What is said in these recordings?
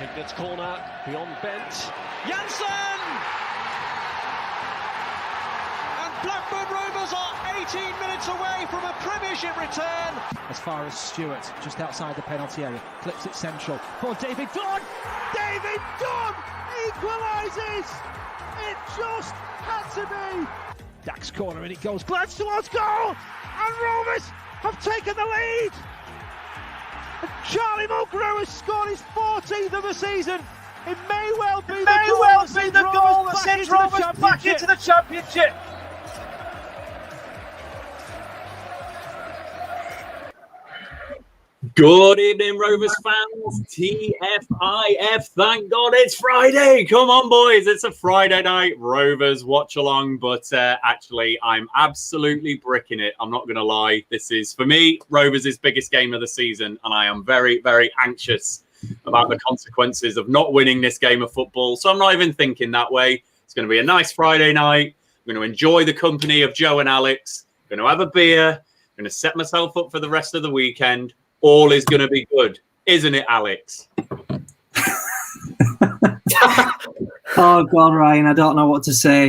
Vignett's corner, beyond Bent. Janssen! And Blackburn Rovers are 18 minutes away from a Premiership return. As far as Stewart, just outside the penalty area, clips it central for David Dunn. David Dunn equalises! It just had to be. Dack's corner and it goes, glance towards goal, and Rovers have taken the lead. And Charlie Mulgrew has scored his 14th of the season. It may well be the goal that sends Rovers back into the Championship. Good evening, Rovers fans. TFIF. Thank God it's Friday. Come on, boys. It's a Friday night Rovers watch along. But actually, I'm absolutely bricking it. I'm not going to lie. This is, for me, Rovers' biggest game of the season. And I am very, very anxious about the consequences of not winning this game of football. So I'm not even thinking that way. It's going to be a nice Friday night. I'm going to enjoy the company of Joe and Alex. I'm going to have a beer. I'm going to set myself up for the rest of the weekend. All is going to be good, isn't it, Alex? Oh, God, Ryan, I don't know what to say.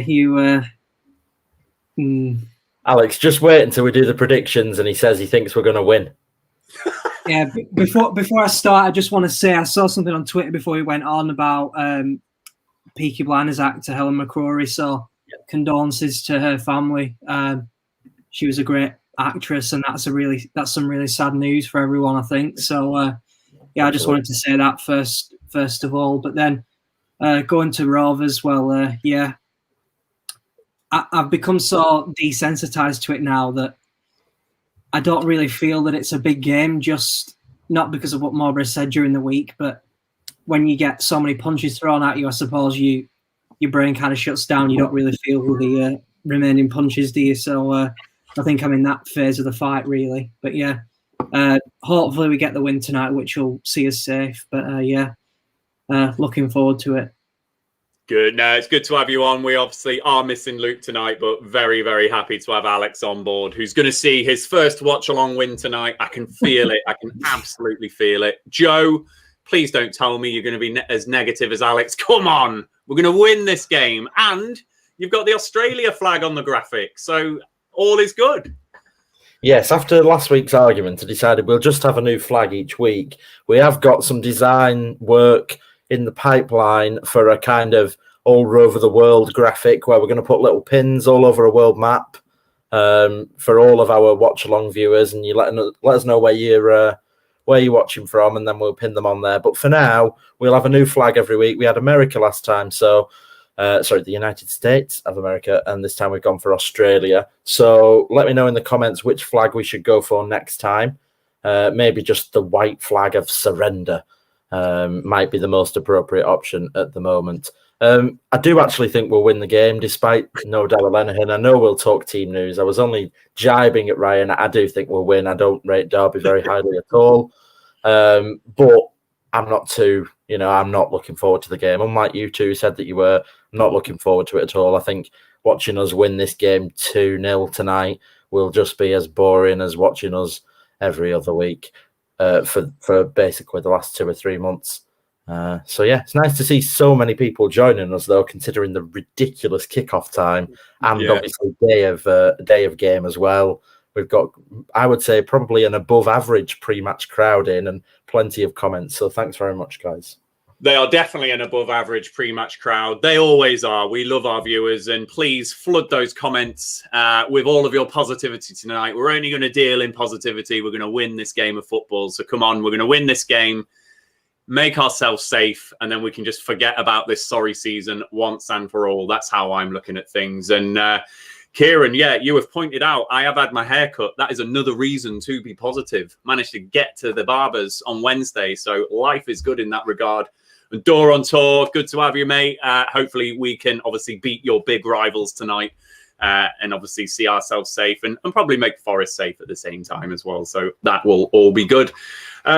Alex, just wait until we do the predictions and he says he thinks we're going to win. Yeah, before I start, I just want to say I saw something on Twitter before we went on about Peaky Blinders actor Helen McCrory. So condolences to her family. She was a great actress, and that's some really sad news for everyone, I think. So yeah, I just wanted to say that first of all. But then going to Rovers, well, yeah, I've become so desensitized to it now that I don't really feel that it's a big game, just not because of what Mowbray said during the week, but when you get so many punches thrown at you, I suppose your brain kind of shuts down. You don't really feel the remaining punches, do you? So I think I'm in that phase of the fight, really. But yeah, hopefully we get the win tonight, which will see us safe. But yeah, looking forward to it. Good. No, it's good to have you on. We obviously are missing Luke tonight, but very, very happy to have Alex on board, who's going to see his first watch-along win tonight. I can feel it. I can absolutely feel it. Joe, please don't tell me you're going to be as negative as Alex. Come on. We're going to win this game. And you've got the Australia flag on the graphic. So all is good. Yes, after last week's argument, I decided we'll just have a new flag each week. We have got some design work in the pipeline for a kind of all over the world graphic where we're going to put little pins all over a world map for all of our watch along viewers, and you let us know where you're watching from, and then we'll pin them on there. But for now, we'll have a new flag every week. We had America last time, so the United States of America, and this time we've gone for Australia. So let me know in the comments which flag we should go for next time. Maybe just the white flag of surrender might be the most appropriate option at the moment. I do actually think we'll win the game, despite no Darragh Lenihan. I know we'll talk team news. I was only jibing at Ryan. I do think we'll win. I don't rate Derby very highly at all. But I'm not too, I'm not looking forward to the game. Unlike you two said that you were, I'm not looking forward to it at all. I think watching us win this game 2-0 tonight will just be as boring as watching us every other week for basically the last 2 or 3 months. So yeah, it's nice to see so many people joining us, though, considering the ridiculous kickoff time and obviously day of game as well. We've got, I would say, probably an above average pre-match crowd in and plenty of comments. So thanks very much, guys. They are definitely an above average pre-match crowd. They always are. We love our viewers, and please flood those comments with all of your positivity tonight. We're only going to deal in positivity. We're going to win this game of football. So come on, we're going to win this game, make ourselves safe, and then we can just forget about this sorry season once and for all. That's how I'm looking at things. And Kieran, yeah, you have pointed out I have had my hair cut. That is another reason to be positive. Managed to get to the barbers on Wednesday, so life is good in that regard. And Door on tour, good to have you, mate. Hopefully we can obviously beat your big rivals tonight and obviously see ourselves safe and probably make Forest safe at the same time as well. So that will all be good.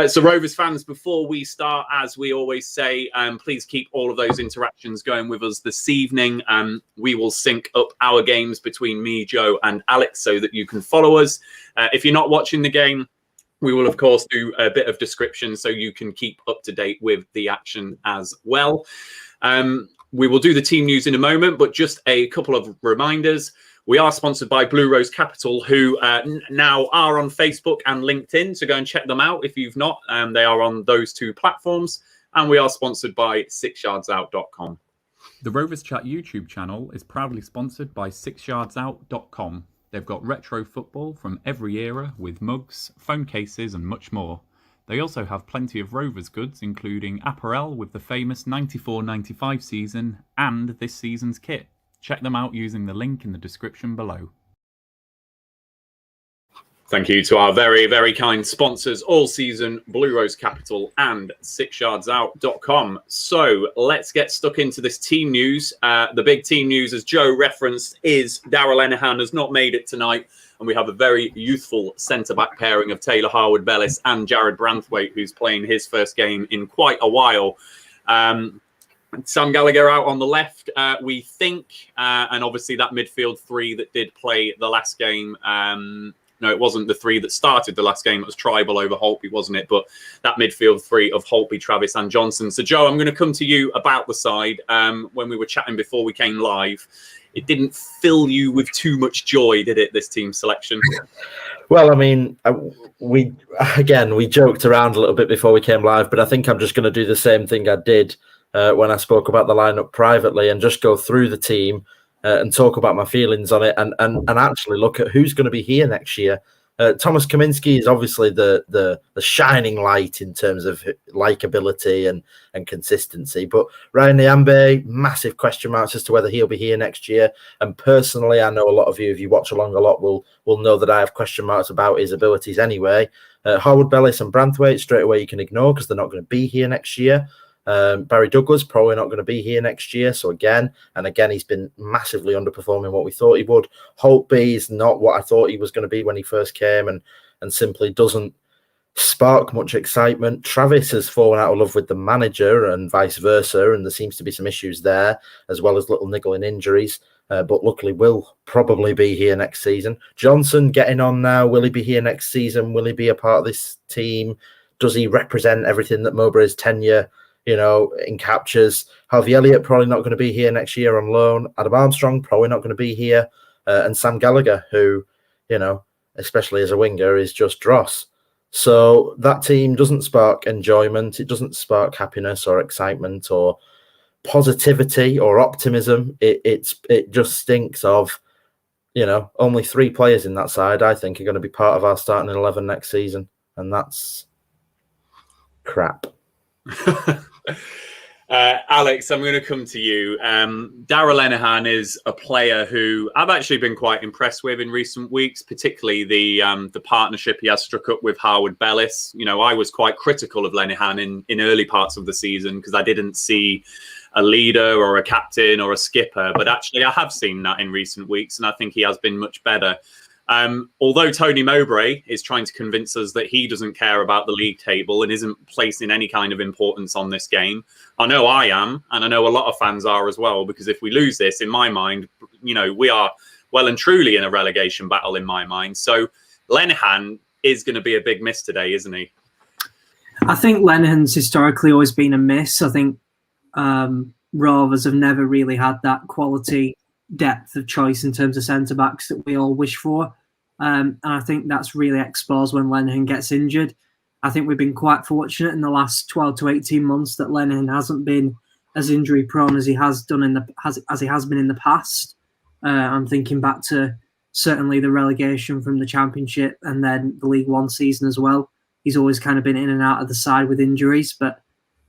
So Rovers fans, before we start, as we always say, please keep all of those interactions going with us this evening. We will sync up our games between me, Joe and Alex so that you can follow us. If you're not watching the game, We will, of course, do a bit of description so you can keep up to date with the action as well. We will do the team news in a moment, but just a couple of reminders. We are sponsored by Blue Rose Capital, who now are on Facebook and LinkedIn, so go and check them out if you've not. They are on those two platforms. And we are sponsored by 6yardsout.com. The Rovers Chat YouTube channel is proudly sponsored by 6yardsout.com. They've got retro football from every era with mugs, phone cases and much more. They also have plenty of Rovers goods, including apparel with the famous 94-95 season and this season's kit. Check them out using the link in the description below. Thank you to our very, very kind sponsors all season, Blue Rose Capital and 6yardsout.com. So let's get stuck into this team news. The big team news, as Joe referenced, is Darragh Lenihan has not made it tonight. And we have a very youthful centre-back pairing of Taylor Harwood-Bellis and Jarrad Branthwaite, who's playing his first game in quite a while. Sam Gallagher out on the left, we think. And obviously that midfield three that did play the last game. No, it wasn't the three that started the last game. It was Tribal over Holtby, wasn't it? But that midfield three of Holtby, Travis and Johnson. So, Joe, I'm going to come to you about the side. When we were chatting before we came live, it didn't fill you with too much joy, did it, this team selection? Well, I mean, we joked around a little bit before we came live, but I think I'm just going to do the same thing I did when I spoke about the lineup privately and just go through the team and talk about my feelings on it and actually look at who's going to be here next year. Thomas Kaminski is obviously the shining light in terms of likability and consistency. But Ryan Nyambe, massive question marks as to whether he'll be here next year. And personally, I know a lot of you, if you watch along a lot, will know that I have question marks about his abilities anyway. Harwood-Bellis and Branthwaite, straight away you can ignore because they're not going to be here next year. Barry Douglas probably not going to be here next year. So again, he's been massively underperforming what we thought he would. Holtby is not what I thought he was going to be when he first came and simply doesn't spark much excitement. Travis has fallen out of love with the manager and vice versa, and there seems to be some issues there, as well as little niggling injuries. But luckily will probably be here next season. Johnson getting on now. Will he be here next season? Will he be a part of this team? Does he represent everything that Mowbray's tenure encaptures? Harvey Elliott probably not going to be here next year on loan. Adam Armstrong probably not going to be here. And Sam Gallagher, who, especially as a winger, is just dross. So that team doesn't spark enjoyment. It doesn't spark happiness or excitement or positivity or optimism. It just stinks of, only 3 players in that side, I think, are going to be part of our starting 11 next season. And that's crap. Alex, I'm going to come to you. Darragh Lenihan is a player who I've actually been quite impressed with in recent weeks, particularly the partnership he has struck up with Harwood-Bellis. I was quite critical of Lenihan in early parts of the season because I didn't see a leader or a captain or a skipper, but actually I have seen that in recent weeks, and I think he has been much better. Although Tony Mowbray is trying to convince us that he doesn't care about the league table and isn't placing any kind of importance on this game, I know I am, and I know a lot of fans are as well, because if we lose this, in my mind, we are well and truly in a relegation battle in my mind. So Lenihan is going to be a big miss today, isn't he? I think Lenihan's historically always been a miss. I think Rovers have never really had that quality depth of choice in terms of centre-backs that we all wish for. And I think that's really exposed when Lenihan gets injured. I think we've been quite fortunate in the last 12 to 18 months that Lenihan hasn't been as injury-prone as he has done as he has been in the past. I'm thinking back to certainly the relegation from the Championship and then the League One season as well. He's always kind of been in and out of the side with injuries, but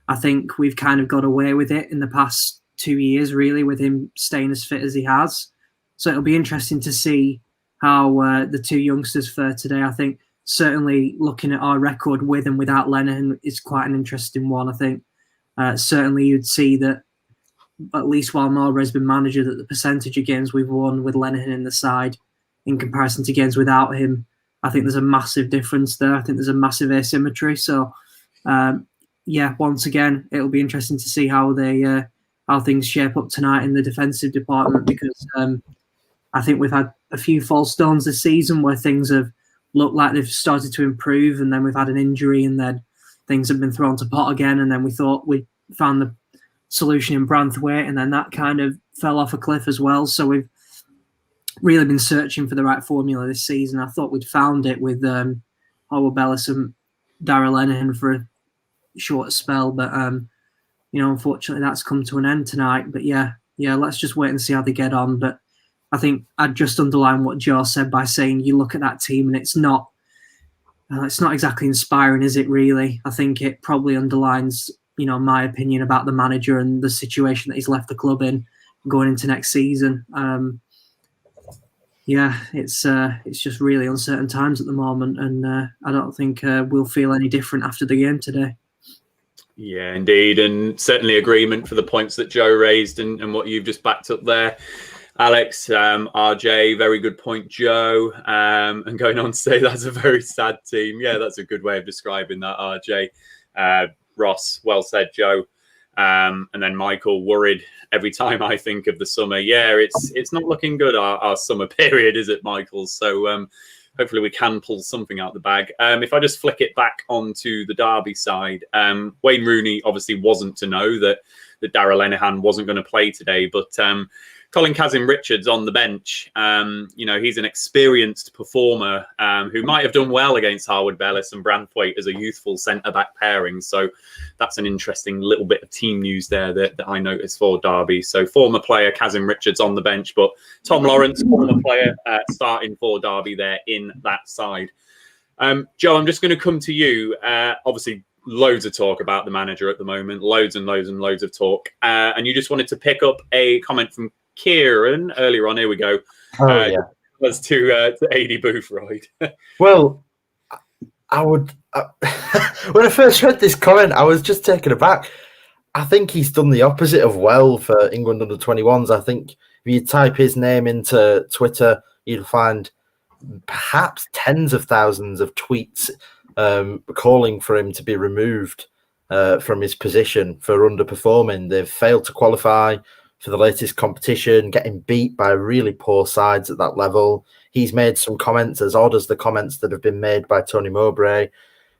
I think we've kind of got away with it in the past 2 years, really, with him staying as fit as he has. So it'll be interesting to see how the 2 youngsters fare today. I think certainly looking at our record with and without Lenihan is quite an interesting one. I think certainly you'd see that, at least while Mowbray's been manager, that the percentage of games we've won with Lenihan in the side in comparison to games without him, I think there's a massive difference there. I think there's a massive asymmetry. So, once again, it'll be interesting to see how things shape up tonight in the defensive department, because I think we've had a few false starts this season where things have look like they've started to improve, and then we've had an injury, and then things have been thrown to pot again, and then we thought we found the solution in Branthwaite, and then that kind of fell off a cliff as well. So we've really been searching for the right formula this season. I thought we'd found it with Howard Bellis and Darragh Lenihan for a short spell, but unfortunately that's come to an end tonight. But yeah, let's just wait and see how they get on. But I think I'd just underline what Joe said by saying you look at that team and it's not exactly inspiring, is it really? I think it probably underlines, my opinion about the manager and the situation that he's left the club in going into next season. It's just really uncertain times at the moment, and I don't think we'll feel any different after the game today. Yeah, indeed, and certainly agreement for the points that Joe raised and what you've just backed up there. Alex, RJ, very good point, Joe. And going on to say that's a very sad team. Yeah, that's a good way of describing that, RJ. Ross, well said, Joe. And then Michael, worried every time I think of the summer. Yeah, it's not looking good, our summer period, is it, Michael? So hopefully we can pull something out the bag. If I just flick it back onto the Derby side, Wayne Rooney obviously wasn't to know that Darragh Lenihan wasn't going to play today, but Colin Kazim-Richards on the bench, he's an experienced performer who might have done well against Howard Bellis and Branthwaite as a youthful centre-back pairing. So that's an interesting little bit of team news there that I noticed for Derby. So former player Kazim-Richards on the bench, but Tom Lawrence, former player, starting for Derby there in that side. Joe, I'm just going to come to you. Obviously, loads of talk about the manager at the moment, loads and loads and loads of talk. And you just wanted to pick up a comment from Kieran earlier on. Here we go. As to AD Boothroyd. Well, I would when I first read this comment, I was just taken aback. I think he's done the opposite of well for England under 21s. I think if you type his name into Twitter, you'll find perhaps tens of thousands of tweets calling for him to be removed from his position for underperforming. They've failed to qualify for the latest competition, getting beat by really poor sides at that level. He's made some comments as odd as the comments that have been made by Tony Mowbray,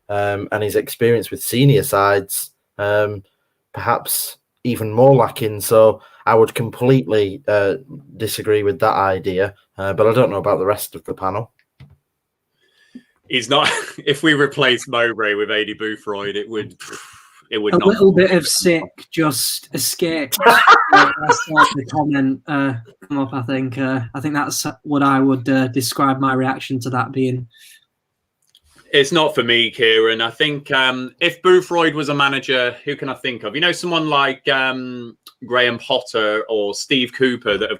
and his experience with senior sides, perhaps even more lacking. So I would completely disagree with that idea, but I don't know about the rest of the panel. He's not. If we replace Mowbray with AD Boothroyd, it would a not. Little bit of sick just escaped. The comment come up. I think that's what I would describe my reaction to that being. It's not for me, Kieran. I think if Boothroyd was a manager, who can I think of? Someone like Graham Potter or Steve Cooper that have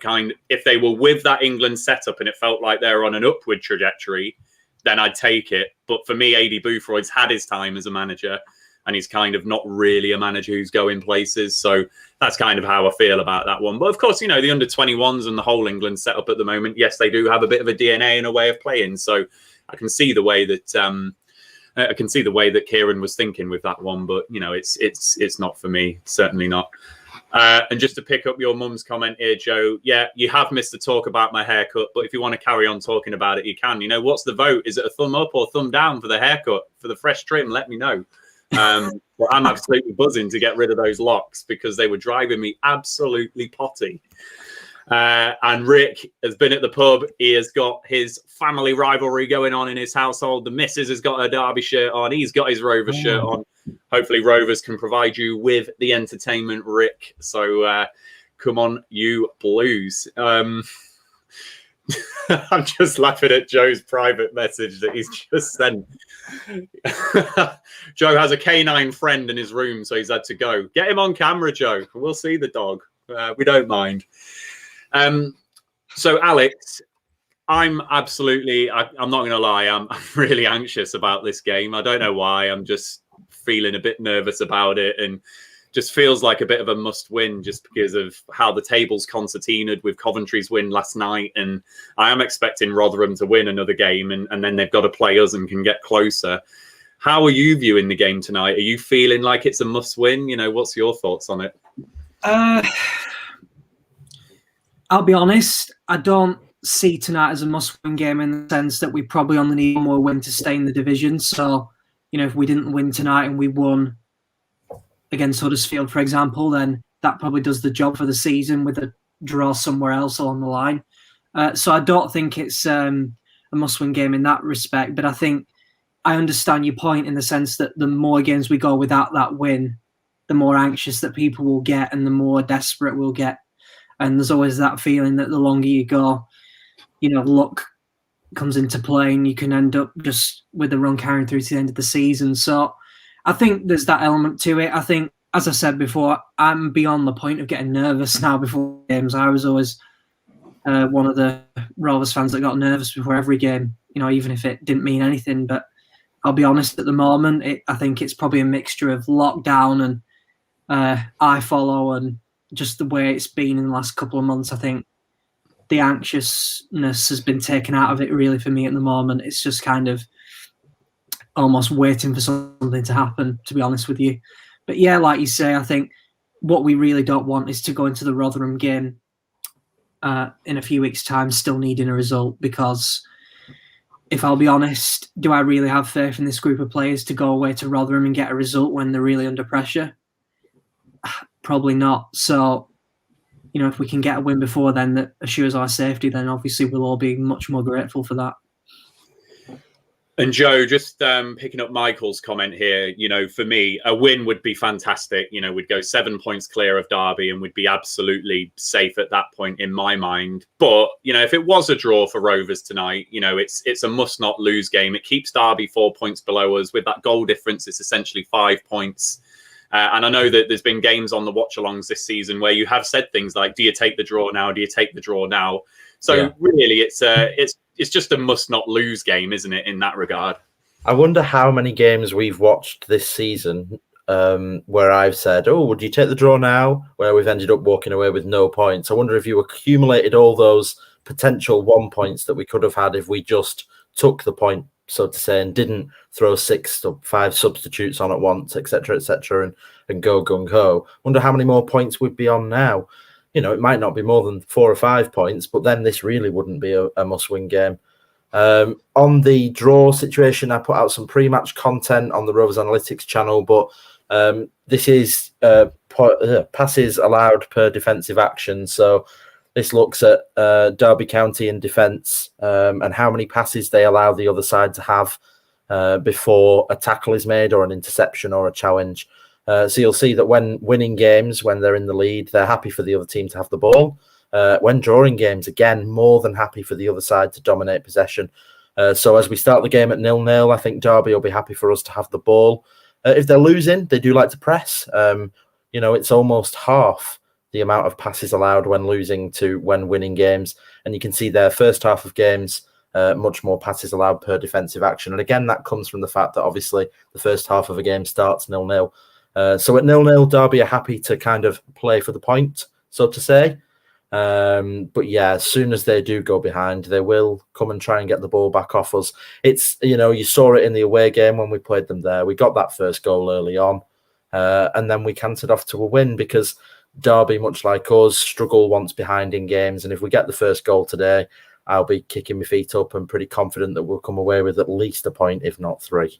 if they were with that England setup and it felt like they're on an upward trajectory, then I'd take it. But for me, AD Boothroyd's had his time as a manager, and he's kind of not really a manager who's going places. So that's kind of how I feel about that one. But of course, the under 21s and the whole England setup at the moment, yes, they do have a bit of a DNA and a way of playing. So I can see the way that Kieran was thinking with that one. But it's not for me, certainly not. And just to pick up your mum's comment here, Joe, yeah, you have missed the talk about my haircut, but if you want to carry on talking about it, you can. What's the vote? Is it a thumb up or thumb down for the haircut, for the fresh trim? Let me know. But I'm absolutely buzzing to get rid of those locks because they were driving me absolutely potty. And Rick has been at the pub. He has got his family rivalry going on in his household. The missus has got her Derby shirt on. He's got his Rovers shirt on. Hopefully Rovers can provide you with the entertainment, Rick. So come on, you Blues. I'm just laughing at Joe's private message that he's just sent. Joe has a canine friend in his room, so he's had to go. Get him on camera, Joe. We'll see the dog. We don't mind. So, Alex, I'm not going to lie. I'm really anxious about this game. I don't know why. I'm just feeling a bit nervous about it, and just feels like a bit of a must win just because of how the table's concertinaed with Coventry's win last night. And I am expecting Rotherham to win another game, and then they've got to play us and can get closer. How are you viewing the game tonight? Are you feeling like it's a must win? What's your thoughts on it? I'll be honest. I don't see tonight as a must-win game in the sense that we probably only need one more win to stay in the division. So, if we didn't win tonight and we won against Huddersfield, for example, then that probably does the job for the season with a draw somewhere else along the line. So I don't think it's a must-win game in that respect, but I think I understand your point in the sense that the more games we go without that win, the more anxious that people will get and the more desperate we'll get. And there's always that feeling that the longer you go, luck comes into play and you can end up just with the run carrying through to the end of the season. So I think there's that element to it. I think, as I said before, I'm beyond the point of getting nervous now before games. I was always one of the Rovers fans that got nervous before every game, even if it didn't mean anything. But I'll be honest, at the moment, I think it's probably a mixture of lockdown and I follow and just the way it's been in the last couple of months. I think the anxiousness has been taken out of it really for me at the moment. It's just kind of almost waiting for something to happen, to be honest with you. But yeah, like you say, I think what we really don't want is to go into the Rotherham game in a few weeks' time still needing a result, because if I'll be honest, do I really have faith in this group of players to go away to Rotherham and get a result when they're really under pressure? Probably not. So, if we can get a win before then that assures our safety, then obviously we'll all be much more grateful for that. And Joe, just picking up Michael's comment here, for me, a win would be fantastic. We'd go 7 points clear of Derby and we'd be absolutely safe at that point in my mind. But, if it was a draw for Rovers tonight, it's a must not lose game. It keeps Derby 4 points below us. With that goal difference, it's essentially 5 points. And I know that there's been games on the watch-alongs this season where you have said things like, do you take the draw now? Do you take the draw now? So really, it's just a must-not-lose game, isn't it, in that regard? I wonder how many games we've watched this season where I've said, oh, would you take the draw now? Where we've ended up walking away with no points. I wonder if you accumulated all those potential 1 points that we could have had if we just took the point, so to say, and didn't throw 6 or 5 substitutes on at once, etc., and go gung-ho. Wonder how many more points we'd be on now. It might not be more than 4 or 5 points, but then this really wouldn't be a must-win game. On the draw situation, I put out some pre-match content on the Rovers Analytics channel, but this is passes allowed per defensive action. So this looks at Derby County in defence and how many passes they allow the other side to have before a tackle is made or an interception or a challenge. So you'll see that when winning games, when they're in the lead, they're happy for the other team to have the ball. When drawing games, again, more than happy for the other side to dominate possession. So as we start the game at 0-0, I think Derby will be happy for us to have the ball. If they're losing, they do like to press. It's almost half the amount of passes allowed when losing to when winning games. And you can see their first half of games, much more passes allowed per defensive action. And again, that comes from the fact that obviously the first half of a game starts 0-0. So at 0-0, Derby are happy to kind of play for the point, so to say. But yeah, as soon as they do go behind, they will come and try and get the ball back off us. It's, you saw it in the away game when we played them there. We got that first goal early on, and then we cantered off to a win because Derby, much like us, struggle once behind in games. And if we get the first goal today, I'll be kicking my feet up and pretty confident that we'll come away with at least a point, if not 3.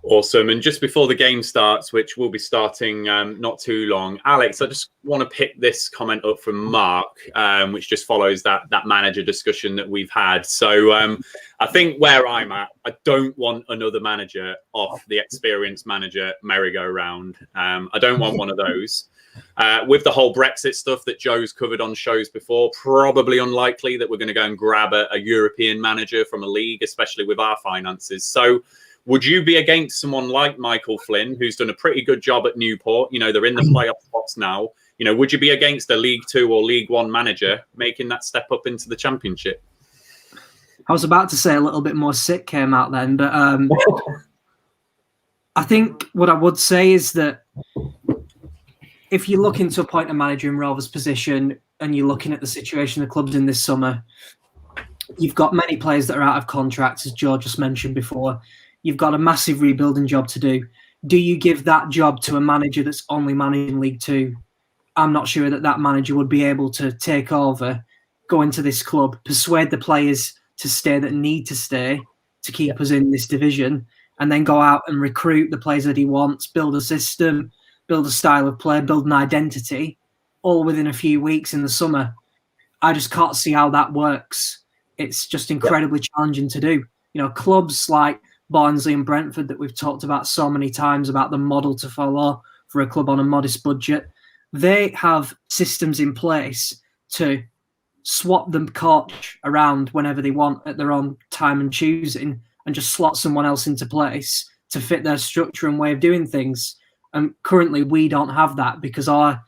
Awesome. And just before the game starts, which will be starting not too long, Alex, I just want to pick this comment up from Mark, which just follows that manager discussion that we've had. So I think where I'm at, I don't want another manager off the experienced manager merry-go-round. I don't want one of those. With the whole Brexit stuff that Joe's covered on shows before, probably unlikely that we're going to go and grab a European manager from a league, especially with our finances. So would you be against someone like Michael Flynn, who's done a pretty good job at Newport? They're in the playoff spots now. Would you be against a League 2 or League 1 manager making that step up into the Championship? I was about to say a little bit more sick came out then, but I think what I would say is that if you're looking to appoint a manager in Rovers' position and you're looking at the situation the club's in this summer, you've got many players that are out of contract, as Joe just mentioned before. You've got a massive rebuilding job to do. Do you give that job to a manager that's only managing League 2? I'm not sure that manager would be able to take over, go into this club, persuade the players to stay that need to stay to keep us in this division, and then go out and recruit the players that he wants, build a system, build a style of play, build an identity, all within a few weeks in the summer. I just can't see how that works. It's just incredibly challenging to do. You know, clubs like Barnsley and Brentford that we've talked about so many times about the model to follow for a club on a modest budget, they have systems in place to swap the coach around whenever they want at their own time and choosing, and just slot someone else into place to fit their structure and way of doing things. And currently we don't have that because our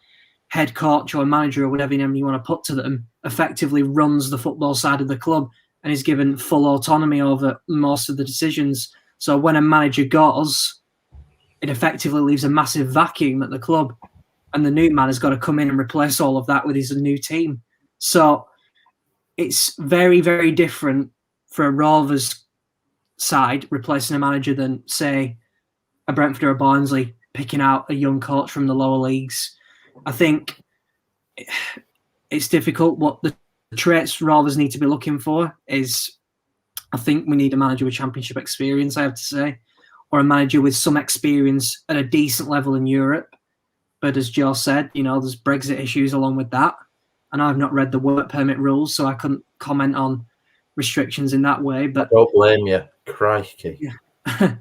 head coach or manager or whatever name you want to put to them effectively runs the football side of the club and is given full autonomy over most of the decisions. So when a manager goes, it effectively leaves a massive vacuum at the club, and the new man has got to come in and replace all of that with his new team. So it's very, very different for a Rovers side replacing a manager than, say, a Brentford or a Barnsley picking out a young coach from the lower leagues. I think it's difficult. What the traits Rovers need to be looking for is, I think we need a manager with championship experience, I have to say, or a manager with some experience at a decent level in Europe. But as Joe said, you know, there's Brexit issues along with that. And I've not read the work permit rules, so I couldn't comment on restrictions in that way. But I don't blame you. Crikey. Yeah.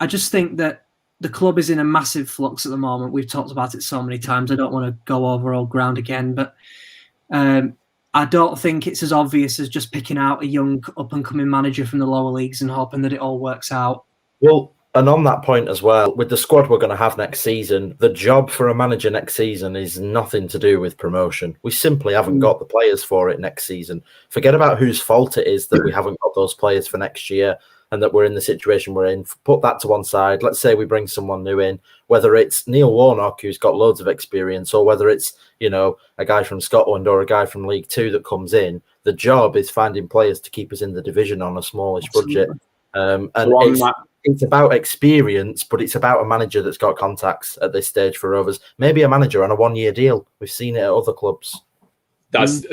I just think that the club is in a massive flux at the moment. We've talked about it so many times. I don't want to go over old ground again, but I don't think it's as obvious as just picking out a young up-and-coming manager from the lower leagues and hoping that it all works out. Well, and on that point as well, with the squad we're going to have next season, the job for a manager next season is nothing to do with promotion. We simply haven't got the players for it next season. Forget about whose fault it is that we haven't got those players for next year and that we're in the situation we're in. Put that to one side. Let's say we bring someone new in, whether it's Neil Warnock, who's got loads of experience, or whether it's, you know, a guy from Scotland or a guy from League Two that comes in. The job is finding players to keep us in the division on a smallish budget. And it's about experience, but it's about a manager that's got contacts at this stage for Rovers. Maybe a manager on a one-year deal. We've seen it at other clubs. That's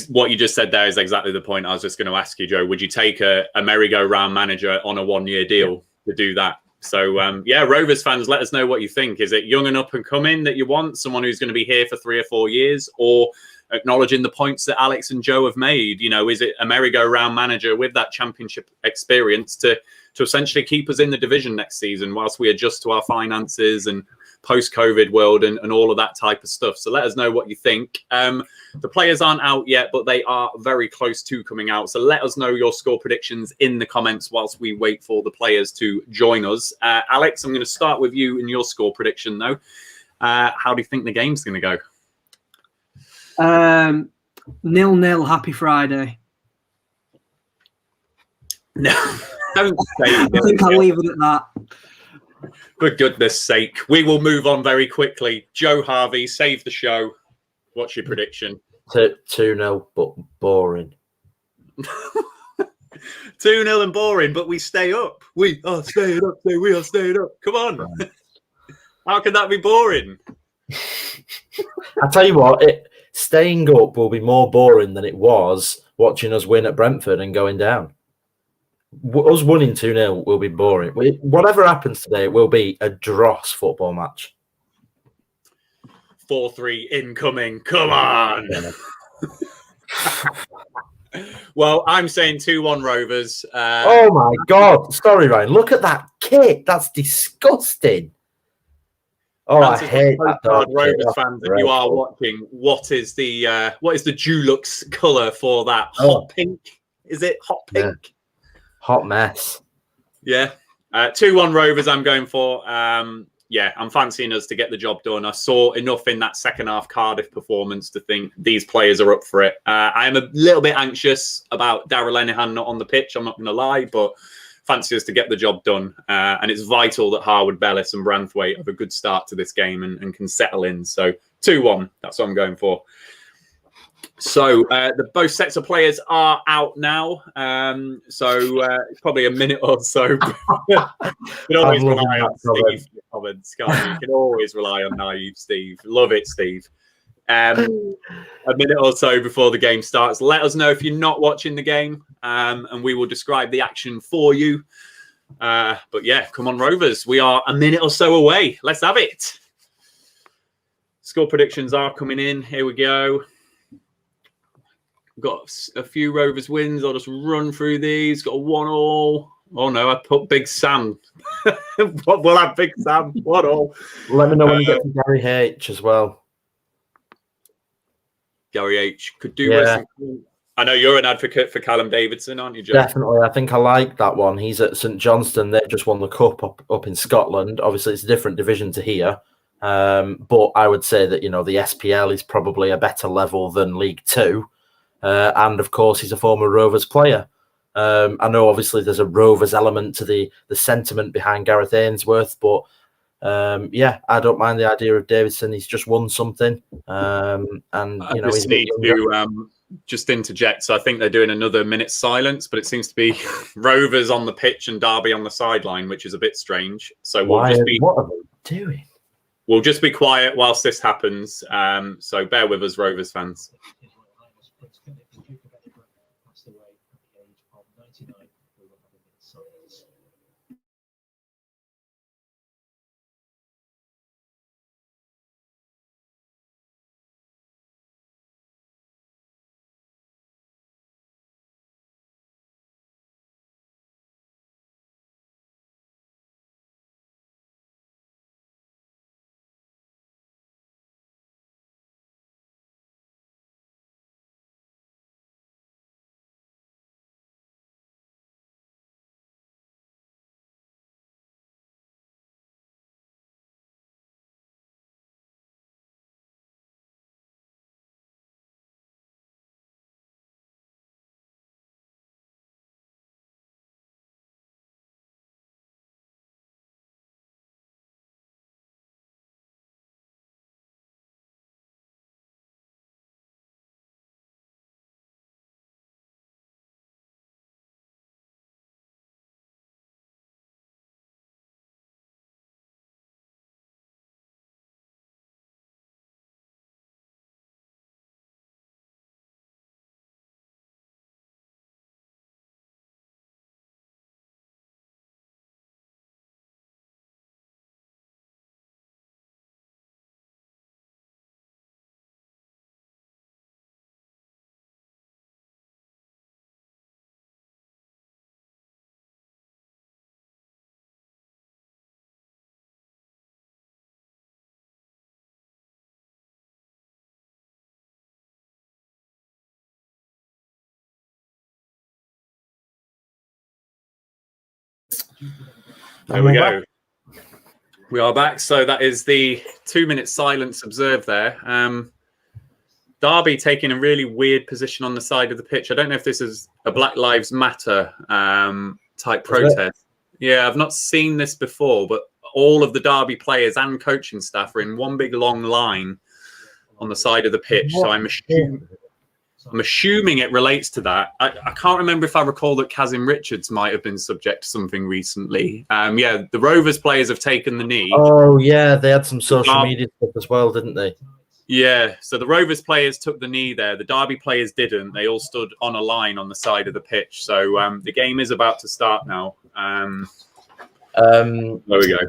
what you just said there is exactly the point I was just going to ask you, Joe. Would you take a merry-go-round manager on a one-year deal to do that? So, yeah, Rovers fans, let us know what you think. Is it young and up-and-coming that you want, someone who's going to be here for 3 or 4 years, or acknowledging the points that Alex and Joe have made? You know, is it a merry-go-round manager with that championship experience to essentially keep us in the division next season whilst we adjust to our finances and post-COVID world and all of that type of stuff? So let us know what you think. The players aren't out yet, but they are very close to coming out. So let us know your score predictions in the comments whilst we wait for the players to join us. Alex, I'm going to start with you in your score prediction, though. How do you think the game's going to go? 0-0, happy Friday. No, don't say I think I'll leave it at that. For goodness sake, we will move on very quickly. Joe Harvey, save the show. What's your prediction? 2-0, but boring. 2-0 and boring, but we stay up. We are staying up. We are staying up. Come on. Right. How can that be boring? I tell you what, staying up will be more boring than it was watching us win at Brentford and going down. Us winning 2-0 will be boring. Whatever happens today, it will be a dross football match. 4-3 incoming. Come on. Well, I'm saying 2-1 Rovers. Oh, my God. Sorry, Ryan. Look at that kit. That's disgusting. Oh, I hate that. Rovers fans, that you are watching, what is the Dulux colour for that? Hot pink? Is it hot pink? Yeah. Hot mess. Yeah. 2-1 Rovers I'm going for. Yeah, I'm fancying us to get the job done. I saw enough in that second half Cardiff performance to think these players are up for it. I am a little bit anxious about Darragh Lenihan not on the pitch, I'm not going to lie, but fancy us to get the job done. And it's vital that Harwood Bellis and Branthwaite have a good start to this game and can settle in. So 2-1, that's what I'm going for. So both sets of players are out now. So it's probably a minute or so. You can always rely on Steve for the comments, can't you? You can always rely on naive Steve. Love it, Steve. A minute or so before the game starts. Let us know if you're not watching the game, and we will describe the action for you. But yeah, come on, Rovers. We are a minute or so away. Let's have it. Score predictions are coming in. Here we go. Got a few Rovers wins. I'll just run through these. Got a 1-1. Oh no, I put Big Sam. We'll have Big Sam 1-1. Let me know when you get to Gary H as well. Gary H could do with some. I know you're an advocate for Callum Davidson, aren't you, Joe? Definitely. I think I like that one. He's at St Johnstone. They've just won the cup up in Scotland. Obviously, it's a different division to here. But I would say that, the SPL is probably a better level than League Two. And, of course, he's a former Rovers player. I know, obviously, there's a Rovers element to the sentiment behind Gareth Ainsworth, but I don't mind the idea of Davidson. He's just won something, and I just need to just interject. So I think they're doing another minute silence, but it seems to be Rovers on the pitch and Derby on the sideline, which is a bit strange. So what are they doing? We'll just be quiet whilst this happens. So bear with us, Rovers fans. There we go. We are back. So that is the 2-minute silence observed there. Derby taking a really weird position on the side of the pitch. I don't know if this is a Black Lives Matter type protest. Yeah, I've not seen this before, but all of the Derby players and coaching staff are in one big long line on the side of the pitch. So I'm assuming it relates to that. I can't remember if I recall that Kazim Richards might have been subject to something recently. The Rovers players have taken the knee. Oh, yeah, they had some social media stuff as well, didn't they? Yeah, so the Rovers players took the knee there. The Derby players didn't. They all stood on a line on the side of the pitch. So the game is about to start now. There we go.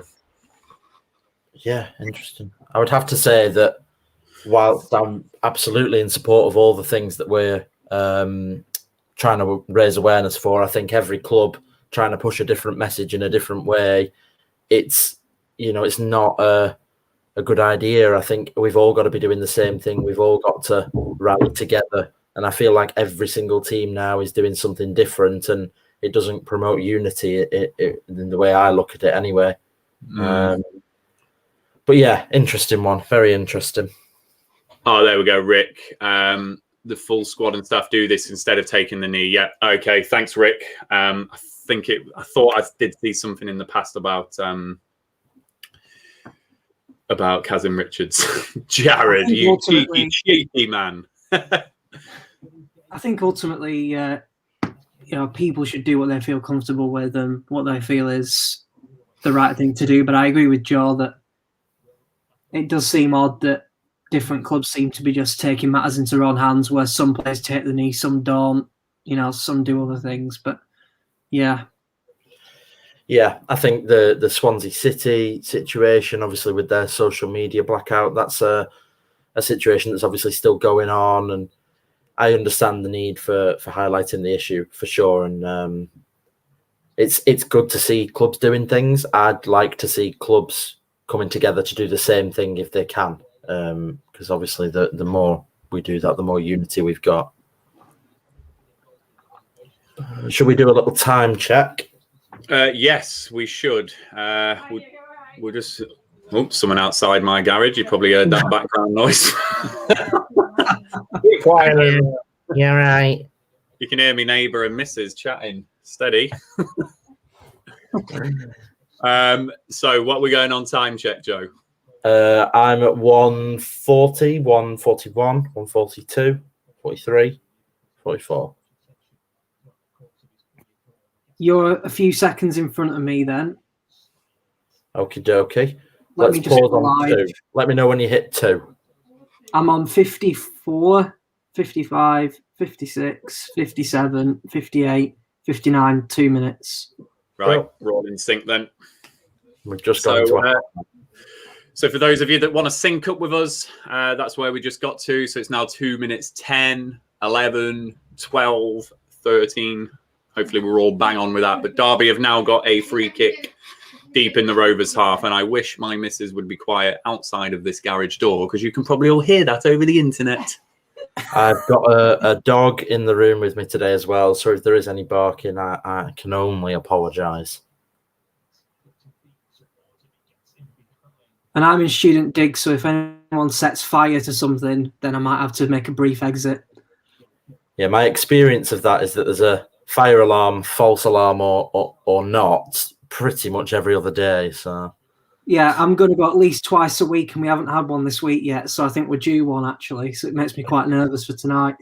Yeah, interesting. I would have to say that whilst I'm absolutely in support of all the things that we're trying to raise awareness for, I think every club trying to push a different message in a different way, it's not a good idea. I think we've all got to be doing the same thing. We've all got to rally together. And I feel like every single team now is doing something different, and it doesn't promote unity in the way I look at it anyway. But yeah, interesting one. Very interesting. Oh, there we go, Rick. The full squad and stuff do this instead of taking the knee. Yeah, okay. Thanks, Rick. I thought I did see something in the past about Kazim Richards. Jared, you cheeky man. I think ultimately, people should do what they feel comfortable with and what they feel is the right thing to do. But I agree with Joe that it does seem odd that different clubs seem to be just taking matters into their own hands, where some players take the knee, some don't. Some do other things. But yeah. Yeah, I think the Swansea City situation, obviously with their social media blackout, that's a situation that's obviously still going on, and I understand the need for highlighting the issue for sure. And it's good to see clubs doing things. I'd like to see clubs coming together to do the same thing if they can, because obviously the more we do that, the more unity we've got. Should we do a little time check? Yes, we should. We'll just... Oh, someone outside my garage. You probably heard that background noise. Be quiet. Yeah, right. You can hear me neighbour and missus chatting. Steady. So what are we going on time check, Joe? I'm at 140, 141, 142, 43, 44. You're a few seconds in front of me then. Okie dokie. Let Let's me just pause on 2. Let me know when you hit 2. I'm on 54, 55, 56, 57, 58, 59, 2 minutes. Right, we're all in sync then. We've just got into So for those of you that want to sync up with us, that's where we just got to. So it's now 2 minutes 10, 11, 12, 13. Hopefully we're all bang on with that. But Derby have now got a free kick deep in the Rovers half, and I wish my missus would be quiet outside of this garage door, because you can probably all hear that over the internet. I've got a dog in the room with me today as well, so if there is any barking, I can only apologise. And I'm in student digs, so if anyone sets fire to something, then I might have to make a brief exit. Yeah, my experience of that is that there's a fire alarm, false alarm, or not, pretty much every other day. So yeah, I'm going to go at least twice a week, and we haven't had one this week yet. So I think we're due one, actually. So it makes me quite nervous for tonight.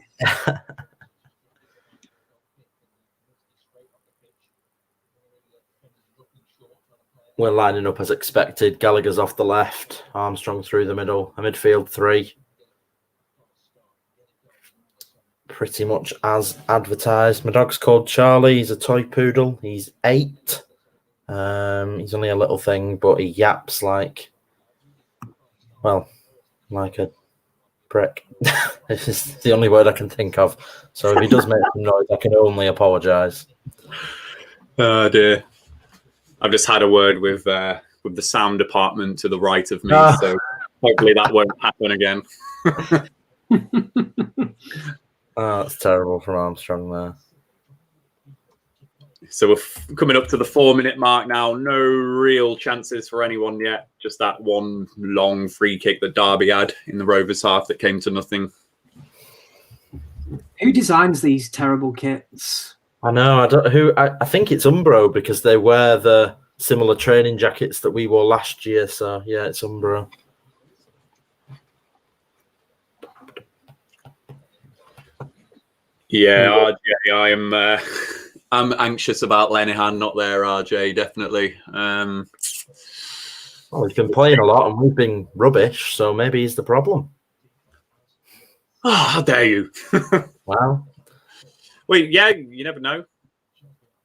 We're lining up as expected. Gallagher's off the left, Armstrong through the middle, a midfield 3. Pretty much as advertised. My dog's called Charlie. He's a toy poodle. He's 8. He's only a little thing, but he yaps like a prick. This is the only word I can think of. So if he does make some noise, I can only apologise. Oh dear. I've just had a word with the sound department to the right of me, so hopefully that won't happen again. Oh, that's terrible from Armstrong there. So we're coming up to the 4-minute mark now. No real chances for anyone yet. Just that one long free kick that Derby had in the Rovers half that came to nothing. Who designs these terrible kits? I know. I think it's Umbro, because they wear the similar training jackets that we wore last year. So yeah, it's Umbro. Yeah, RJ, I'm anxious about Lenihan not there, RJ, definitely. Well, he's been playing a lot and we've been rubbish, so maybe he's the problem. Oh, how dare you? Wow. Well, yeah, you never know.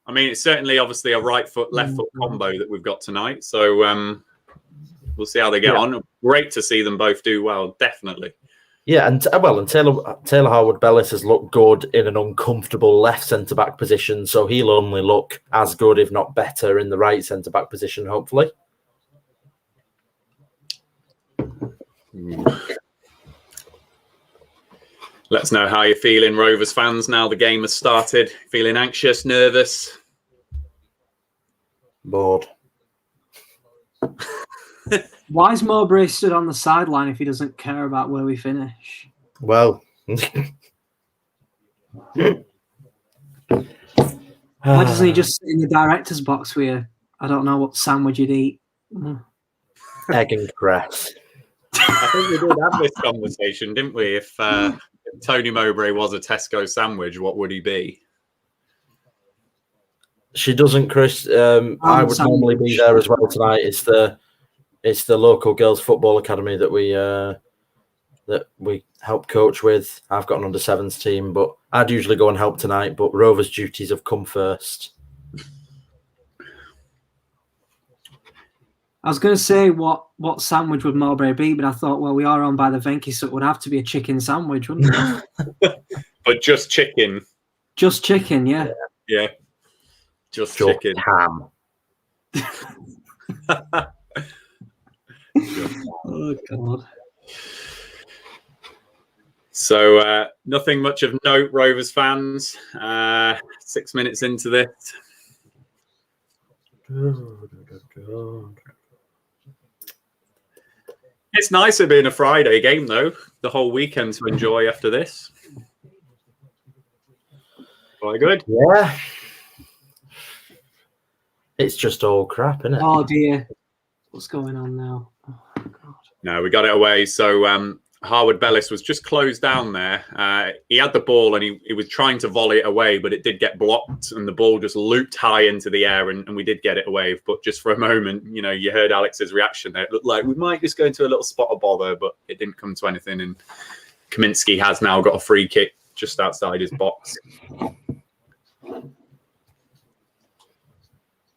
I mean, it's certainly obviously a right foot, left foot combo that we've got tonight. So we'll see how they get on. Great to see them both do well, definitely. Yeah, and Taylor Harwood-Bellis has looked good in an uncomfortable left centre-back position, so he'll only look as good, if not better, in the right centre-back position, hopefully. Let us know how you're feeling, Rovers fans, now the game has started. Feeling anxious, nervous? Bored. Why is Mowbray stood on the sideline if he doesn't care about where we finish? Well. Why doesn't he just sit in the director's box with you? I don't know what sandwich you'd eat. Egg and cress. I think we did have this conversation, didn't we? If Tony Mowbray was a Tesco sandwich, what would he be? She doesn't, Chris. I would normally be there as well tonight. It's the local girls' football academy that we that we help coach with. I've got an under-7s team, but I'd usually go and help tonight, but Rovers' duties have come first. I was going to say what sandwich would Marbury be, but I thought, well, we are on by the Venky, so it would have to be a chicken sandwich, wouldn't it? But just chicken. Just chicken, yeah. Yeah. Just chicken. Ham. Oh, God. So nothing much of note, Rovers fans. 6 minutes into this. It's nicer being a Friday game, though. The whole weekend to enjoy after this. Quite good. Yeah. It's just all crap, isn't it? Oh, dear. What's going on now? Oh, God. No, we got it away. So Harwood Bellis was just closed down there. He had the ball and he was trying to volley it away, but it did get blocked and the ball just looped high into the air and we did get it away. But just for a moment, you know, you heard Alex's reaction there. It looked like we might just go into a little spot of bother, but it didn't come to anything. And Kaminski has now got a free kick just outside his box.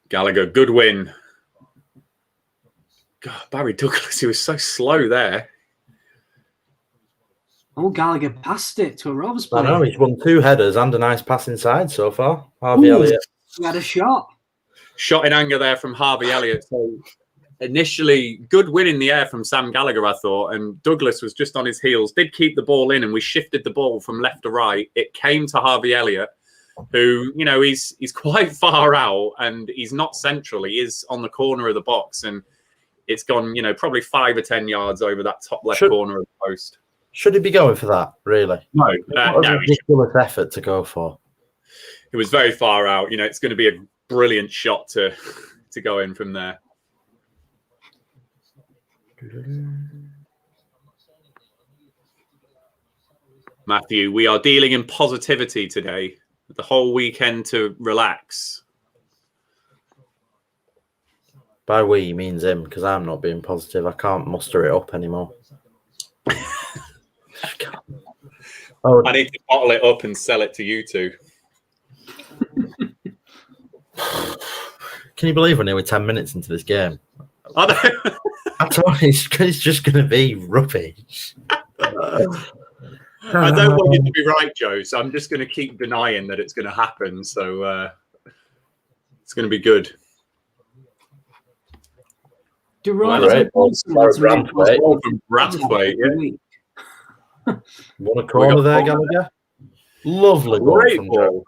Gallagher, good win. God, Barry Douglas, he was so slow there. Oh, Gallagher passed it to a Rovers player. I know, he's won 2 headers and a nice pass inside so far. Harvey Elliott. He had a shot. Shot in anger there from Harvey Elliott. So initially, good win in the air from Sam Gallagher, I thought. And Douglas was just on his heels. Did keep the ball in and we shifted the ball from left to right. It came to Harvey Elliott, who, you know, he's quite far out and he's not central. He is on the corner of the box and it's gone, you know, probably 5 or 10 yards over that top left corner of the post. Should he be going for that, really? No. What a ridiculous effort to go for. It was very far out. You know, it's going to be a brilliant shot to go in from there. Matthew, we are dealing in positivity today. The whole weekend to relax. By we, he means him, because I'm not being positive. I can't muster it up anymore. I need to bottle it up and sell it to you two. Can you believe we're nearly 10 minutes into this game? I know. I thought it's just going to be rubbish. I don't want you to be right, Joe, so I'm just going to keep denying that it's going to happen. So it's going to be good. Right. From Braithwaite, yeah. Want a corner there, Gallagher? Lovely ball. Great ball.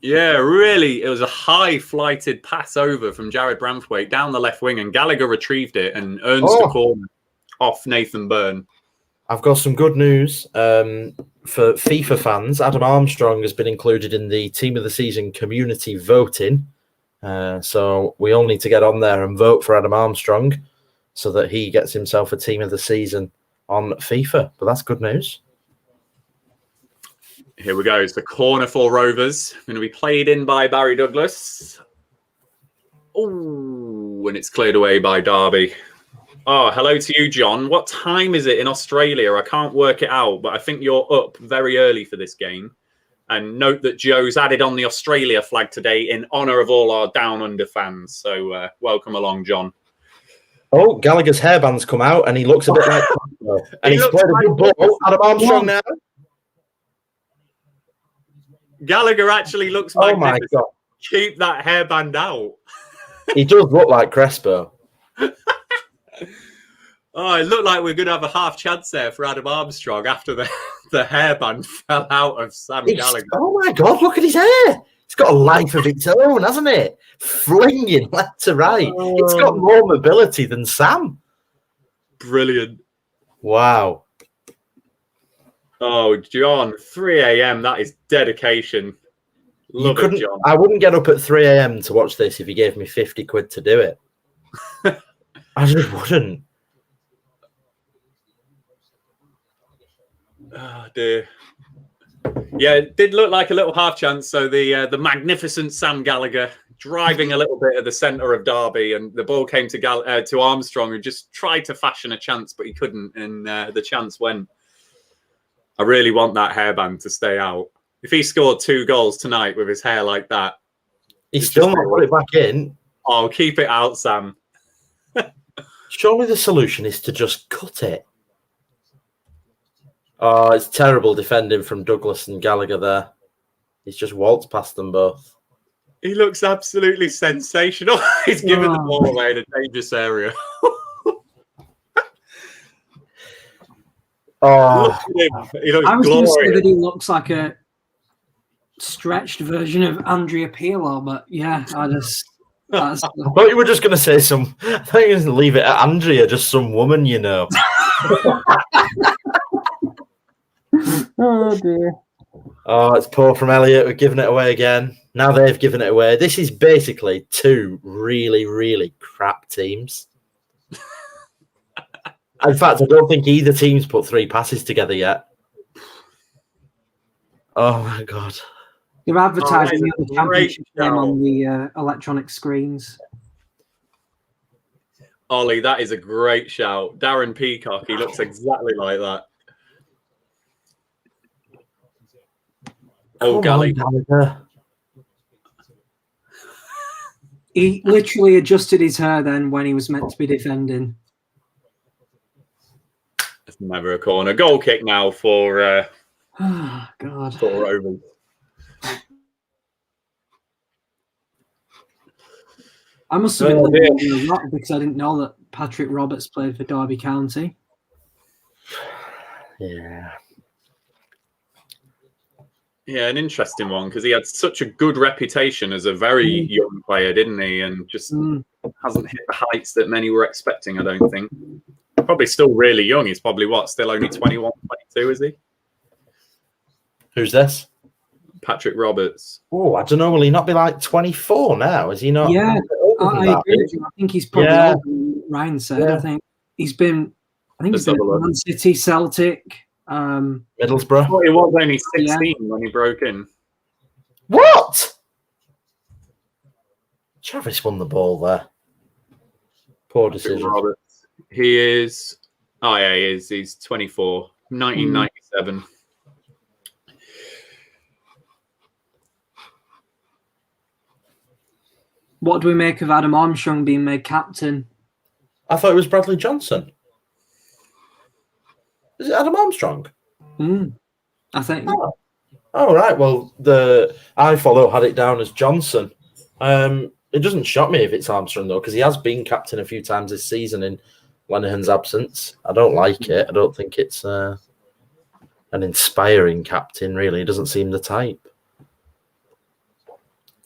Yeah, really. It was a high-flighted pass over from Jared Braithwaite down the left wing, and Gallagher retrieved it and earns the corner off Nathan Byrne. I've got some good news for FIFA fans. Adam Armstrong has been included in the Team of the Season community voting. So we all need to get on there and vote for Adam Armstrong so that he gets himself a Team of the Season on FIFA. But that's good news. Here we go. It's the corner for Rovers. Going to be played in by Barry Douglas. Oh, and it's cleared away by Derby. Oh, hello to you, John. What time is it in Australia? I can't work it out, but I think you're up very early for this game. And note that Joe's added on the Australia flag today in honour of all our Down Under fans. So welcome along, John. Oh, Gallagher's hairband's come out and he looks a bit like... and he's played a good ball. Adam Armstrong now. Gallagher actually looks magnificent. My God. Keep that hairband out. He does look like Crespo. Oh, it looked like we're going to have a half chance there for Adam Armstrong after the hairband fell out of Sam Gallagher. Oh, my God, look at his hair. It's got a life of its own, hasn't it? Flinging left to right. It's got more mobility than Sam. Brilliant. Wow. Oh, John, 3 a.m. That is dedication. Love it, John. I wouldn't get up at 3 a.m. to watch this if you gave me 50 quid to do it. I just wouldn't. Oh, dear. Yeah, it did look like a little half chance. So the magnificent Sam Gallagher driving a little bit at the centre of Derby, and the ball came to Armstrong, who just tried to fashion a chance, but he couldn't, and the chance went. I really want that hairband to stay out. If he scored 2 goals tonight with his hair like that, he's still not put it back in. Oh, keep it out, Sam. Surely the solution is to just cut it. Oh, it's terrible defending from Douglas and Gallagher there. He's just waltzed past them both. He looks absolutely sensational. He's given the ball away in a dangerous area. Oh, look at him. He looks I was going to say glorious. that he looks like a stretched version of Andrea Pirlo, but yeah, that's I thought you were just going to say I thought you were going to leave it at Andrea, just some woman, you know. oh dear. Oh, it's poor from Elliot. We're giving it away again. Now they've given it away. This is basically 2 really, really crap teams. In fact, I don't think either team's put 3 passes together yet. Oh, my God. They're advertising Oh, the championship game on the electronic screens. Ollie, that is a great shout. Darren Peacock, he looks exactly like that. Oh, Gally. He literally adjusted his hair then when he was meant to be defending. It's never a corner. Goal kick now for Oh, God. for Rovers. I must have been living a lot because I didn't know that Patrick Roberts played for Derby County. Yeah. Yeah, an interesting one because he had such a good reputation as a very young player, didn't he? And just hasn't hit the heights that many were expecting, I don't think. Probably still really young. He's probably, still only 21, 22, is he? Who's this? Patrick Roberts. Oh, I don't know. Will he not be like 24 now? Is he not? Yeah, I agree with you. I think he's probably older than Ryan said. Yeah. I think he's been at Man City, Celtic, Middlesbrough. I thought he was only 16 when he broke in. What? Travis won the ball there. Poor decision. Roberts. He is. Oh, yeah, he is. He's 24. 1997. What do we make of Adam Armstrong being made captain? I thought it was Bradley Johnson. Is it Adam Armstrong? I think. Oh, right. Well, the iFollow had it down as Johnson. It doesn't shock me if it's Armstrong, though, because he has been captain a few times this season in Lenihan's absence. I don't like it. I don't think it's an inspiring captain, really. He doesn't seem the type.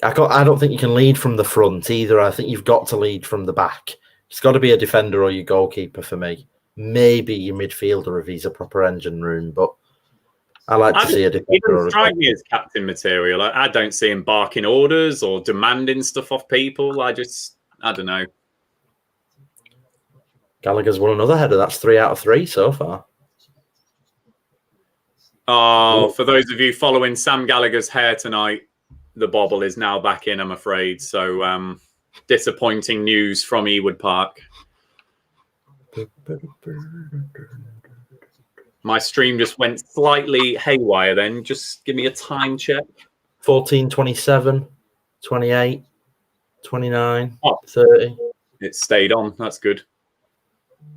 I don't think you can lead from the front either. I think you've got to lead from the back. It's got to be a defender or your goalkeeper for me. Maybe your midfielder if he's a proper engine room, but I like to see a defender. He doesn't strike me as captain material. I don't see him barking orders or demanding stuff off people. I don't know. Gallagher's won another header. That's 3 out of 3 so far. Oh, for those of you following Sam Gallagher's hair tonight, the bobble is now back in, I'm afraid. So disappointing news from Ewood Park. My stream just went slightly haywire then. Just give me a time check. 14, 27, 28, 29, 30. It stayed on. That's good.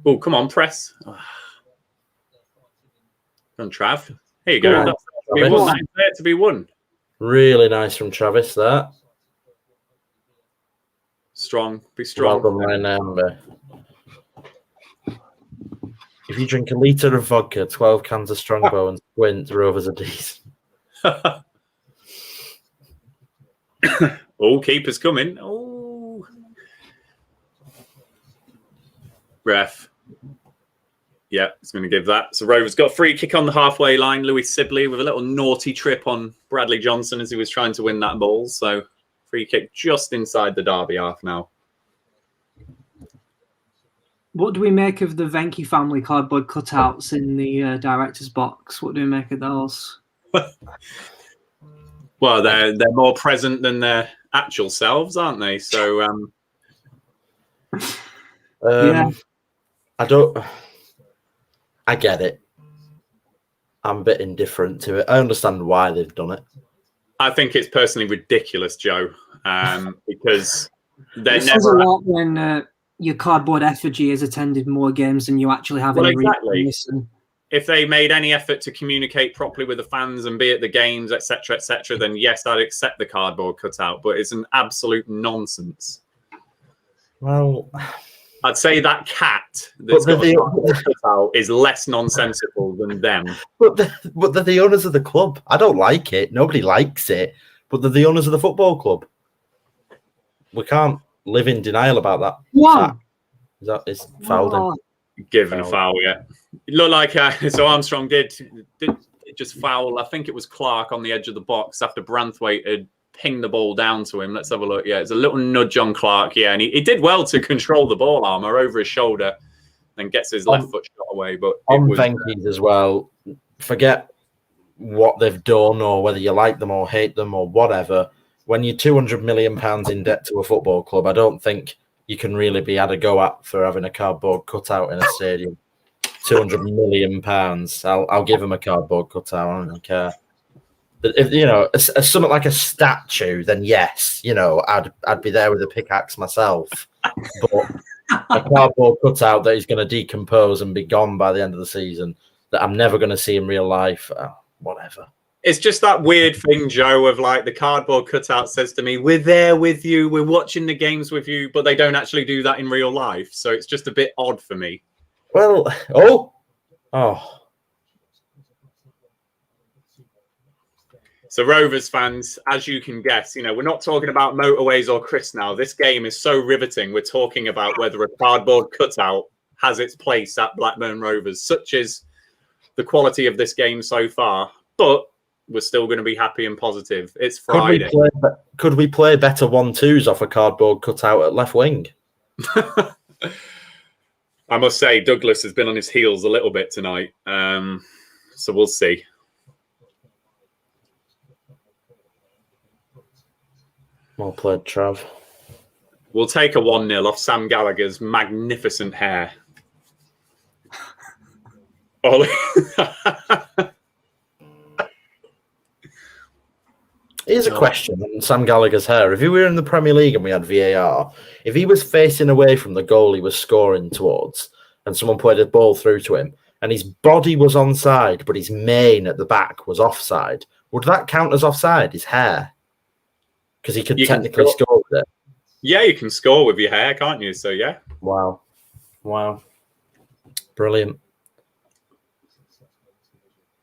Oh, come on, press. On Trav. Here you go. Yeah. That's there to be won. Really nice from Travis, that. Strong. Be strong. Well done, Ryan. If you drink a litre of vodka, 12 cans of Strongbow and squint, Rovers are decent. Oh, keeper's coming. Oh. Ref. Yeah, he's going to give that. So Rovers got a free kick on the halfway line. Louis Sibley with a little naughty trip on Bradley Johnson as he was trying to win that ball. So free kick just inside the Derby half now. What do we make of the Venke family cardboard cutouts in the director's box? What do we make of those? Well, they're more present than their actual selves, aren't they? So, Yeah. I get it. I'm a bit indifferent to it. I understand why they've done it. I think it's personally ridiculous, Joe, because they're It says a lot when your cardboard effigy has attended more games than you actually have in exactly. reason. If they made any effort to communicate properly with the fans and be at the games, etc., then yes, I'd accept the cardboard cutout. But it's an absolute nonsense. Well, I'd say that cat that's got a cardboard cutout is less nonsensical than them. But they're the owners of the club. I don't like it. Nobody likes it. But they're the owners of the football club. We can't live in denial about that. Wow. Is fouled. Given a foul, yeah. It looked like so Armstrong did just foul. I think it was Clark on the edge of the box after Branthwaite had pinged the ball down to him. Let's have a look. Yeah, it's a little nudge on Clark. Yeah, and he did well to control the ball armor over his shoulder, and gets his left foot shot away. But on Venky's as well. Forget what they've done or whether you like them or hate them or whatever. When you're £200 million in debt to a football club, I don't think you can really be had a go at for having a cardboard cutout in a stadium. £200 million. I'll give him a cardboard cutout. I don't care. But if as something like a statue, then yes, I'd be there with a pickaxe myself. But a cardboard cutout that is going to decompose and be gone by the end of the season, that I'm never going to see in real life, whatever. It's just that weird thing, Joe, of like the cardboard cutout says to me, we're there with you, we're watching the games with you, but they don't actually do that in real life. So it's just a bit odd for me. Well, So Rovers fans, as you can guess, we're not talking about motorways or Chris now. This game is so riveting. We're talking about whether a cardboard cutout has its place at Blackburn Rovers, such as the quality of this game so far. But we're still going to be happy and positive. It's Friday. Could we play better 1-2s off a cardboard cutout at left wing? I must say, Douglas has been on his heels a little bit tonight. So we'll see. Well played, Trav. We'll take a 1-0 off Sam Gallagher's magnificent hair. Ollie. Here's a question on Sam Gallagher's hair. If he were in the Premier League and we had VAR, if he was facing away from the goal he was scoring towards and someone played a ball through to him and his body was onside but his mane at the back was offside, would that count as offside, his hair? Because he could technically score with it. Yeah, you can score with your hair, can't you? So, yeah. Wow. Brilliant.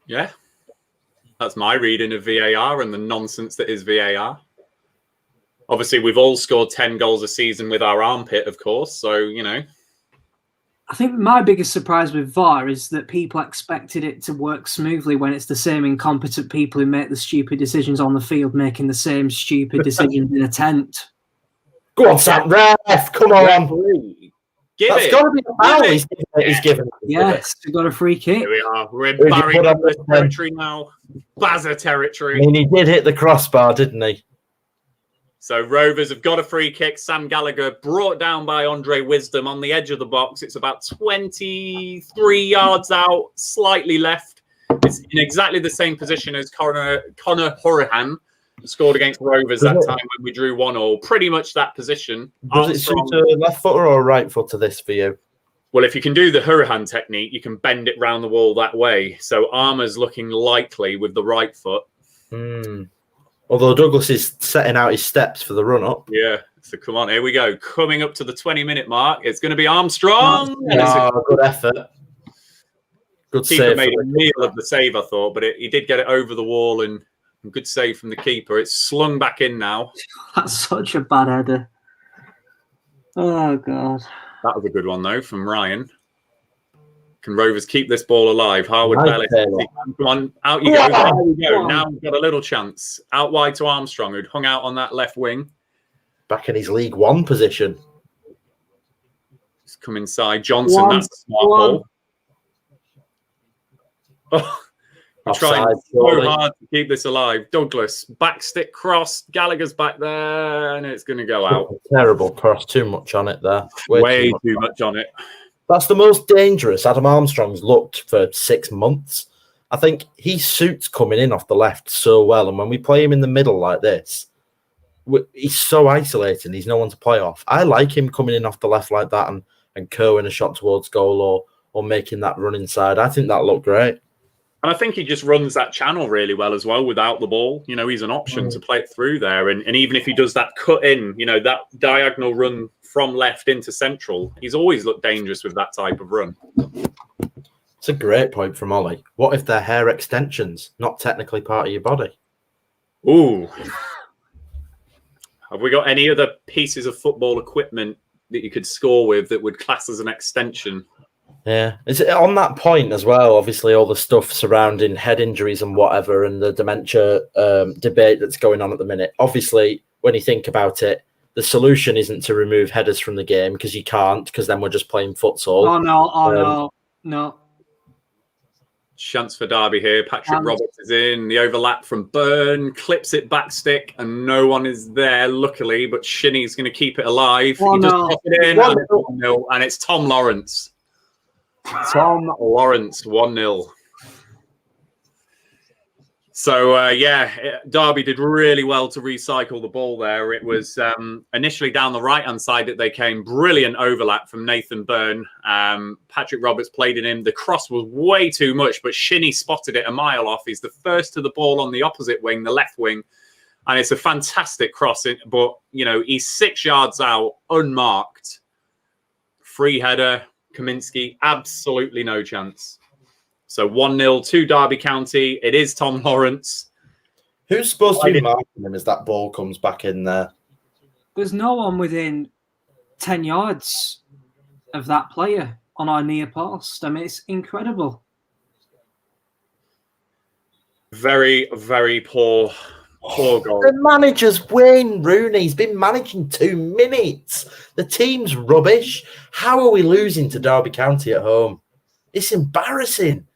Yeah. That's my reading of VAR and the nonsense that is VAR. Obviously, we've all scored 10 goals a season with our armpit, of course. So, I think my biggest surprise with VAR is that people expected it to work smoothly when it's the same incompetent people who make the stupid decisions on the field making the same stupid decisions in a tent. Go on, Sam. Ref, come on. That's got to be a foul he's given. Yes, we've got a free kick. Here we are. We're in Barry Douglas territory now. Bazza territory. I mean, he did hit the crossbar, didn't he? So Rovers have got a free kick. Sam Gallagher brought down by Andre Wisdom on the edge of the box. It's about 23 yards out, slightly left. It's in exactly the same position as Connor Hourihan scored against Rovers that time when we drew 1-1. Pretty much that position. Does it suit a left footer or a right footer, this for you? Well, if you can do the Hourihan technique, you can bend it round the wall that way. So Armour's looking likely with the right foot. Although Douglas is setting out his steps for the run-up. Yeah. So come on, here we go. Coming up to the 20-minute mark. It's going to be Armstrong. Good effort. Good keeper save. Made a meal of the save, I thought, but he did get it over the wall and good save from the keeper. It's slung back in now. That's such a bad header. Oh, God. That was a good one, though, from Ryan. Can Rovers keep this ball alive? Harwood Bellis. Come on, out you go. There we go. Now we've got a little chance. Out wide to Armstrong, who'd hung out on that left wing. Back in his League One position. He's come inside. Johnson, that's a smart ball. Oh. We're trying so hard to keep this alive. Douglas, back stick cross. Gallagher's back there, and it's going to go out. Terrible cross. Too much on it there. Way too much on it. That's the most dangerous Adam Armstrong's looked for 6 months. I think he suits coming in off the left so well. And when we play him in the middle like this, he's so isolating. He's no one to play off. I like him coming in off the left like that and curling a shot towards goal or making that run inside. I think that looked great. And I think he just runs that channel really well as well without the ball. You know, he's an option to play it through there. And even if he does that cut in, you know, that diagonal run from left into central, he's always looked dangerous with that type of run. It's a great point from Ollie. What if they're hair extensions, not technically part of your body? Ooh. Have we got any other pieces of football equipment that you could score with that would class as an extension? Yeah. It's on that point as well, obviously all the stuff surrounding head injuries and whatever and the dementia debate that's going on at the minute. Obviously, when you think about it, the solution isn't to remove headers from the game because you can't, because then we're just playing futsal. No. Chance for Derby here. Patrick Roberts is in. The overlap from Burn. Clips it back stick. And no one is there, luckily. But Shinny's going to keep it alive. He just pop it in. And it's 1-0. And it's Tom Lawrence. Tom Lawrence, 1-0. So, Derby did really well to recycle the ball there. It was initially down the right-hand side that they came. Brilliant overlap from Nathan Byrne. Patrick Roberts played it in. The cross was way too much, but Shinny spotted it a mile off. He's the first to the ball on the opposite wing, the left wing. And it's a fantastic cross. But, you know, he's 6 yards out, unmarked. Free header, Kaminski, absolutely no chance. So 1-0 to Derby County. It is Tom Lawrence. Who's supposed to be marking him as that ball comes back in there? There's no one within 10 yards of that player on our near post. I mean, it's incredible. Very, very poor goal. The manager's Wayne Rooney. He's been managing 2 minutes. The team's rubbish. How are we losing to Derby County at home? It's embarrassing.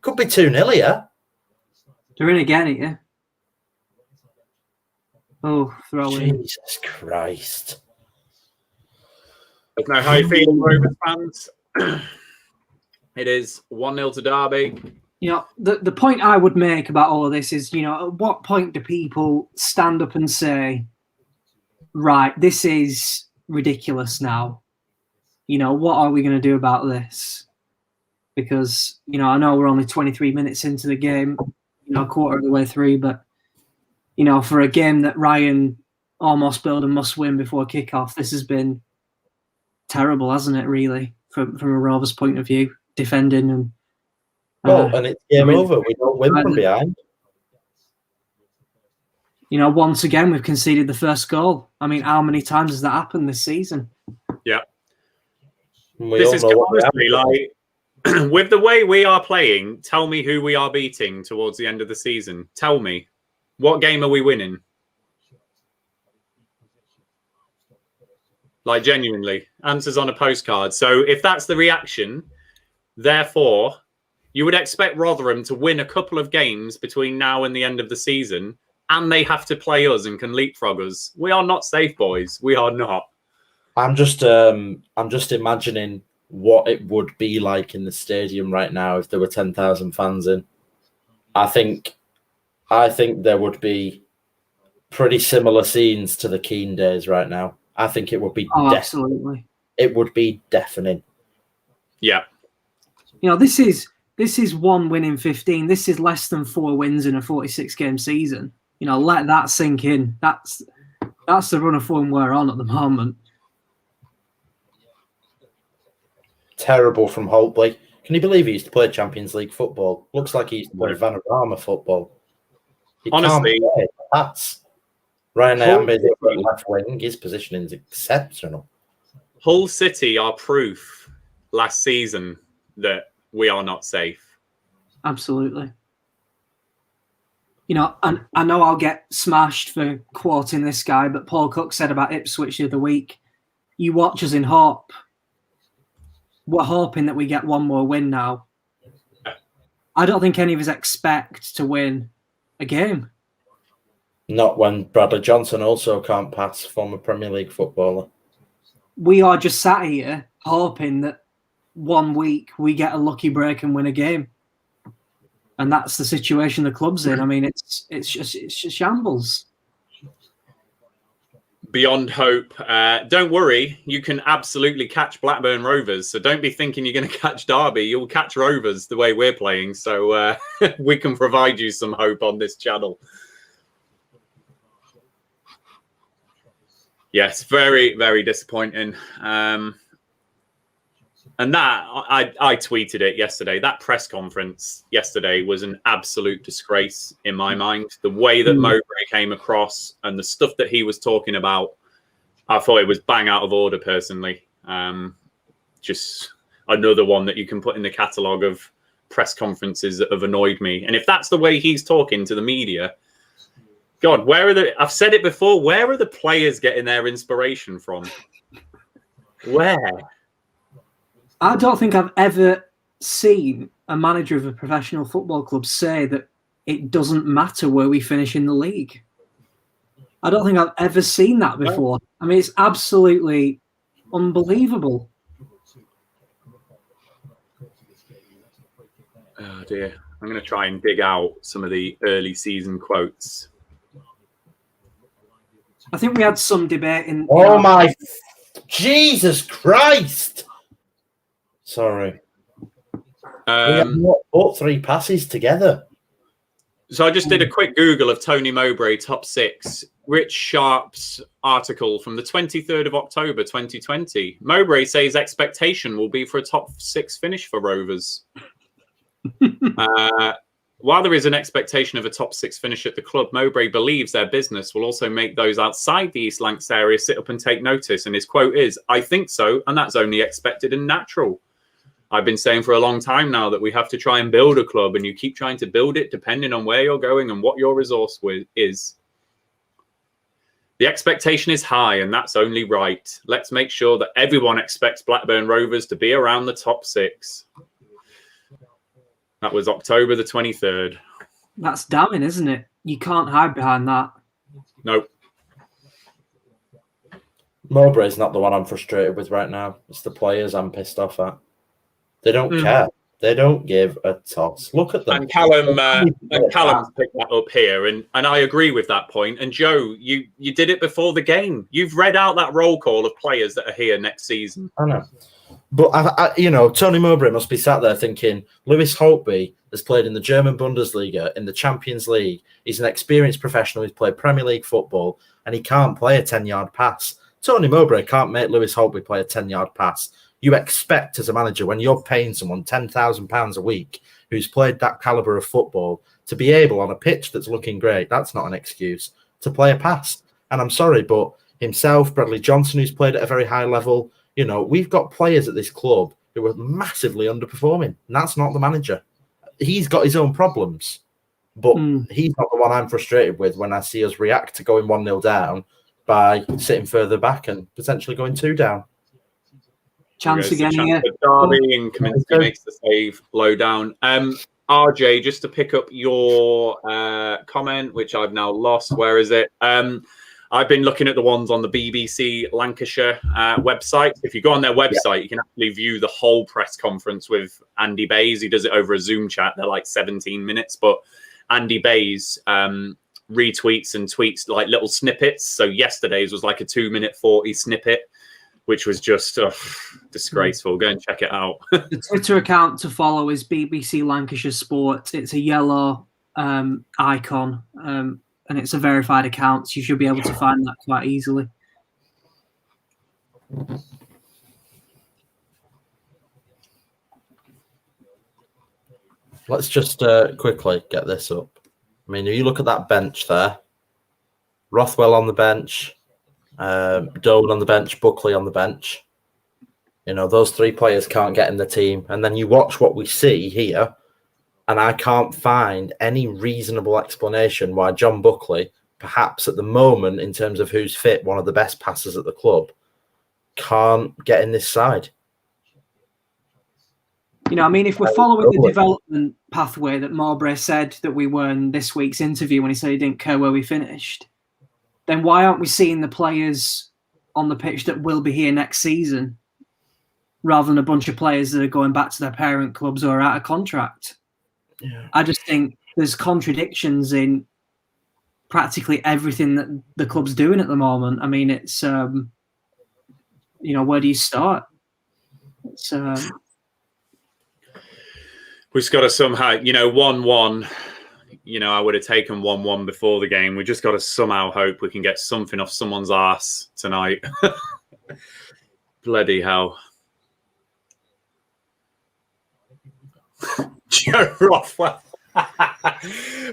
Could be 2-0 here. They're in again here. Oh, throw in. Jesus Christ. Now, how you feeling, Rovers fans? It is 1-0 to Derby. You know, the point I would make about all of this is, you know, at what point do people stand up and say, right, this is ridiculous now. You know, what are we going to do about this? Because, you know, I know we're only 23 minutes into the game, you know, a quarter of the way through, but, you know, for a game that Ryan almost billed a must-win before kickoff, this has been terrible, hasn't it, really, from a Rovers point of view, defending and... and it's game over. We don't win from behind. You know, once again, we've conceded the first goal. I mean, how many times has that happened this season? Yeah. This is honestly like... With the way we are playing, tell me who we are beating towards the end of the season. Tell me. What game are we winning? Like, genuinely. Answers on a postcard. So if that's the reaction, therefore, you would expect Rotherham to win a couple of games between now and the end of the season, and they have to play us and can leapfrog us. We are not safe, boys. We are not. I'm just imagining what it would be like in the stadium right now if there were 10,000 fans in. I think there would be pretty similar scenes to the Keane days right now. I think it would be absolutely. It would be deafening. Yeah. You know, this is 1 win in 15. This is less than 4 wins in a 46-game season. You know, let that sink in. That's the run of form we're on at the moment. Terrible from Holtby. Can you believe he used to play Champions League football? Looks like he used to play Vanarama football. Honestly, that's Ryan Ayambe left wing. His positioning is exceptional. Hull City are proof last season that we are not safe. Absolutely. You know, and I know I'll get smashed for quoting this guy, but Paul Cook said about Ipswich the other week, you watch us in hope. We're hoping that we get one more win now. I don't think any of us expect to win a game. Not when Bradley Johnson also can't pass, former Premier League footballer. We are just sat here hoping that one week we get a lucky break and win a game. and that's the situation the club's in. I mean, it's just shambles. Beyond hope. Don't worry, you can absolutely catch Blackburn Rovers. So don't be thinking you're going to catch Derby. You'll catch Rovers the way we're playing. So we can provide you some hope on this channel. Yes, very, very disappointing. And that, I tweeted it yesterday. That press conference yesterday was an absolute disgrace in my mind. The way that Mowbray came across and the stuff that he was talking about, I thought it was bang out of order personally. Just another one that you can put in the catalogue of press conferences that have annoyed me. And if that's the way he's talking to the media, God, I've said it before, where are the players getting their inspiration from? Where? I don't think I've ever seen a manager of a professional football club say that it doesn't matter where we finish in the league. I don't think I've ever seen that before. I mean, it's absolutely unbelievable. Oh dear. I'm going to try and dig out some of the early season quotes. I think we had some debate in... Oh my... Jesus Christ! Sorry. We have not put 3 passes together. So I just did a quick Google of Tony Mowbray top 6. Rich Sharp's article from the 23rd of October 2020. Mowbray says expectation will be for a top 6 finish for Rovers. While there is an expectation of a top 6 finish at the club, Mowbray believes their business will also make those outside the East Lancs area sit up and take notice. And his quote is, "I think so, and that's only expected and natural. I've been saying for a long time now that we have to try and build a club, and you keep trying to build it depending on where you're going and what your resource is. The expectation is high, and that's only right. Let's make sure that everyone expects Blackburn Rovers to be around the top 6. That was October the 23rd. That's damning, isn't it? You can't hide behind that. Nope. Mowbray's not the one I'm frustrated with right now. It's the players I'm pissed off at. They don't care. They don't give a toss. Look at them. And Callum picked that up here, and I agree with that point. And Joe, you did it before the game. You've read out that roll call of players that are here next season. I know. But, Tony Mowbray must be sat there thinking, 𝒒𝐿𝐻𝐻𝒃𝒃 has played in the German Bundesliga, in the Champions League. He's an experienced professional. He's played Premier League football, and he can't play a 10-yard pass. Tony Mowbray can't make 𝒒𝐿𝐻𝐻𝒃𝒃 play a 10-yard pass. You expect as a manager, when you're paying someone £10,000 a week who's played that calibre of football, to be able on a pitch that's looking great, that's not an excuse, to play a pass. And I'm sorry, but himself, Bradley Johnson, who's played at a very high level, we've got players at this club who are massively underperforming, and that's not the manager. He's got his own problems, but he's not the one I'm frustrated with when I see us react to going 1-0 down by sitting further back and potentially going 2 down. Chance again here. Derby and Kaminsky makes the save low down. RJ, just to pick up your comment, which I've now lost. Where is it? I've been looking at the ones on the BBC Lancashire website. If you go on their website, you can actually view the whole press conference with Andy Bays. He does it over a Zoom chat. They're like 17 minutes, but Andy Bays retweets and tweets like little snippets. So yesterday's was like a 2-minute 40 snippet, which was just disgraceful. Go and check it out. The Twitter account to follow is BBC Lancashire Sport. It's a yellow icon, and it's a verified account, so you should be able to find that quite easily. Let's just quickly get this up. I mean, if you look at that bench there, Rothwell on the bench, Doan on the bench, Buckley on the bench. Those 3 players can't get in the team. And then you watch what we see here, and I can't find any reasonable explanation why John Buckley, perhaps at the moment, in terms of who's fit, one of the best passers at the club, can't get in this side. If we're following the development pathway that Mowbray said that we were in this week's interview when he said he didn't care where we finished, then why aren't we seeing the players on the pitch that will be here next season rather than a bunch of players that are going back to their parent clubs or out of contract? Yeah. I just think there's contradictions in practically everything that the club's doing at the moment. I mean, it's where do you start? It's we've just got to somehow, 1-1. I would have taken 1-1 before the game. We just got to somehow hope we can get something off someone's arse tonight. Bloody hell. Joe Rothwell.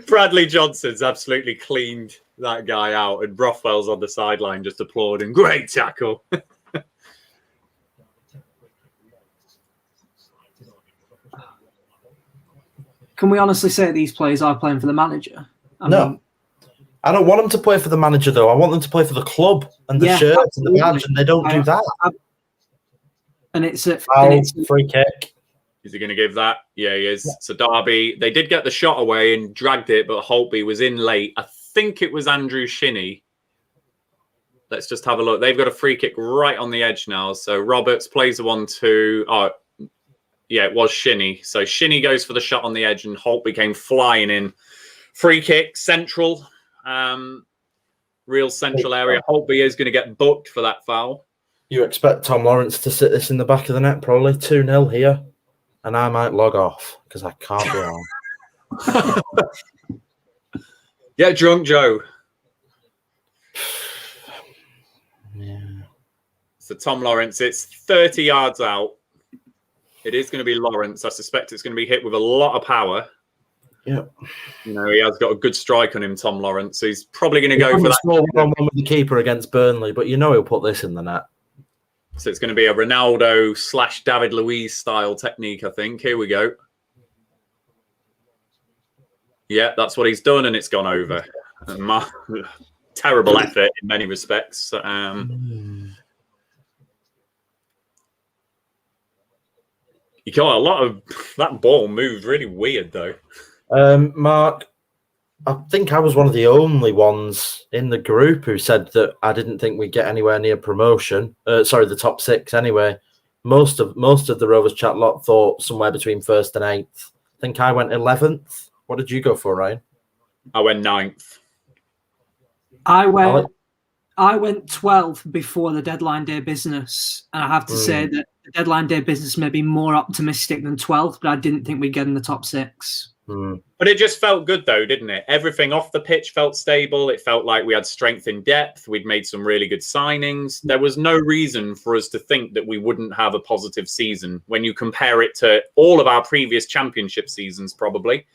Bradley Johnson's absolutely cleaned that guy out, and Rothwell's on the sideline just applauding. Great tackle. Can we honestly say these players are playing for the manager? I mean, I don't want them to play for the manager, though. I want them to play for the club and the shirt and the badge, and they don't do that. And it's a free kick. Is he going to give that? Yeah, he is. Yeah. So Derby, they did get the shot away and dragged it, but Holtby was in late. I think it was Andrew Shinnie. Let's just have a look. They've got a free kick right on the edge now. So Roberts plays the 1-2. Oh, yeah, it was Shinnie. So Shinnie goes for the shot on the edge, and Holtby came flying in. Free kick, central. Real central area. Holtby is going to get booked for that foul. You expect Tom Lawrence to sit this in the back of the net, probably 2-0 here. And I might log off because I can't be on. Get drunk, Joe. Yeah. So Tom Lawrence, it's 30 yards out. It is going to be Lawrence. I suspect it's going to be hit with a lot of power. Yeah. He has got a good strike on him, Tom Lawrence. So he's probably going to go for that. Small 1-1 with the keeper against Burnley, but he'll put this in the net. So it's going to be a Ronaldo / David Luiz style technique, I think. Here we go. Yeah, that's what he's done, and it's gone over. Terrible effort in many respects. You got a lot of that ball moved really weird though. Mark, I think I was one of the only ones in the group who said that I didn't think we'd get anywhere near promotion. The top 6 anyway. Most of the Rovers chat lot thought somewhere between 1st and 8th. I think I went 11th. What did you go for, Ryan? I went 9th. I went 12th before the deadline day business. And I have to say that the deadline day business may be more optimistic than 12th, but I didn't think we'd get in the top 6. But it just felt good, though, didn't it? Everything off the pitch felt stable. It felt like we had strength in depth. We'd made some really good signings. There was no reason for us to think that we wouldn't have a positive season when you compare it to all of our previous championship seasons, probably.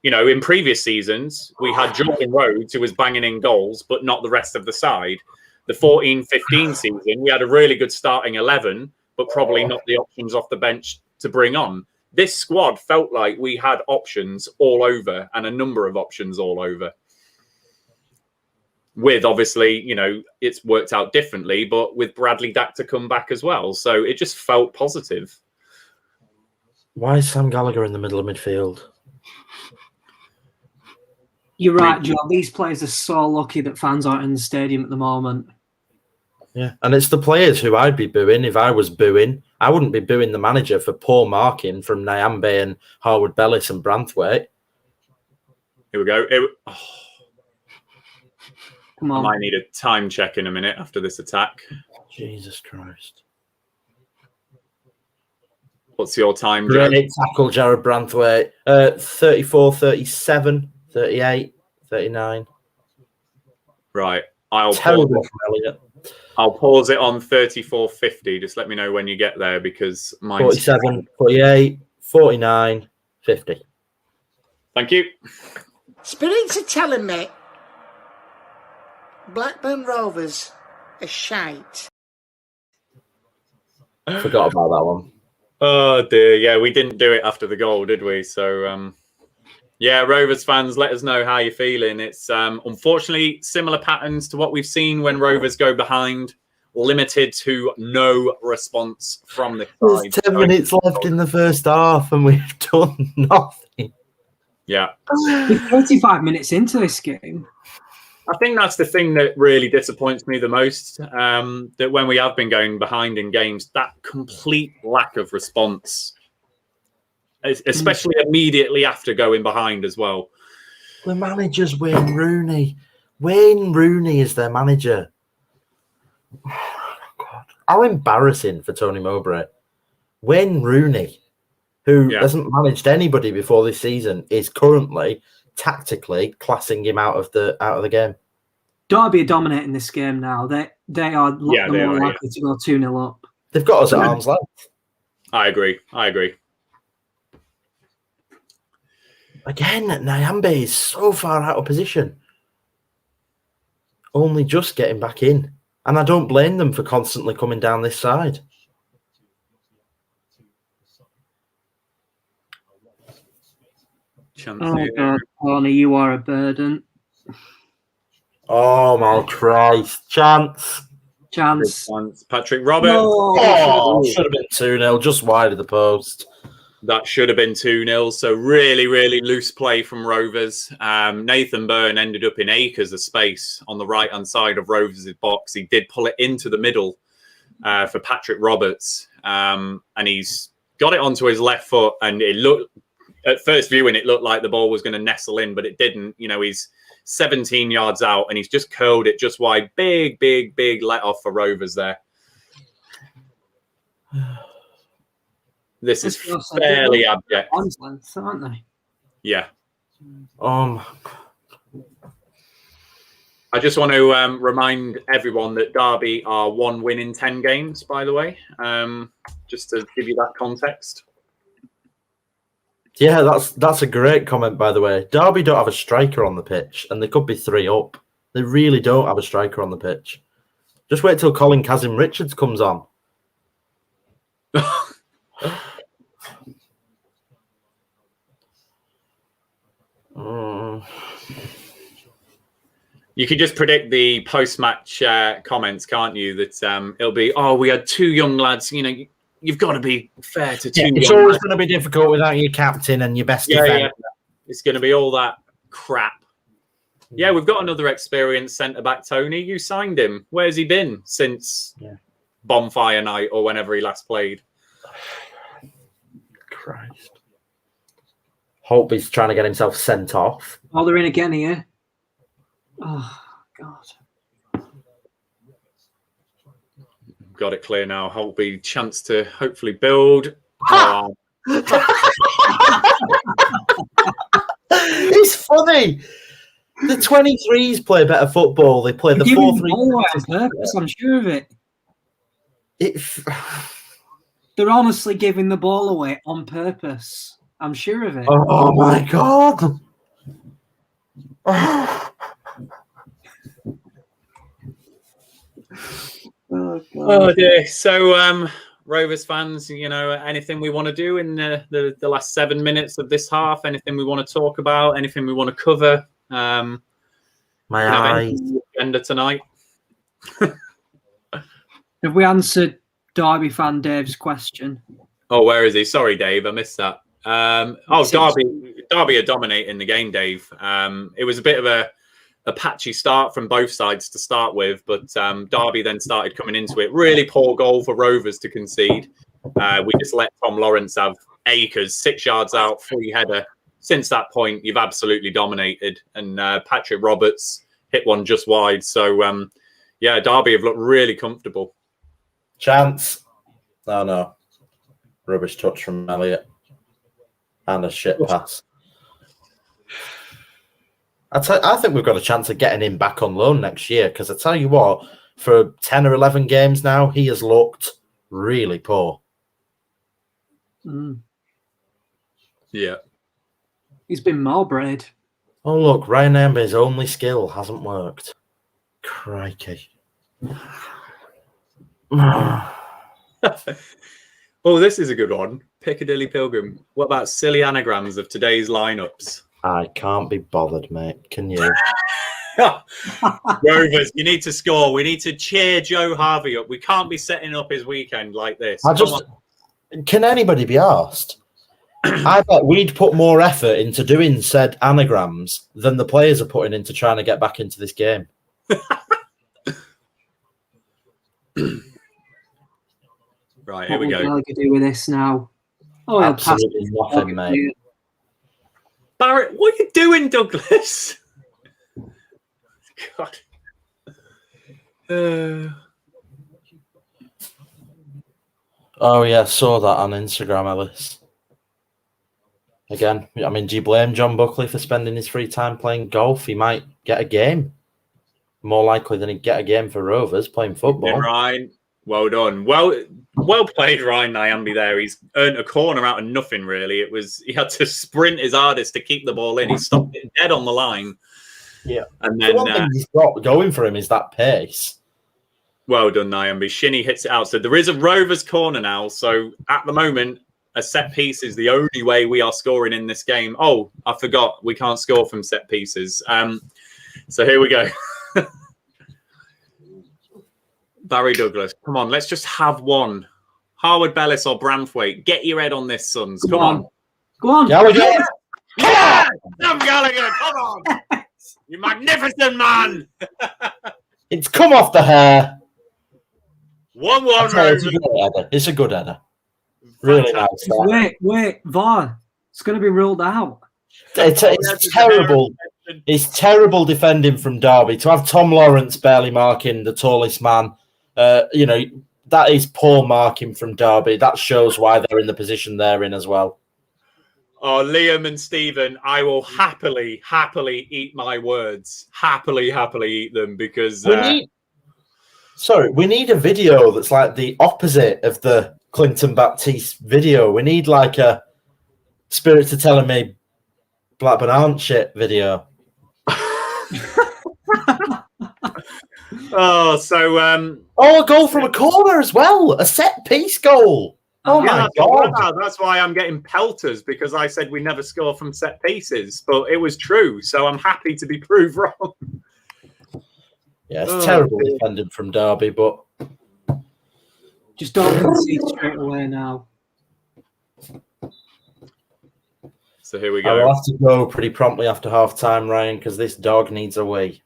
In previous seasons, we had Jordan Rhodes, who was banging in goals, but not the rest of the side. The 14-15 season, we had a really good starting 11, but probably not the options off the bench to bring on. This squad felt like we had options all over and a number of options all over. With obviously, it's worked out differently, but with Bradley Dack to come back as well. So it just felt positive. Why is Sam Gallagher in the middle of midfield? You're right, Joe. These players are so lucky that fans aren't in the stadium at the moment. Yeah, and it's the players who I'd be booing if I was booing. I wouldn't be booing the manager for poor marking from Nyambe and Harwood Bellis and Branthwaite. Here we go. Come on. I might need a time check in a minute after this attack. Jesus Christ. What's your time, Joe? Great tackle, Jared Branthwaite. 34, 37, 38, 39. Right. Terrible from Elliot. I'll pause it on 34.50. Just let me know when you get there because mine's 47, 48, 49, 50. Thank you. Spirits are telling me Blackburn Rovers are shite. Forgot about that one. Oh dear. Yeah, we didn't do it after the goal, did we? So yeah, Rovers fans, let us know how you're feeling. It's unfortunately similar patterns to what we've seen when Rovers go behind. Limited to no response from the side. There's 10 minutes left in the first half and we've done nothing. Yeah. We're 35 minutes into this game. I think that's the thing that really disappoints me the most, that when we have been going behind in games, that complete lack of response. especially immediately after going behind as well. The manager's Wayne Rooney. Wayne Rooney is their manager. God. How embarrassing for Tony Mowbray. Wayne Rooney, who hasn't managed anybody before this season, is currently tactically classing him out of the game. Derby are dominating this game now. They are more likely to go 2-0 up. They've got us at arm's length. I agree. Again, Nyambe is so far out of position. Only just getting back in. And I don't blame them for constantly coming down this side. Oh, God, Tony, you are a burden. Oh, my Christ. Chance. Patrick Roberts. Should have been 2-0, just wide of the post. That should have been 2-0. So really, really loose play from Rovers. Nathan Byrne ended up in acres of space on the right-hand side of Rovers' box. He did pull it into the middle for Patrick Roberts. And he's got it onto his left foot. And it looked, at first viewing, it looked like the ball was going to nestle in, but it didn't. You know, he's 17 yards out and he's just curled it just wide. Big let off for Rovers there. This is fairly abject. Aren't they? Yeah. I just want to remind everyone that Derby are 1 win in 10 games, by the way, just to give you that context. Yeah, that's a great comment, by the way. Derby don't have a striker on the pitch, and they could be 3 up. They really don't have a striker on the pitch. Just wait till Colin Kazim-Richards comes on. You could just predict the post-match comments, can't you? That it'll be, we had 2 young lads. You know, you've got to be fair to 2 young lads. It's always going to be difficult without your captain and your best defender. Yeah. It's going to be all that crap. Yeah, we've got another experienced centre-back, Tony. You signed him. Where's he been since Bonfire Night or whenever he last played? Christ. Hope he's trying to get himself sent off. Oh, they're in again here. Oh, God. Got it clear now. Holtby chance to hopefully build. It's funny. The 23s play better football. They play the 4-3. I'm sure of it. They're honestly giving the ball away on purpose. I'm sure of it. Oh my God. Oh dear. So, Rovers fans, you know, anything we want to do in the last 7 minutes of this half? Anything we want to talk about? Anything we want to cover? My eyes. Agenda tonight. Have we answered Derby fan Dave's question? Oh, where is he? Sorry, Dave, I missed that. Derby are dominating the game, Dave. It was a bit of a patchy start from both sides to start with, but Derby then started coming into it. Really poor goal for Rovers to concede. We just let Tom Lawrence have acres, 6 yards out, free header. Since that point, you've absolutely dominated, and Patrick Roberts hit one just wide. So, Derby have looked really comfortable. Chance. No. Rubbish touch from Elliott. And a shit pass. I think we've got a chance of getting him back on loan next year, because I tell you what, for 10 or 11 games now, he has looked really poor. Yeah. He's been Mowbrayed. Oh, look, Ryan Amber's only skill hasn't worked. Crikey. Oh, this is a good one. Piccadilly Pilgrim. What about silly anagrams of today's lineups? I can't be bothered, mate. Can you? Rovers, you need to score. We need to cheer Joe Harvey up. We can't be setting up his weekend like this. Can anybody be asked? I bet we'd put more effort into doing said anagrams than the players are putting into trying to get back into this game. Right, here we go. What will Gallagher do with this now? Oh, he'll pass Absolutely it. nothing, mate. Barrett, what are you doing, Douglas? God. Oh yeah, saw that on Instagram, Ellis. Again, I mean, do you blame John Buckley for spending his free time playing golf? He might get a game. More likely than he'd get a game for Rovers playing football. Yeah, Ryan, well done. Well played, Ryan Nyambi there. He's earned a corner out of nothing, really. He had to sprint his hardest to keep the ball in. He stopped it dead on the line. Yeah. And then the one thing he's got going for him is that pace. Well done, Nyambi. Shinny hits it out. So there is a Rovers corner now. So at the moment, a set piece is the only way we are scoring in this game. Oh, I forgot. We can't score from set pieces. So here we go. Barry Douglas, come on, let's just have one. Harwood Bellis or Branthwaite, get your head on this, sons. Come on. Go on. Gallagher. Yeah! Sam Gallagher, come on. You magnificent man. It's come off the hair. 1-1 Rovers. It's a good header. Really nice. Wait, VAR. It's going to be ruled out. It's terrible. It's terrible defending from Derby. To have Tom Lawrence barely marking the tallest man, that is poor marking from Derby. That shows why they're in the position they're in as well. Oh, Liam and Stephen, I will happily eat my words. Happily eat them because... we need a video that's like the opposite of the Clinton Baptiste video. We need like a Spirits Are Telling Me Blackburn aren't shit video. A goal from a corner as well. A set piece goal. Oh my God. That's why I'm getting pelters, because I said we never score from set pieces, but it was true. So I'm happy to be proved wrong. Yeah, it's terrible defending from Derby, but just don't concede straight away now. So here we go. I will have to go pretty promptly after half time, Ryan, because this dog needs a wee.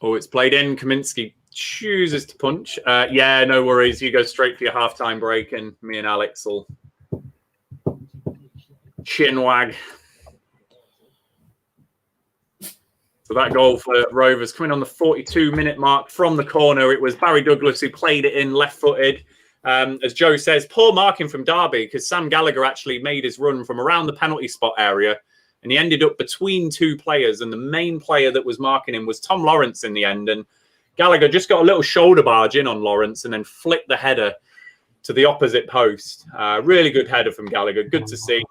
Oh, it's played in. Kaminsky chooses to punch. Yeah, no worries. You go straight for your half-time break, and me and Alex will chin wag. So that goal for Rovers coming on the 42-minute mark from the corner. It was Barry Douglas who played it in left-footed. As Joe says, poor marking from Derby, because Sam Gallagher actually made his run from around the penalty spot area, and he ended up between two players, and the main player that was marking him was Tom Lawrence in the end, and Gallagher just got a little shoulder barge in on Lawrence and then flicked the header to the opposite post. Really good header from Gallagher. Good to see.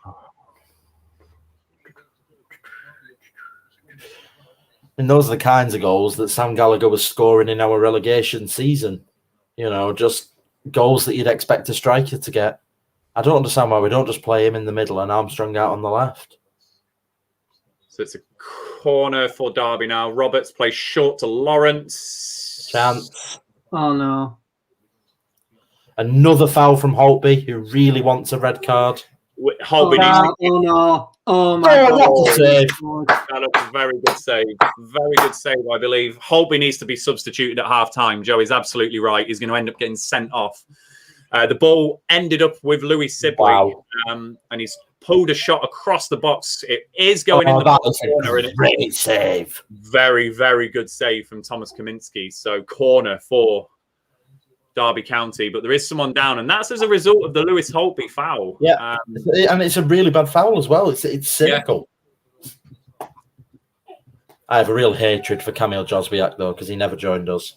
And those are the kinds of goals that Sam Gallagher was scoring in our relegation season. Just goals that you'd expect a striker to get. I don't understand why we don't just play him in the middle and Armstrong out on the left. So it's a corner for Derby now. Roberts plays short to Lawrence. Chance. Oh, no. Another foul from Holtby, who really wants a red card. Holtby no. Oh, my God. What a save. That was a very good save. Very good save, I believe. Holtby needs to be substituted at half-time. Joe is absolutely right. He's going to end up getting sent off. The ball ended up with Louis Sibley, and he's pulled a shot across the box. It is going in the corner. And great save. Very, very good save from Thomas Kaminsky. So corner for Derby County, but there is someone down, and that's as a result of the Lewis Holtby foul. Yeah, and it's a really bad foul as well. It's cynical. Yeah. I have a real hatred for 𝐒𝐿𝐍𝒂𝒕 though, because he never joined us.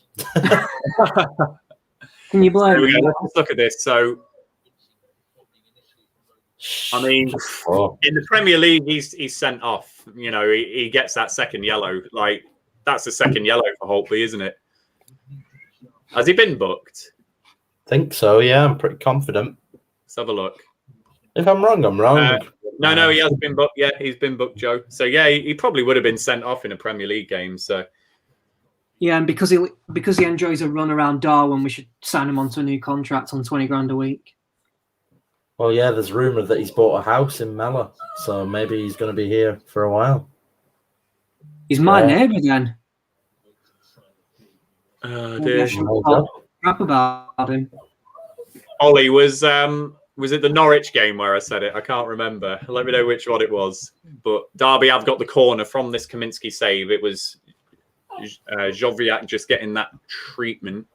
Can you blame me? Let's look at this. So, I mean, in the Premier League, he's sent off. He gets that second yellow. Like, that's the second yellow for Holtby, isn't it? Has he been booked? Think so, yeah. I'm pretty confident. Let's have a look. If I'm wrong, I'm wrong. No, he has been booked. Yeah, he's been booked, Joe. So, yeah, he probably would have been sent off in a Premier League game. So, yeah, and because he enjoys a run around Darwin, we should sign him onto a new contract on 20 grand a week. Well, yeah, there's rumour that he's bought a house in Mella, so maybe he's going to be here for a while. He's my neighbour then. Dear. Crap about him. Ollie, was Was it the Norwich game where I said it? I can't remember. Let me know which one it was. But Derby have got the corner from this Kaminski save. It was Joviak just getting that treatment.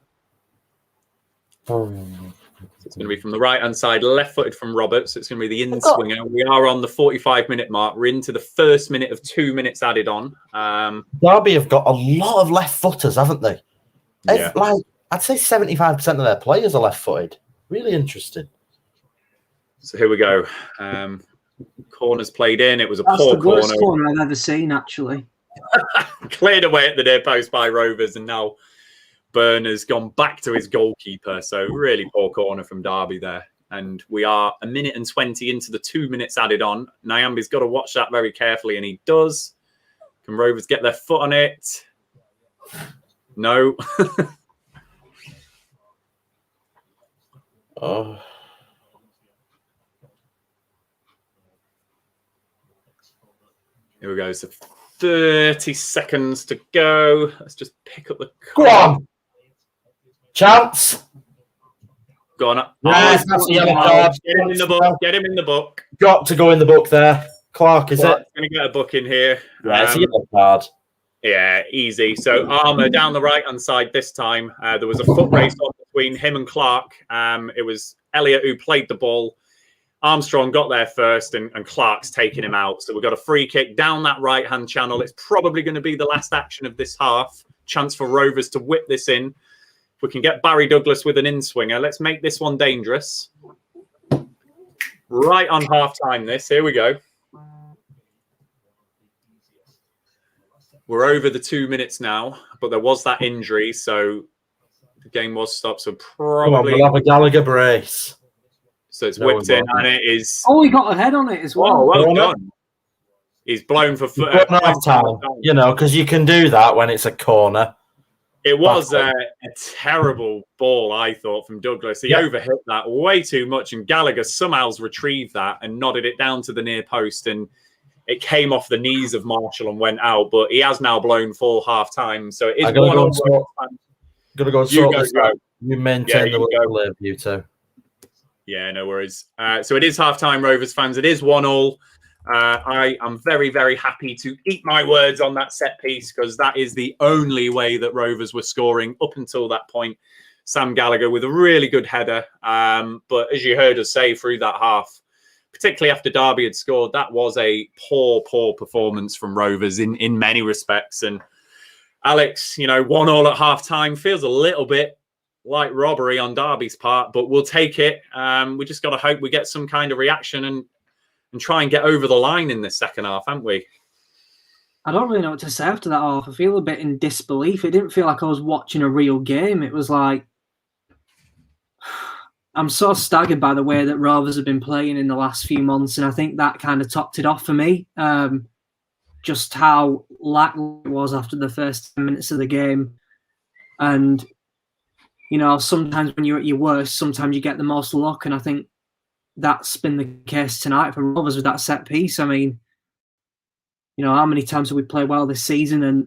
It's going to be from the right-hand side, left-footed from Roberts. It's going to be the in-swinger. We are on the 45-minute mark. We're into the first minute of 2 minutes added on. Derby have got a lot of left-footers, haven't they? Yeah. Like, I'd say 75% of their players are left-footed. Really interesting. So here we go. Corners played in. It was a That's poor the worst corner. corner I've ever seen, actually. Cleared away at the near post by Rovers, and now Burn has gone back to his goalkeeper. So really poor corner from Derby there. And we are 1 minute and 20 into the 2 minutes added on. Nyambi's got to watch that very carefully, and he does. Can Rovers get their foot on it? No. Oh. Here we go. So 30 seconds to go. Let's just pick up the Go on. Chance. Go on. Yes, that's the yellow card. Get him in the book. Get him in the book. Got to go in the book there. Clark, is Clark's it? going to get a book in here. Yeah, it's a yellow card. Yeah, easy. So Armour down the right-hand side this time. There was a foot race on between him and Clark. It was Elliott who played the ball. Armstrong got there first, and Clark's taking him out. So we've got a free kick down that right-hand channel. It's probably going to be the last action of this half. Chance for Rovers to whip this in. If we can get Barry Douglas with an in-swinger, let's make this one dangerous. Right on half-time this. Here we go. We're over the 2 minutes now, but there was that injury, so the game was stopped. So probably... We'll have a Gallagher brace. So it's whipped in, and it is... Oh, he got a head on it as well. Oh, well done. He's blown for... half time, you know, because you can do that when it's a corner. It was a terrible ball, I thought, from Douglas. He overhit that way too much, and Gallagher somehow retrieved that and nodded it down to the near post, and it came off the knees of Marshall and went out, but he has now blown full half-time, so it is one on one. Going to go and sort this out. You maintain the level you two. Yeah, no worries. So it is half-time, Rovers fans. It is 1-1. I am very, very happy to eat my words on that set piece, because that is the only way that Rovers were scoring up until that point. Sam Gallagher with a really good header. But as you heard us say through that half, particularly after Derby had scored, that was a poor, poor performance from Rovers in many respects. And Alex, you know, 1-1 at half-time feels a little bit like robbery on Derby's part, but we'll take it. We just got to hope we get some kind of reaction and try and get over the line in this second half, haven't we? I don't really know what to say after that half. I feel a bit in disbelief. It didn't feel like I was watching a real game. It was like, I'm so staggered by the way that Rovers have been playing in the last few months, and I think that kind of topped it off for me. Just how lackluster it was after the first 10 minutes of the game. And, you know, sometimes when you're at your worst, sometimes you get the most luck, and I think that's been the case tonight for Rovers with that set piece. I mean, you know, how many times have we played well this season and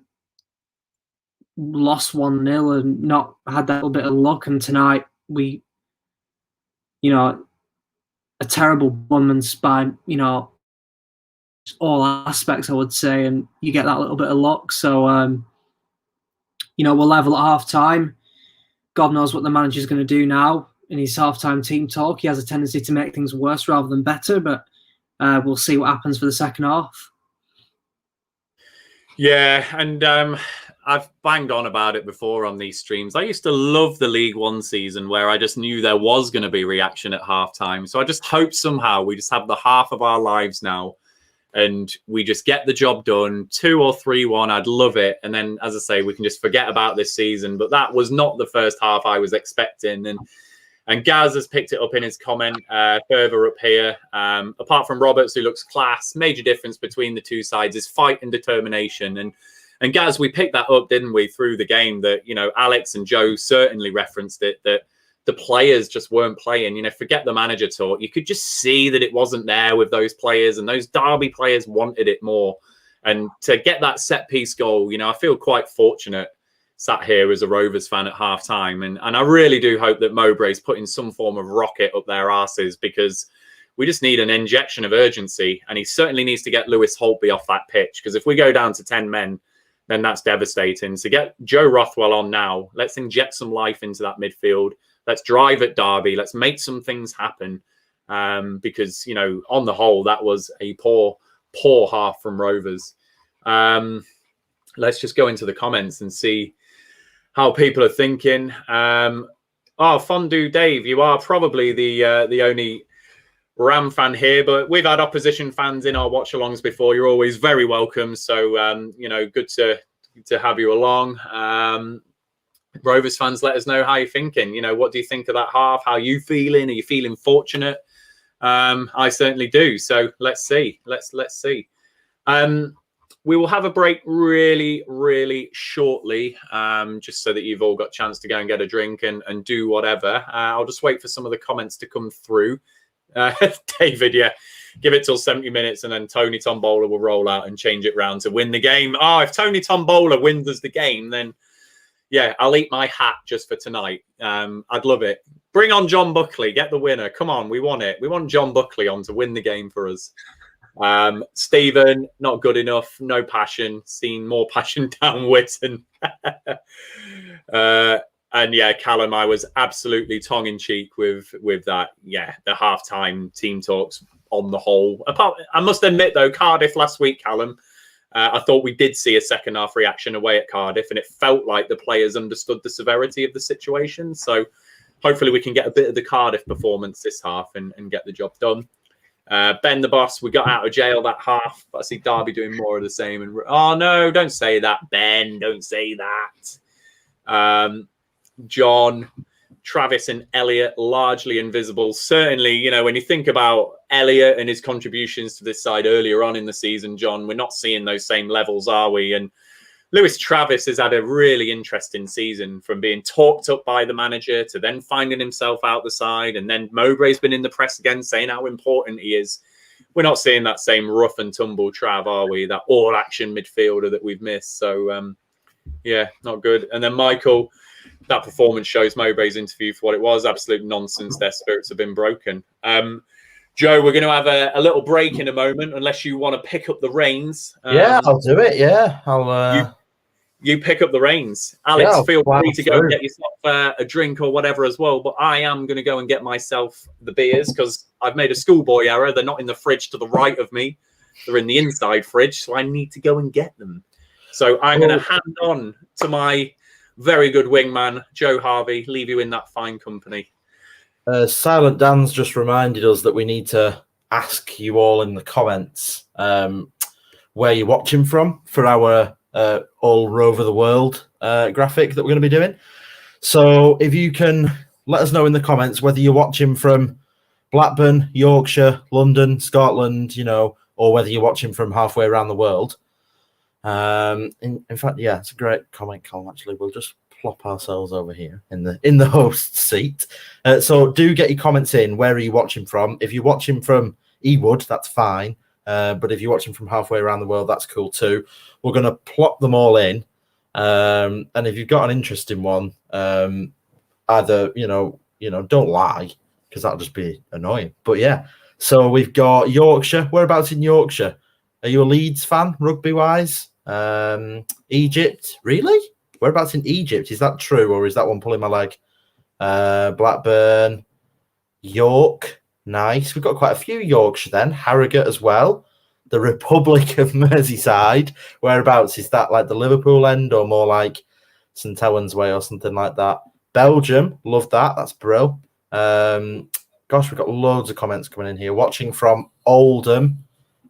lost 1-0 and not had that little bit of luck? And tonight we, you know, a terrible performance by, you know, all aspects, I would say, and you get that little bit of luck. So, you know, we'll level at half-time. God knows what the manager's going to do now in his half-time team talk. He has a tendency to make things worse rather than better, but we'll see what happens for the second half. Yeah, and I've banged on about it before on these streams. I used to love the League One season where I just knew there was going to be reaction at half-time. So I just hope somehow we just have the half of our lives now and we just get the job done, 2 or 3-1. I'd love it. And then, as I say, we can just forget about this season. But that was not the first half I was expecting. And Gaz has picked it up in his comment further up here. Apart from Roberts, who looks class, major difference between the two sides is fight and determination. And Gaz, we picked that up, didn't we, through the game, that, you know, Alex and Joe certainly referenced it, that the players just weren't playing. You know, forget the manager talk. You could just see that it wasn't there with those players, and those Derby players wanted it more. And to get that set piece goal, you know, I feel quite fortunate sat here as a Rovers fan at half time. And I really do hope that Mowbray's putting some form of rocket up their arses, because we just need an injection of urgency. And he certainly needs to get Lewis Holtby off that pitch, because if we go down to 10 men, then that's devastating. So get Joe Rothwell on now. Let's inject some life into that midfield. Let's drive at Derby. Let's make some things happen. Because, you know, on the whole, that was a poor half from Rovers. Let's just go into the comments and see how people are thinking. Fondue Dave, you are probably the only Ram fan here, but we've had opposition fans in our watch-alongs before. You're always very welcome. So, you know, good to have you along. Rovers fans, let us know how you're thinking. You know, what do you think of that half? How are you feeling? Are you feeling fortunate? I certainly do. So let's see. Let's see. We will have a break really, really shortly, just so that you've all got a chance to go and get a drink and do whatever. I'll just wait for some of the comments to come through. David, yeah, give it till 70 minutes and then Tony Tombola will roll out and change it round to win the game. Oh, if Tony Tombola wins us the game, then yeah, I'll eat my hat just for tonight. I'd love it. Bring on John Buckley, get the winner. Come on, we want it. We want John Buckley on to win the game for us. Stephen, not good enough. No passion. Seen more passion down Witten. And yeah, Callum, I was absolutely tongue-in-cheek with that. Yeah, the halftime team talks on the whole. I must admit, though, Cardiff last week, Callum, I thought we did see a second half reaction away at Cardiff, and it felt like the players understood the severity of the situation. So hopefully we can get a bit of the Cardiff performance this half and get the job done. Ben the boss, we got out of jail that half, but I see Derby doing more of the same. And oh no, don't say that, Ben. Don't say that. John, Travis and Elliot, largely invisible. Certainly, you know, when you think about Elliot and his contributions to this side earlier on in the season, John, we're not seeing those same levels, are we? And Lewis Travis has had a really interesting season, from being talked up by the manager to then finding himself out the side. And then Mowbray's been in the press again saying how important he is. We're not seeing that same rough and tumble Trav, are we? That all-action midfielder that we've missed. So, yeah, not good. And then Michael, that performance shows Mowbray's interview for what it was. Absolute nonsense. Their spirits have been broken. Joe, we're going to have a little break in a moment, unless you want to pick up the reins. Yeah, I'll do it. Yeah, I'll. You pick up the reins. Alex, feel free to go and get yourself a drink or whatever as well. But I am going to go and get myself the beers, because I've made a schoolboy error. They're not in the fridge to the right of me. They're in the inside fridge, so I need to go and get them. So I'm going to hand on to my very good wingman, Joe Harvey, leave you in that fine company. Silent Dan's just reminded us that we need to ask you all in the comments where you're watching from for our all over the world graphic that we're going to be doing. So if you can let us know in the comments whether you're watching from Blackburn, Yorkshire, London, Scotland, you know, or whether you're watching from halfway around the world. In fact, yeah, it's a great comment column. Actually, we'll just plop ourselves over here in the host seat. So do get your comments in. Where are you watching from? If you're watching from Ewood, that's fine. But if you're watching from halfway around the world, that's cool too. We're going to plop them all in. And if you've got an interesting one, either you know, don't lie, because that'll just be annoying. But yeah, so we've got Yorkshire. Whereabouts in Yorkshire? Are you a Leeds fan, rugby wise? Egypt, really? Whereabouts in Egypt? Is that true, or is that one pulling my leg? Blackburn, York, nice. We've got quite a few Yorkshire then. Harrogate as well. The Republic of Merseyside. Whereabouts is that? Like the Liverpool end, or more like St Helens way or something like that? Belgium, love that. That's brilliant. Gosh, we've got loads of comments coming in here. Watching from Oldham.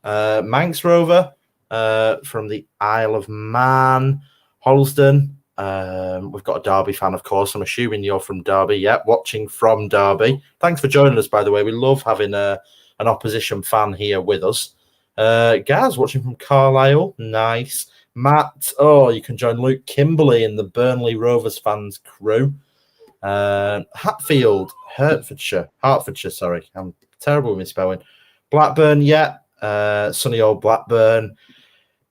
Manx Rover, from the Isle of Man, Holston. We've got a Derby fan, of course. I'm assuming you're from Derby. Yep, watching from Derby. Thanks for joining us, by the way. We love having an opposition fan here with us. Gaz, watching from Carlisle. Nice. Matt, you can join Luke Kimberley in the Burnley Rovers fans crew. Hatfield, Hertfordshire, sorry. I'm terrible with misspelling. Blackburn, yeah. Sunny old Blackburn.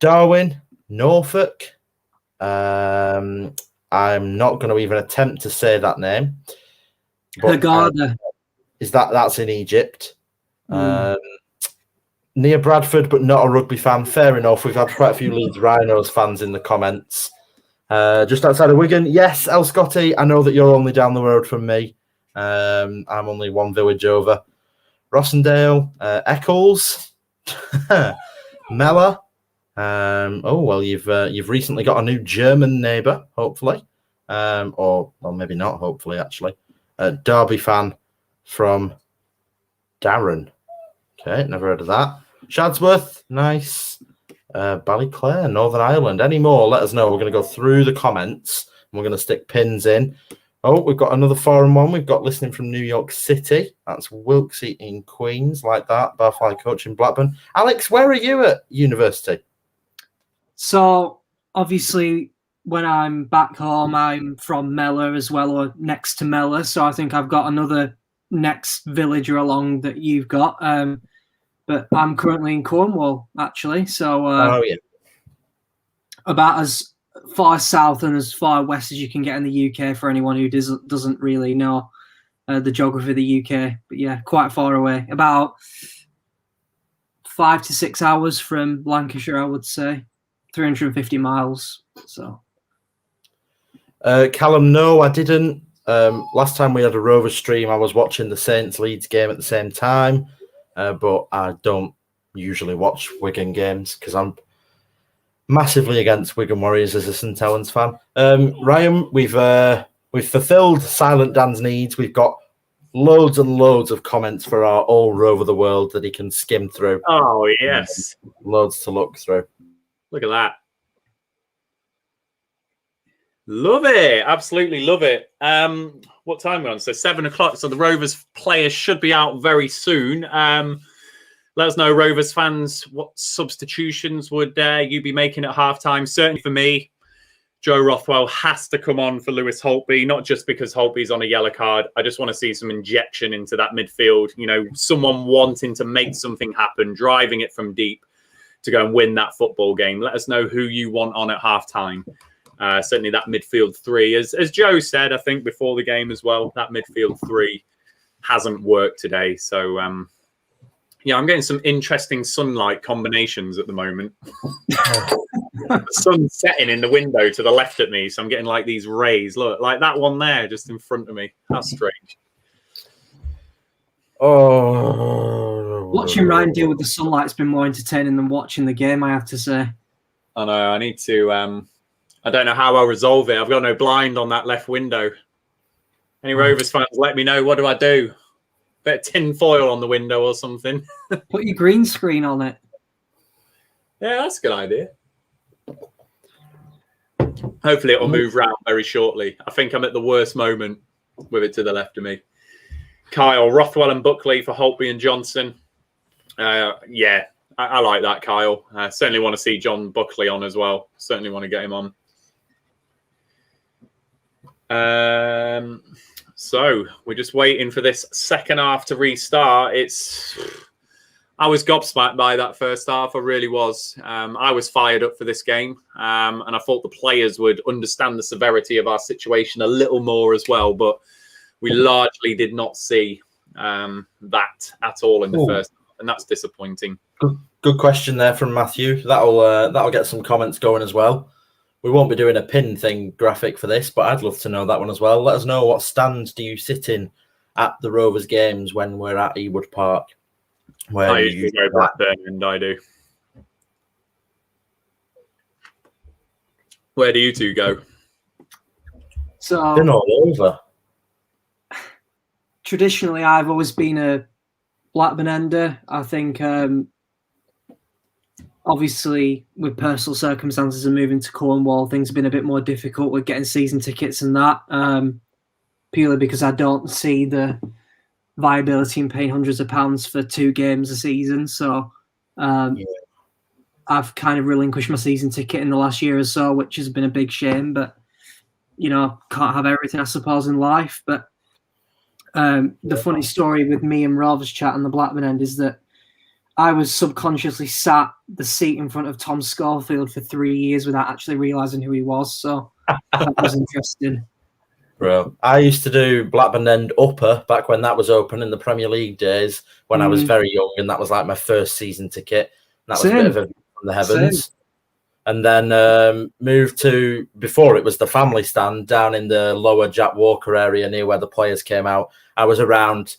Darwin, Norfolk. I'm not going to even attempt to say that name. Hurghada. That's in Egypt. Near Bradford, but not a rugby fan. Fair enough. We've had quite a few Leeds Rhinos fans in the comments. Just outside of Wigan. Yes, 𝒒𝒐𝒗𝒆𝒔, I know that you're only down the road from me. I'm only one village over. Rossendale, Eccles, Mella. You've recently got a new German neighbour, hopefully. Or maybe not, hopefully, actually. Derby fan from Darren. Okay, never heard of that. Shadsworth, nice. Ballyclare, Northern Ireland. Any more? Let us know. We're going to go through the comments and we're going to stick pins in. Oh, we've got another 4-1. We've got listening from New York City. That's Wilkesy in Queens, like that. Barfly coach in Blackburn. Alex, where are you at university? So, obviously, when I'm back home, I'm from Mella as well, or next to Mella. So I think I've got another next villager along that you've got. But I'm currently in Cornwall, actually. So about as far south and as far west as you can get in the UK for anyone who doesn't really know the geography of the UK. But yeah, quite far away. About 5 to 6 hours from Lancashire, I would say. 350 miles. So, Callum, no, I didn't. Last time we had a Rovers stream, I was watching the Saints Leeds game at the same time. But I don't usually watch Wigan games because I'm massively against Wigan Warriors as a St Helens fan. Ryan, we've fulfilled Silent Dan's needs. We've got loads and loads of comments for our all over the world that he can skim through. Oh, yes. Loads to look through. Look at that. Love it. Absolutely love it. What time are we on? So 7 o'clock. So the Rovers players should be out very soon. Let us know, Rovers fans, what substitutions would you be making at halftime? Certainly for me, Joe Rothwell has to come on for Lewis Holtby, not just because Holtby's on a yellow card. I just want to see some injection into that midfield. You know, someone wanting to make something happen, driving it from deep to go and win that football game. Let us know who you want on at halftime. Certainly that midfield three, as Joe said, I think before the game as well, that midfield three hasn't worked today. So, yeah, I'm getting some interesting sunlight combinations at the moment. The sun's setting in the window to the left at me, so I'm getting like these rays. Look, like that one there just in front of me. How strange. Oh, watching Ryan deal with the sunlight's been more entertaining than watching the game, I have to say. I know, I need to... I don't know how I'll resolve it. I've got no blind on that left window. Any Rovers fans, let me know. What do I do? Bit of tin foil on the window or something. Put your green screen on it. Yeah, that's a good idea. Hopefully it'll move round very shortly. I think I'm at the worst moment with it to the left of me. Kyle, Rothwell and Buckley for Holtby and Johnson. Yeah, I like that, Kyle. I certainly want to see John Buckley on as well. Certainly want to get him on. So we're just waiting for this second half to restart. I was gobsmacked by that first half. I really was. I was fired up for this game, and I thought the players would understand the severity of our situation a little more as well. But we largely did not see that at all in the first half, and that's disappointing. Good question there from Matthew. That'll get some comments going as well. We won't be doing a pin thing graphic for this, but I'd love to know that one as well. Let us know, what stand do you sit in at the Rovers games when we're at Ewood Park? Where I usually go Blackburn, and I do. Where do you two go? So been all over. Traditionally, I've always been a Blackburn ender. I think obviously with personal circumstances and moving to Cornwall, things have been a bit more difficult with getting season tickets and that, purely because I don't see the viability in paying hundreds of pounds for 2 games a season. So I've kind of relinquished my season ticket in the last year or so, which has been a big shame, but you know, can't have everything, I suppose, in life. But the funny story with me and Rovers chat on the Blackburn end is that I was subconsciously sat the seat in front of Tom Schofield for 3 years without actually realising who he was. So That was interesting. Bro, I used to do Blackburn End Upper back when that was open in the Premier League days when I was very young, and that was like my first season ticket. And that was a bit of a from the heavens. And then moved to, before it was the family stand down in the lower Jack Walker area near where the players came out. I was around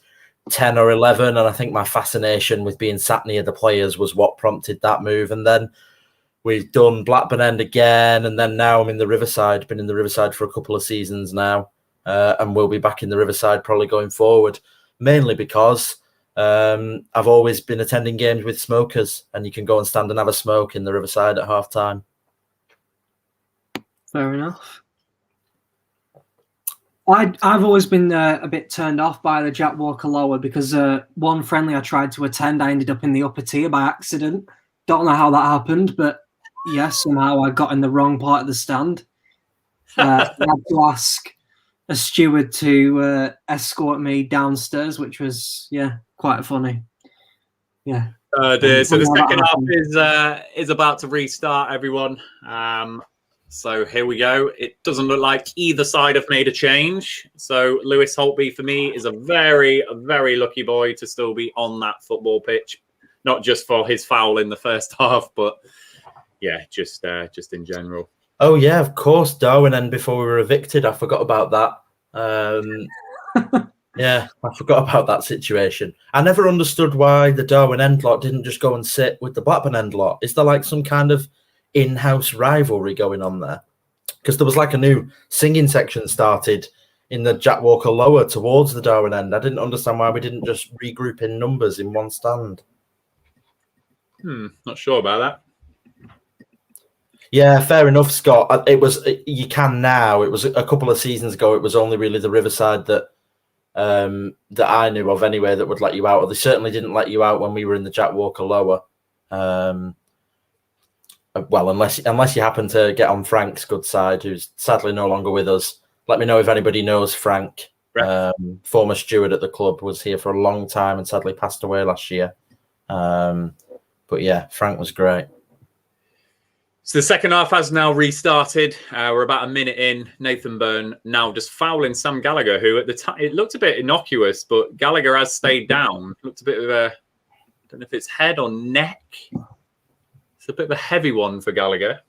10 or 11, and I think my fascination with being sat near the players was what prompted that move. And then we've done Blackburn End again, and then now I'm in the Riverside. Been in the Riverside for a couple of seasons now, and we'll be back in the Riverside probably going forward, mainly because I've always been attending games with smokers, and you can go and stand and have a smoke in the Riverside at half time. Fair enough. I've always been a bit turned off by the Jack Walker lower because one friendly I tried to attend, I ended up in the upper tier by accident. Don't know how that happened, but yes, somehow I got in the wrong part of the stand. I had to ask a steward to escort me downstairs, which was, quite funny. Yeah. So the second half is about to restart, everyone. So here we go. It doesn't look like either side have made a change. So Lewis Holtby, for me, is a very lucky boy to still be on that football pitch. Not just for his foul in the first half, but just in general. Oh yeah, of course, Darwin End before we were evicted. I forgot about that. Yeah, I forgot about that situation. I never understood why the Darwin End lot didn't just go and sit with the Blackburn End lot. Is there like some kind of in-house rivalry going on there? Because there was like a new singing section started in the Jack Walker lower towards the Darwin End. I didn't understand why we didn't just regroup in numbers in one stand. Not sure about that. Yeah, fair enough, Scott. It was, you can now. It was a couple of seasons ago. It was only really the Riverside that I knew of anyway that would let you out. Or they certainly didn't let you out when we were in the Jack Walker lower. Well, unless you happen to get on Frank's good side, who's sadly no longer with us. Let me know if anybody knows Frank. Right. Former steward at the club, was here for a long time and sadly passed away last year. But yeah, Frank was great. So the second half has now restarted. We're about a minute in. Nathan Byrne now just fouling Sam Gallagher, who at the time, it looked a bit innocuous, but Gallagher has stayed down. Looked a bit of a, I don't know if it's head or neck. It's a bit of a heavy one for Gallagher.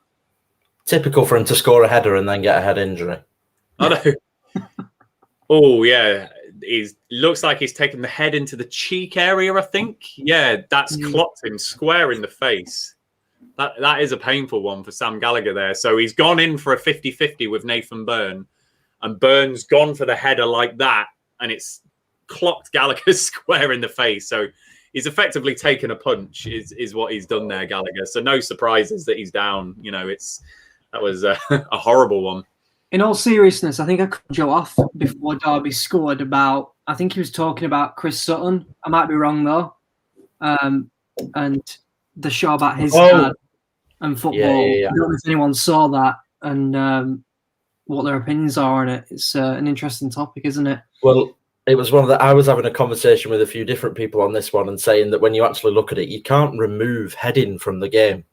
Typical for him to score a header and then get a head injury. I know. Oh, yeah. Looks like he's taken the head into the cheek area, I think. Yeah, that's clocked him square in the face. That is a painful one for Sam Gallagher there. So he's gone in for a 50-50 with Nathan Byrne, and Byrne's gone for the header like that, and it's clocked Gallagher square in the face. So he's effectively taken a punch, is what he's done there, Gallagher. So no surprises that he's down. You know, that was a horrible one. In all seriousness, I think I cut Joe off before Derby scored about, I think he was talking about Chris Sutton. I might be wrong though. And the show about his dad and football. Yeah. I don't know if anyone saw that and what their opinions are on it. It's an interesting topic, isn't it? Well, it was one of the, I was having a conversation with a few different people on this one and saying that when you actually look at it, you can't remove heading from the game.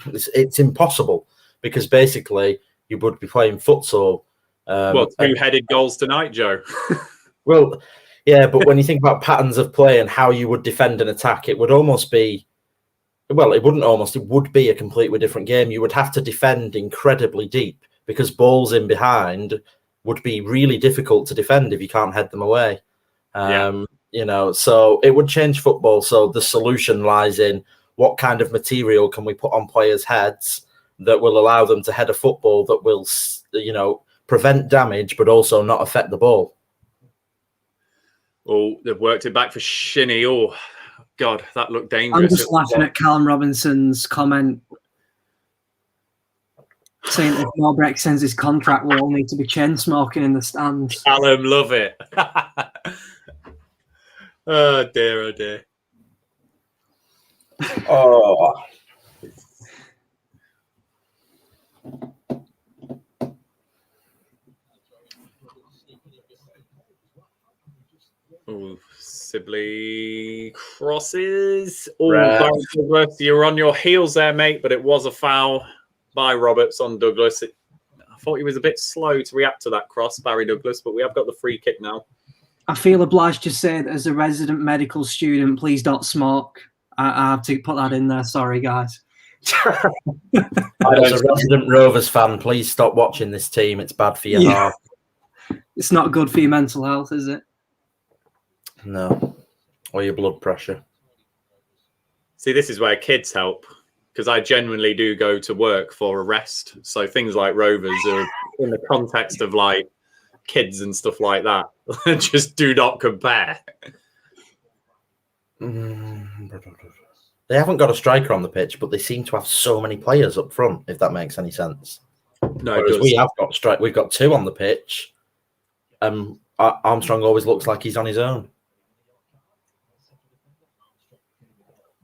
It's impossible because basically you would be playing futsal. Well, two-headed goals tonight, Joe. Well, yeah, but when you think about patterns of play and how you would defend an attack, it would almost be, well, it wouldn't almost, it would be a completely different game. You would have to defend incredibly deep because balls in behind would be really difficult to defend if you can't head them away. You know, so it would change football. So the solution lies in what kind of material can we put on players' heads that will allow them to head a football that will, you know, prevent damage, but also not affect the ball. Oh, they've worked it back for Shinnie. Oh, God, that looked dangerous. I'm just laughing at Callum Robinson's comment saying if Mowbray extends his contract, we'll all need to be chain smoking in the stands. Callum, love it. Oh, dear, oh, dear. Oh. Oh, Sibley crosses. Oh, Douglas, you're on your heels there, mate, but it was a foul by Roberts on Douglas. I Thought he was a bit slow to react to that cross, Barry Douglas, but we have got the free kick now. I feel obliged to say that as a resident medical student, please don't smoke. I have to put that in there. Sorry, guys. As a resident Rovers fan, please stop watching this team. It's bad for your heart. It's not good for your mental health, is it? No. Or your blood pressure. See, this is where kids help, because I genuinely do go to work for a rest. So things like Rovers are in the context of like kids and stuff like that. Just do not compare. They haven't got a striker on the pitch, but they seem to have so many players up front, if that makes any sense. No, whereas we have got we've got 2 on the pitch. Armstrong always looks like he's on his own.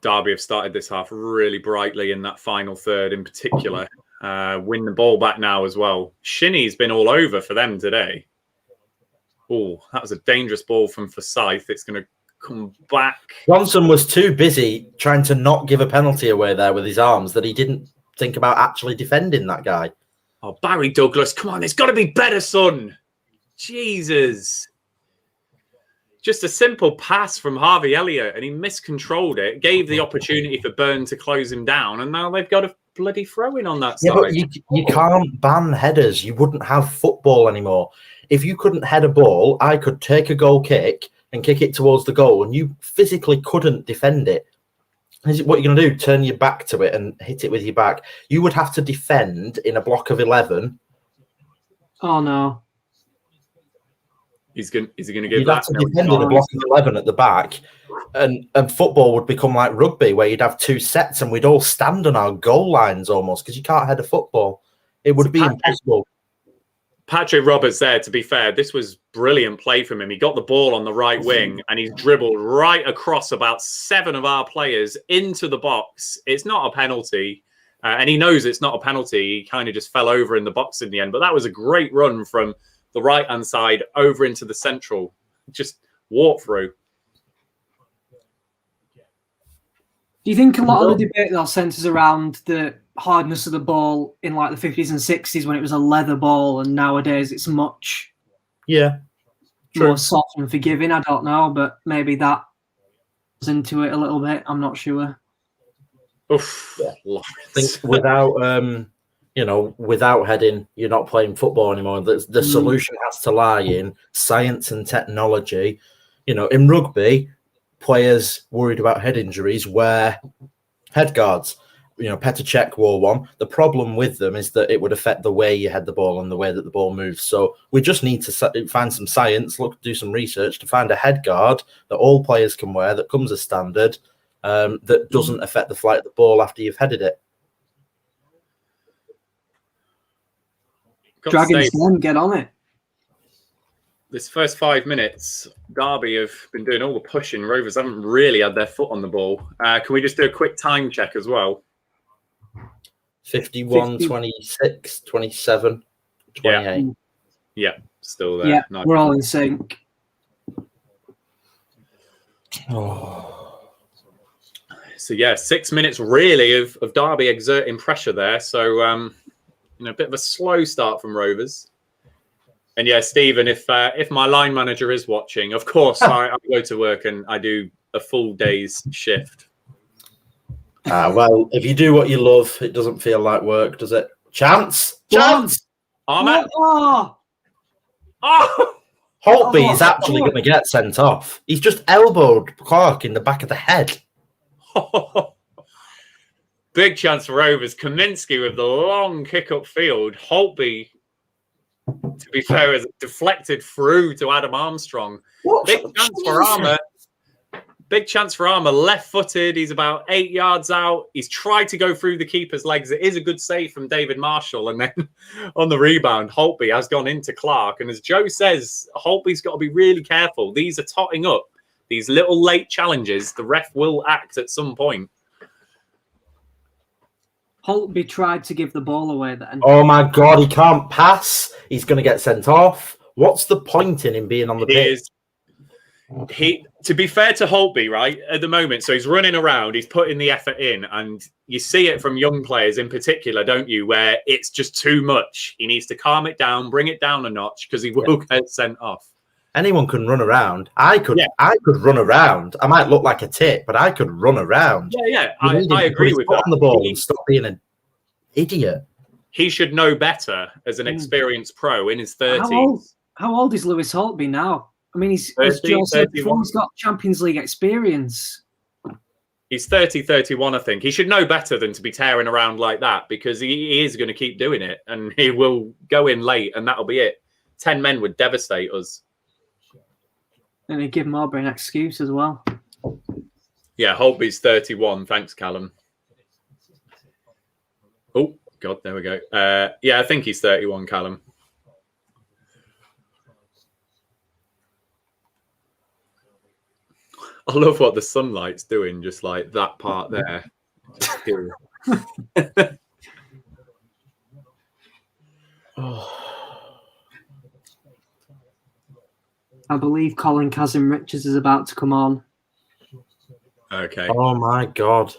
Derby have started this half really brightly in that final third in particular. Win the ball back now as well. Shinnie's been all over for them today. Oh, that was a dangerous ball from Forsyth. It's going to come back. Johnson was too busy trying to not give a penalty away there with his arms that he didn't think about actually defending that guy. Oh, Barry Douglas, come on. It's got to be better, son. Jesus. Just a simple pass from Harvey Elliott, and he miscontrolled it, gave the opportunity for Burn to close him down, and now they've got a bloody throw-in on that side. But you can't ban headers. You wouldn't have football anymore. If you couldn't head a ball, I could take a goal kick and kick it towards the goal, and you physically couldn't defend it. What you're going to do, turn your back to it and hit it with your back. You would have to defend in a block of 11. Oh, no. Is he going to give you'd that? Have to defend in a block of 11 at the back, and football would become like rugby, where you'd have 2 sets and we'd all stand on our goal lines almost, because you can't head a football. It would be impossible. Patrick Roberts there, to be fair, this was brilliant play from him. He got the ball on the right wing and he's dribbled right across about 7 of our players into the box. It's not a penalty, and he knows it's not a penalty. He kind of just fell over in the box in the end, but that was a great run from the right-hand side over into the central. Just walk through. Do you think a lot of the debate though centres around the hardness of the ball in like the 50s and 60s when it was a leather ball, and nowadays it's much more soft and forgiving? I don't know, but maybe that goes into it a little bit. I'm not sure. Oof, I think without heading, you're not playing football anymore. The solution has to lie in science and technology. In rugby, players worried about head injuries wear head guards. Petr Cech wore one. The problem with them is that it would affect the way you head the ball and the way that the ball moves. So we just need to find some science, do some research to find a head guard that all players can wear that comes as standard, that doesn't affect the flight of the ball after you've headed it. Dragons Den, get on it. This first 5 minutes, Derby have been doing all the pushing. Rovers haven't really had their foot on the ball. Can we just do a quick time check as well? 51, 26, 27, 28. Yeah, still there. Yeah, nice. We're all in sync. So, 6 minutes really of Derby exerting pressure there. So, a bit of a slow start from Rovers. And Stephen, if my line manager is watching, of course, I go to work and I do a full day's shift. Well, if you do what you love, it doesn't feel like work, does it? Chance! Ahmed! Holtby is actually going to get sent off. He's just elbowed Clark in the back of the head. Big chance for Rovers. Kaminsky with the long kick upfield. Holtby, to be fair, is deflected through to Adam Armstrong. Big chance for Armour. Left-footed. He's about 8 yards out. He's tried to go through the keeper's legs. It is a good save from David Marshall. And then on the rebound, Holtby has gone into Clark. And as Joe says, Holtby's got to be really careful. These are totting up. These little late challenges, the ref will act at some point. Holtby tried to give the ball away then. Oh my God, he can't pass. He's going to get sent off. What's the point in him being on the pitch? To be fair to Holtby, right, at the moment, so he's running around, he's putting the effort in, and you see it from young players in particular, don't you, where it's just too much. He needs to calm it down, bring it down a notch, because he will get sent off. Anyone can run around. I could run around. I might look like a tit, but I could run around. Yeah. I agree with that. On the ball and stop being an idiot. He should know better as an experienced pro in his 30s. How old is Lewis Holtby now? I mean, he's got Champions League experience. He's 30, 31, I think. He should know better than to be tearing around like that, because he is going to keep doing it, and he will go in late, and that'll be it. 10 men would devastate us. And he'd give Marbury an excuse as well. Yeah, Holtby's 31. Thanks, Callum. Oh, God, there we go. Yeah, I think he's 31, Callum. I love what the sunlight's doing, just like that part there. I believe 𝐂𝐻𝐍𝐒 is about to come on. Okay. Oh, my God.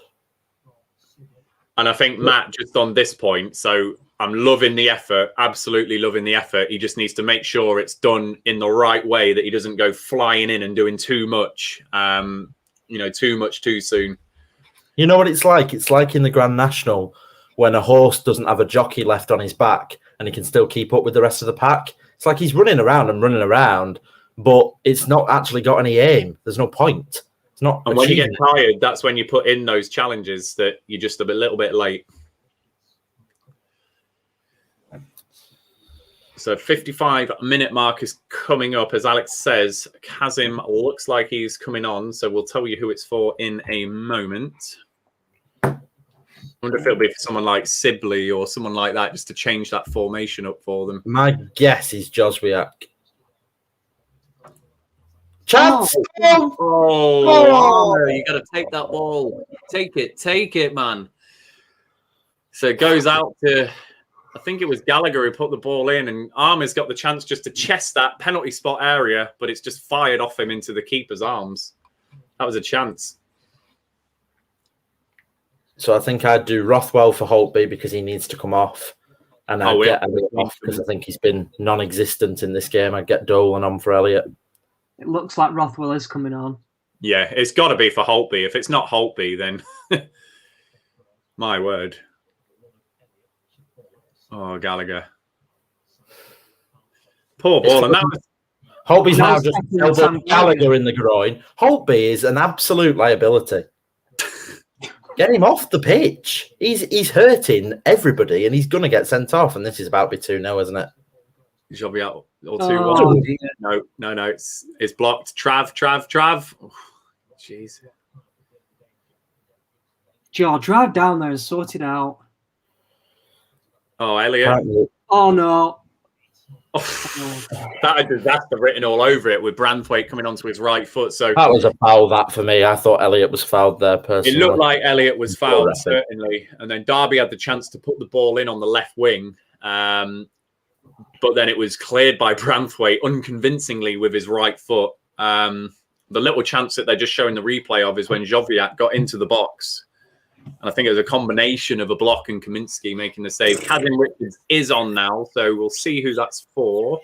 And I think Matt, just on this point, so I'm loving the effort, absolutely loving the effort. He just needs to make sure it's done in the right way, that he doesn't go flying in and doing too much, too much too soon. You know what it's like? It's like in the Grand National when a horse doesn't have a jockey left on his back and he can still keep up with the rest of the pack. It's like he's running around, but it's not actually got any aim. There's no point. It's not. And when you get tired, that's when you put in those challenges that you're just a little bit late. So 55-minute mark is coming up. As Alex says, 𝐿𝐻𝐍𝐒 looks like he's coming on. So we'll tell you who it's for in a moment. I wonder if it'll be for someone like Sibley or someone like that, just to change that formation up for them. My guess is 𝒒𝒒. Chance! Oh, you got to take that ball. Take it, man. So it goes out to, I think it was Gallagher who put the ball in, and Armour's got the chance just to chest that penalty spot area, but it's just fired off him into the keeper's arms. That was a chance. So I think I'd do Rothwell for Holtby because he needs to come off. And I'd get Elliott off because I think he's been non-existent in this game. I'd get Dolan on for Elliott. It looks like Rothwell is coming on. Yeah, it's got to be for Holtby. If it's not Holtby, then my word. Oh, Gallagher. Poor ball. And that was... Holtby's now just elbowed Gallagher in the groin. Holtby is an absolute liability. Get him off the pitch. He's hurting everybody, and he's going to get sent off. And this is about to be 2-0, isn't it? He shall be out or 2-1. No. It's blocked. Trav. Oh, jeez. Joe, drive down there and sort it out. Oh, Elliott. Oh, no. Oh, that had disaster written all over it with Branthwaite coming onto his right foot. So that was a foul, that for me. I thought Elliott was fouled there personally. It looked like Elliott was fouled, certainly. And then Derby had the chance to put the ball in on the left wing. But then it was cleared by Branthwaite unconvincingly with his right foot. The little chance that they're just showing the replay of is when 𝒒𝒑 got into the box. And I think it was a combination of a block and Kaminski making the save. Kazim Richards is on now, so we'll see who that's for.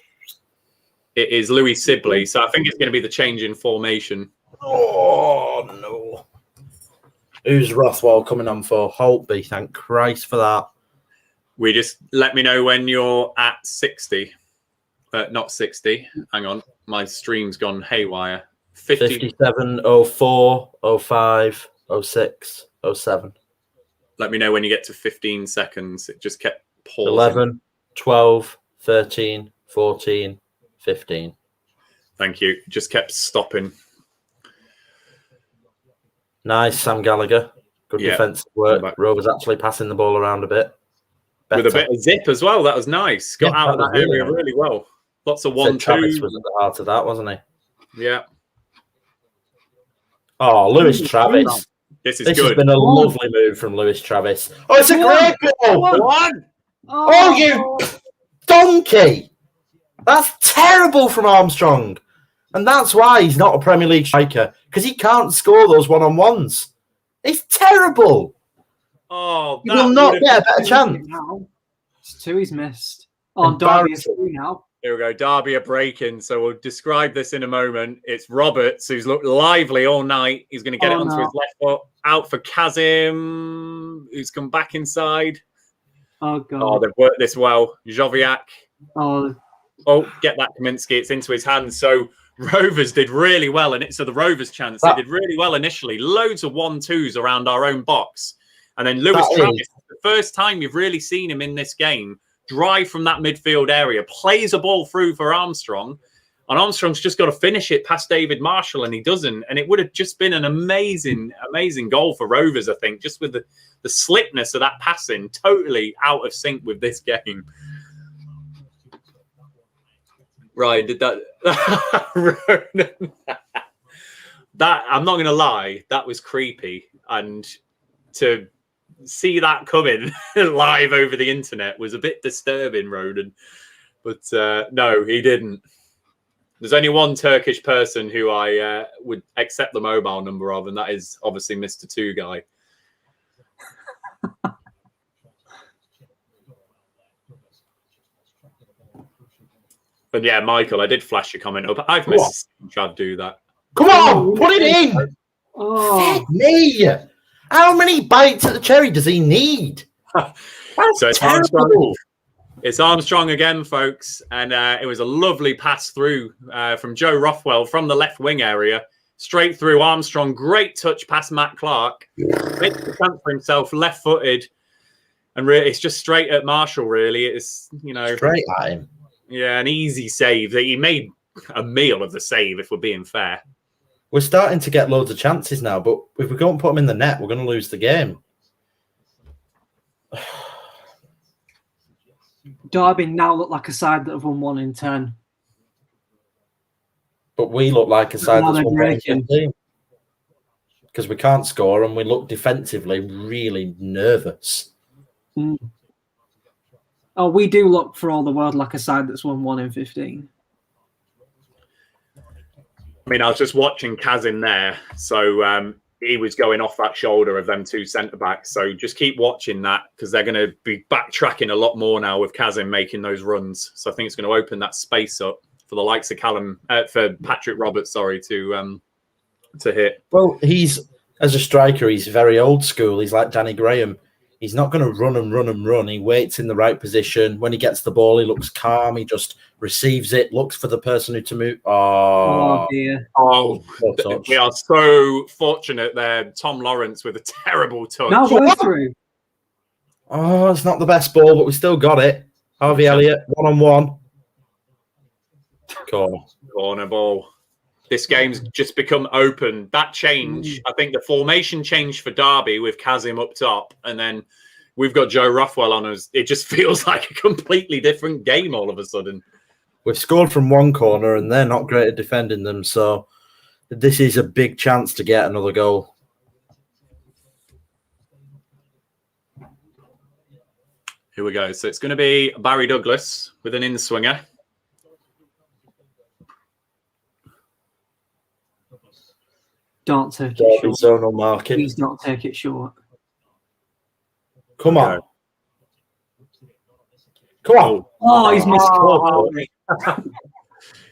It is Louis Sibley, so I think it's going to be the change in formation. Oh, no. Who's Rothwell coming on for? Holtby, thank Christ for that. We just let me know when you're at 60. Not 60. Hang on. My stream's gone haywire. 57, 04, 05, 06. 07. Let me know when you get to 15 seconds. It just kept pausing. 11, 12, 13, 14, 15. Thank you. Just kept stopping. Nice, Sam Gallagher. Good defensive work. Rovers actually passing the ball around a bit. Better. With a bit of zip as well. That was nice. Got out of that area really well. Lots of 1-2. Travis was at the heart of that, wasn't he? Yeah. Oh, Lewis Travis. This has good. Been a lovely move from Lewis Travis. Oh, it's a great goal! One. Oh, you donkey! That's terrible from Armstrong. And that's why he's not a Premier League striker, because he can't score those one-on-ones. It's terrible. Oh, he will not get a better chance. It's 2 he's missed. Oh, Derby is 3 now. Here we go. Derby are breaking, so we'll describe this in a moment. It's Roberts, who's looked lively all night. He's going to get it onto his left foot. Out for 𝐿𝐎𝐻, who's come back inside. Oh, God. Oh, they've worked this well. 𝒉𝒂𝒂𝒃. Oh, Get that Kaminski. It's into his hands. So Rovers did really well. So the Rovers chance, they did really well initially. Loads of 1-2s around our own box. And then Lewis Travis, the first time you've really seen him in this game, drive from that midfield area, plays a ball through for Armstrong, and Armstrong's just got to finish it past David Marshall, and he doesn't. And it would have just been an amazing, amazing goal for Rovers, I think, just with the slickness of that passing, totally out of sync with this game. Ryan, did that... that, I'm not going to lie, that was creepy. And to see that coming live over the internet was a bit disturbing, Ronan. But no, he didn't. There's only one Turkish person who I would accept the mobile number of, and that is obviously Mr. Two Guy. But yeah, Michael, I did flash your comment up. I've missed Chad do that. Come on, put it in. oh. Me. How many bites at the cherry does he need? So it's Armstrong. It's Armstrong again, folks. And it was a lovely pass through from Joe Rothwell from the left wing area. Straight through Armstrong. Great touch past Matt Clark. Makes the chance for himself, left-footed. And really, it's just straight at Marshall, really. It's, you know... Straight at him. Yeah, an easy save. He made a meal of the save, if we're being fair. We're starting to get loads of chances now, but if we don't put them in the net, we're going to lose the game. Derby now look like a side that have won 1 in 10. But we look like a side that's won 1 in 15. Because we can't score and we look defensively really nervous. Mm. Oh, we do look for all the world like a side that's won 1 in 15. I mean, I was just watching 𝐿𝐻𝐻 there. So he was going off that shoulder of them 2 centre-backs. So just keep watching that because they're going to be backtracking a lot more now with 𝐿𝐻𝐻 making those runs. So I think it's going to open that space up for the likes of for Patrick Roberts, to hit. Well, as a striker, he's very old school. He's like Danny Graham. He's not going to run and run and run. He waits in the right position. When he gets the ball, he looks calm. He just receives it, looks for the person who to move. Oh dear. Oh, we are so fortunate there. Tom Lawrence with a terrible touch. No, go through. Oh, it's not the best ball, but we still got it. Harvey Elliott, 1-on-1. Corner ball. This game's just become open. That change, I think the formation changed for Derby with 𝐿𝐻𝐻 up top, and then we've got Joe Rothwell on us. It just feels like a completely different game all of a sudden. We've scored from one corner, and they're not great at defending them, so this is a big chance to get another goal. Here we go. So it's going to be Barry Douglas with an in-swinger. Don't take it short. Zonal marking. Please not take it short. Come on. Come on. Oh, he's missed.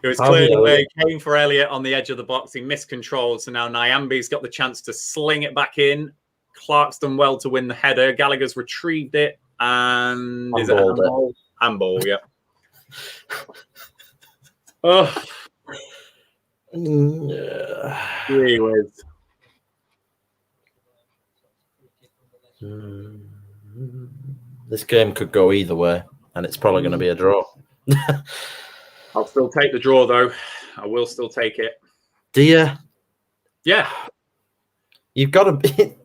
It was clearly they came for Elliott on the edge of the box. He miscontrolled. So now Nyambi's got the chance to sling it back in. Clark's done well to win the header. Gallagher's retrieved it. And is it handball? Handball, yeah. Oh. This game could go either way, and it's probably going to be a draw. I'll still take the draw, though. I will still take it. Do you? Yeah. You've got to be...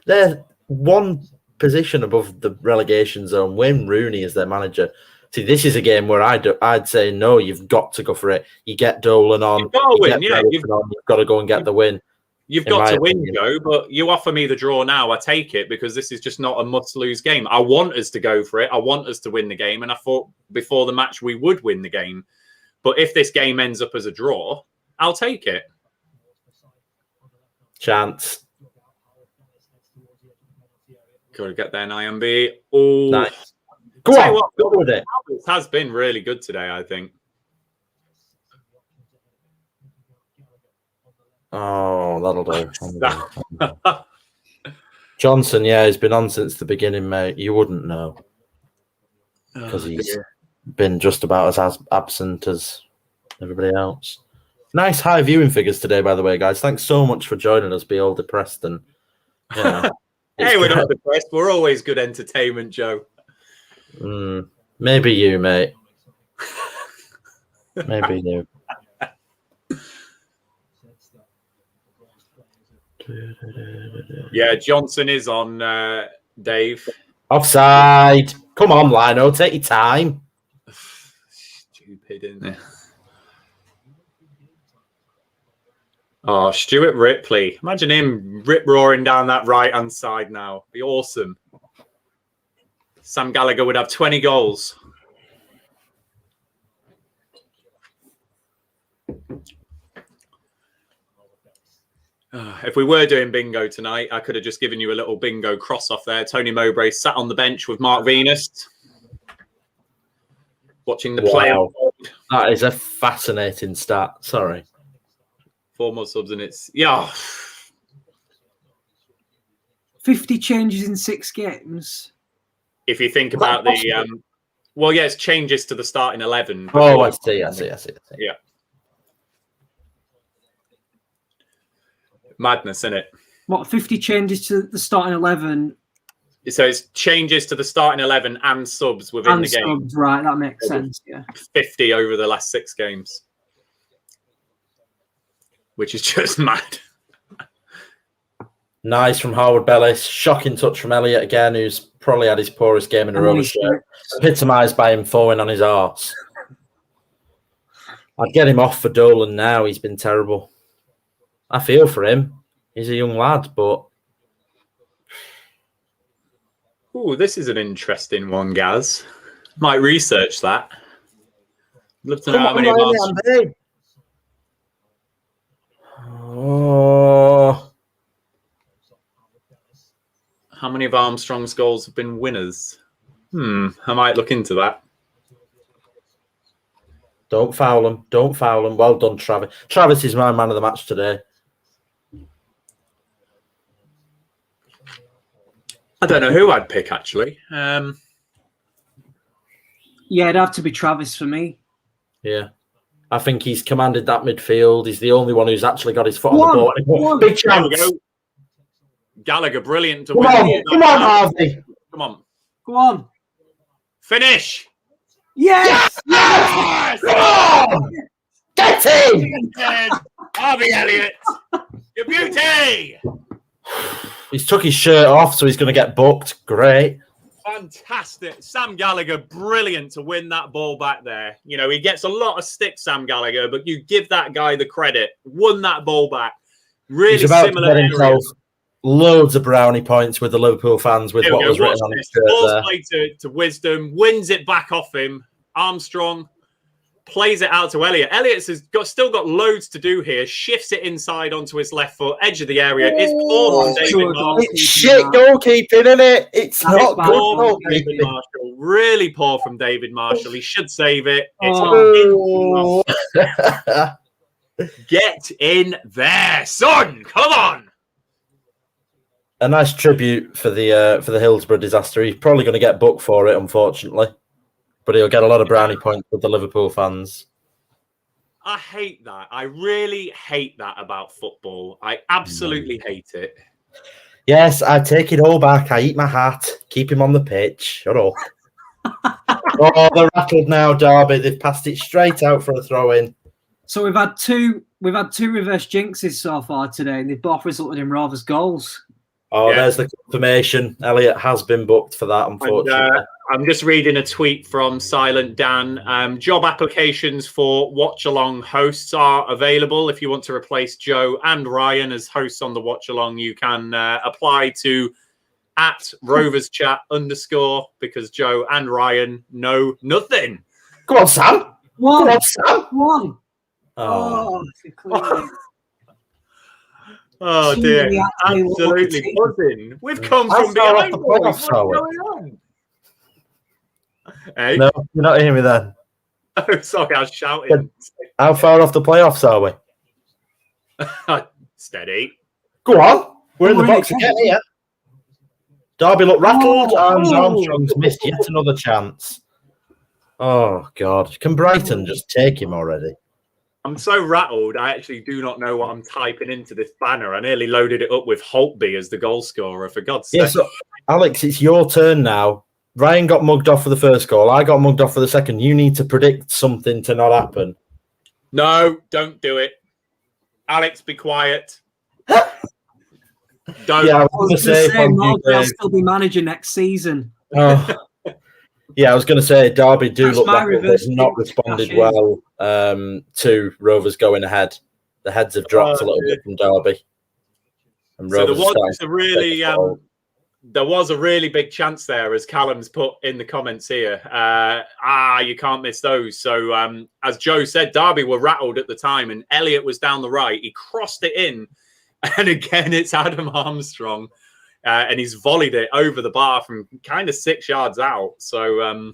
They're one position above the relegation zone. Wayne Rooney is their manager. See, this is a game where I'd say, no, you've got to go for it. You get Dolan on. You've got to win, yeah. You've got to go and get the win. You've got to win, Joe, but you offer me the draw now. I take it because this is just not a must-lose game. I want us to go for it. I want us to win the game, and I thought before the match we would win the game. But if this game ends up as a draw, I'll take it. Chance. Got to get there, IMB. Oh, Nice. Go on, go with it. It has been really good today, I think. Oh, that'll do. Johnson, yeah, he's been on since the beginning, mate. You wouldn't know. Because he's been just about as absent as everybody else. Nice high viewing figures today, by the way, guys. Thanks so much for joining us. Be all depressed and, you know. Hey, we're not depressed. We're always good entertainment, Joe. Maybe you, mate. Maybe you. Yeah, Johnson is on, Dave. Offside. Come on, Lino. Take your time. Stupid, isn't it? Oh, Stuart Ripley. Imagine him rip-roaring down that right-hand side now. Be awesome. Sam Gallagher would have 20 goals. If we were doing bingo tonight, I could have just given you a little bingo cross-off there. Tony Mowbray sat on the bench with Mark Venus. Watching the play. That is a fascinating stat. Sorry. 4 more subs and it's... Yeah. 50 changes in 6 games. If you think about the... well, yeah, it's changes to the starting 11. Oh, I see. Yeah. Madness, isn't it? What, 50 changes to the starting 11? So it's changes to the starting 11 and subs within the game. Subs, right, that makes sense, yeah. 50 over the last 6 games. Which is just mad. Nice from Harwood Bellis. Shocking touch from Elliott again, who's probably had his poorest game in a Rovers shirt. Epitomised by him falling on his arse. I'd get him off for Dolan now. He's been terrible. I feel for him. He's a young lad, but... Oh, this is an interesting one, Gaz. Might research that. Love to know how many Armstrong... How many of Armstrong's goals have been winners? I might look into that. Don't foul him. Don't foul him. Well done, Travis. Travis is my man of the match today. I don't know who I'd pick, actually. Yeah, it'd have to be Travis for me. Yeah. I think he's commanded that midfield. He's the only one who's actually got his foot on the ball. Big chance. Gallagher, brilliant to win. Come on, Harvey. Come on. Go on. Finish. Yes! Yes! Come on! Get in! Harvey Elliott. Your beauty. He's took his shirt off, so he's going to get booked. Great. Fantastic. Sam Gallagher, brilliant to win that ball back there. You know, he gets a lot of stick, Sam Gallagher, but you give that guy the credit. Won that ball back. Really he's about similar to get himself loads of brownie points with the Liverpool fans with what was written on his shirt there. Ball's played to Wisdom, wins it back off him. Armstrong plays it out to Elliott. Elliott's still got loads to do here. Shifts it inside onto his left foot, edge of the area. It's poor from David Marshall. It's shit goalkeeping, isn't it? It's not good goalkeeping. Marshall. Really poor from David Marshall. He should save it. Get in there, son. Come on. A nice tribute for the Hillsborough disaster. He's probably going to get booked for it, unfortunately. But he'll get a lot of brownie points with the Liverpool fans. I hate that. I really hate that about football. I absolutely hate it. Yes, I take it all back. I eat my hat. Keep him on the pitch. Shut up. Oh, they're rattled now, Derby. They've passed it straight out for a throw-in. So we've had two reverse jinxes so far today, and they've both resulted in Rovers goals. Oh, yeah. There's the confirmation. Elliott has been booked for that, unfortunately. And, I'm just reading a tweet from Silent Dan. Job applications for Watch-Along hosts are available. If you want to replace Joe and Ryan as hosts on the Watch-Along, you can apply to @RoversChat_ because Joe and Ryan know nothing. Go on, Sam. One. Come on, Sam. One. Oh. Oh Too dear, many actually absolutely team. buzzing. We've come How from far off behind, the boys. playoffs What's are we? going on? Hey? No, you're not hearing me then. Oh, sorry, I was shouting. How far off the playoffs are we? Steady. Go on. We're in the We're box in it. again here. Derby look rattled, and Oh. Armstrong's missed yet another chance. Oh, God. Can Brighton just take him already? I'm so rattled, I actually do not know what I'm typing into this banner. I nearly loaded it up with Holtby as the goal scorer, for God's sake. Yeah, so, Alex, it's your turn now. Ryan got mugged off for the first goal. I got mugged off for the second. You need to predict something to not happen. No, don't do it. Alex, be quiet. Don't. Yeah, I I was was going to going say, to say, Mark will Dave. still be manager next season. Oh. Yeah, I was going to say Derby do That's look my like they've reverse not pick. responded Cash in. well to Rovers going ahead. The heads have dropped a little bit from Derby. And So there Rovers are was starting a to really, take control. there was a really big chance there, as Callum's put in the comments here. You can't miss those. So as Joe said, Derby were rattled at the time, and Elliott was down the right. He crossed it in, and again it's Adam Armstrong, and he's volleyed it over the bar from kind of 6 yards out. So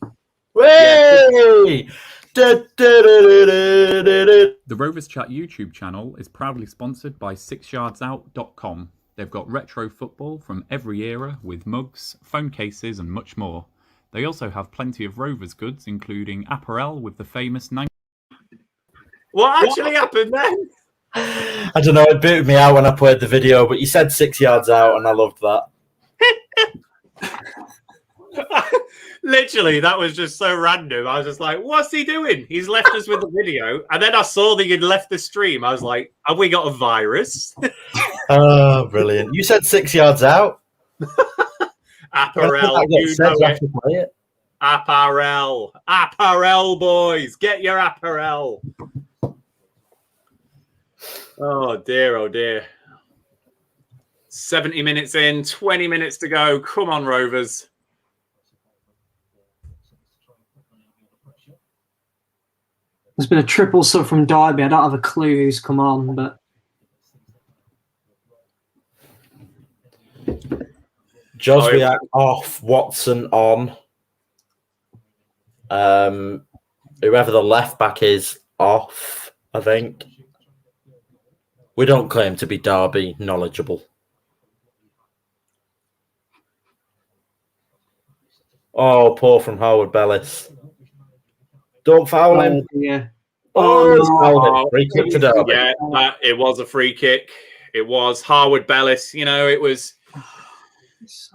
Way! The Rovers Chat YouTube channel is proudly sponsored by 𝒐𝒐𝒗𝒆𝒔 They've got retro football from every era with mugs, phone cases and much more. They also have plenty of Rovers goods, including apparel with the famous 9... what actually happened then? I don't know, it booted me out when I played the video, but you said 6 yards out, and I loved that. Literally, that was just so random. I was just like, what's he doing? He's left us with the video. And then I saw that he'd left the stream. I was like, have we got a virus? Oh, brilliant. You said 6 yards out. Apparel, you know it. Apparel. Apparel, boys. Get your apparel. Oh, dear, oh, dear. 70 minutes in, 20 minutes to go. Come on, Rovers. There's been a triple sub from Derby. I don't have a clue who's come on, but Joswiak off, Watson on. Whoever the left back is off, I think. We don't claim to be Derby knowledgeable. Oh, poor from Howard Bellis. Don't foul him. yeah. Oh, he's fouled him. Free kick to Derby. Yeah, it was a free kick. It was Harwood Bellis. You know, it was.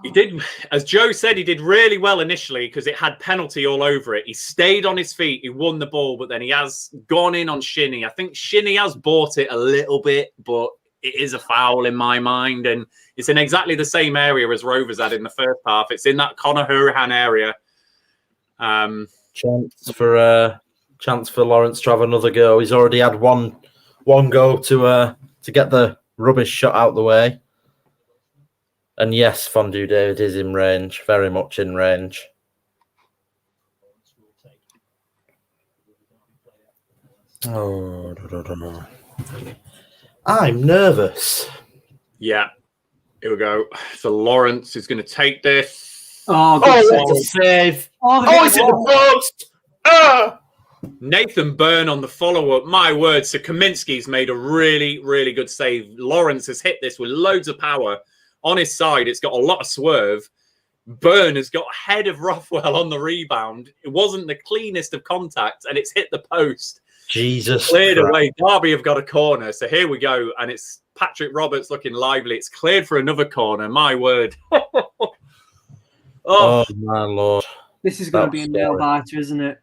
He did, as Joe said, he did really well initially because it had penalty all over it. He stayed on his feet. He won the ball, but then he has gone in on Shinnie. I think Shinnie has bought it a little bit, but it is a foul in my mind. And it's in exactly the same area as Rovers had in the first half. It's in that Conor Hurahan area. Chance for Lawrence to have another go. He's already had one go to get the rubbish shot out the way. And yes, Fondue David is in range, very much in range. Oh, I'm nervous. Yeah, here we go. So Lawrence is going to take this. Oh, That's a save. It's in the post. Nathan Byrne on the follow-up. My word, so Kaminski's made a really, really good save. Lawrence has hit this with loads of power. On his side, it's got a lot of swerve. Byrne has got ahead of Rothwell on the rebound. It wasn't the cleanest of contacts, and it's hit the post. Jesus. Cleared away. Derby have got a corner. So here we go. And it's Patrick Roberts looking lively. It's cleared for another corner. My word. Oh, my Lord. This is going to be a nail biter, isn't it?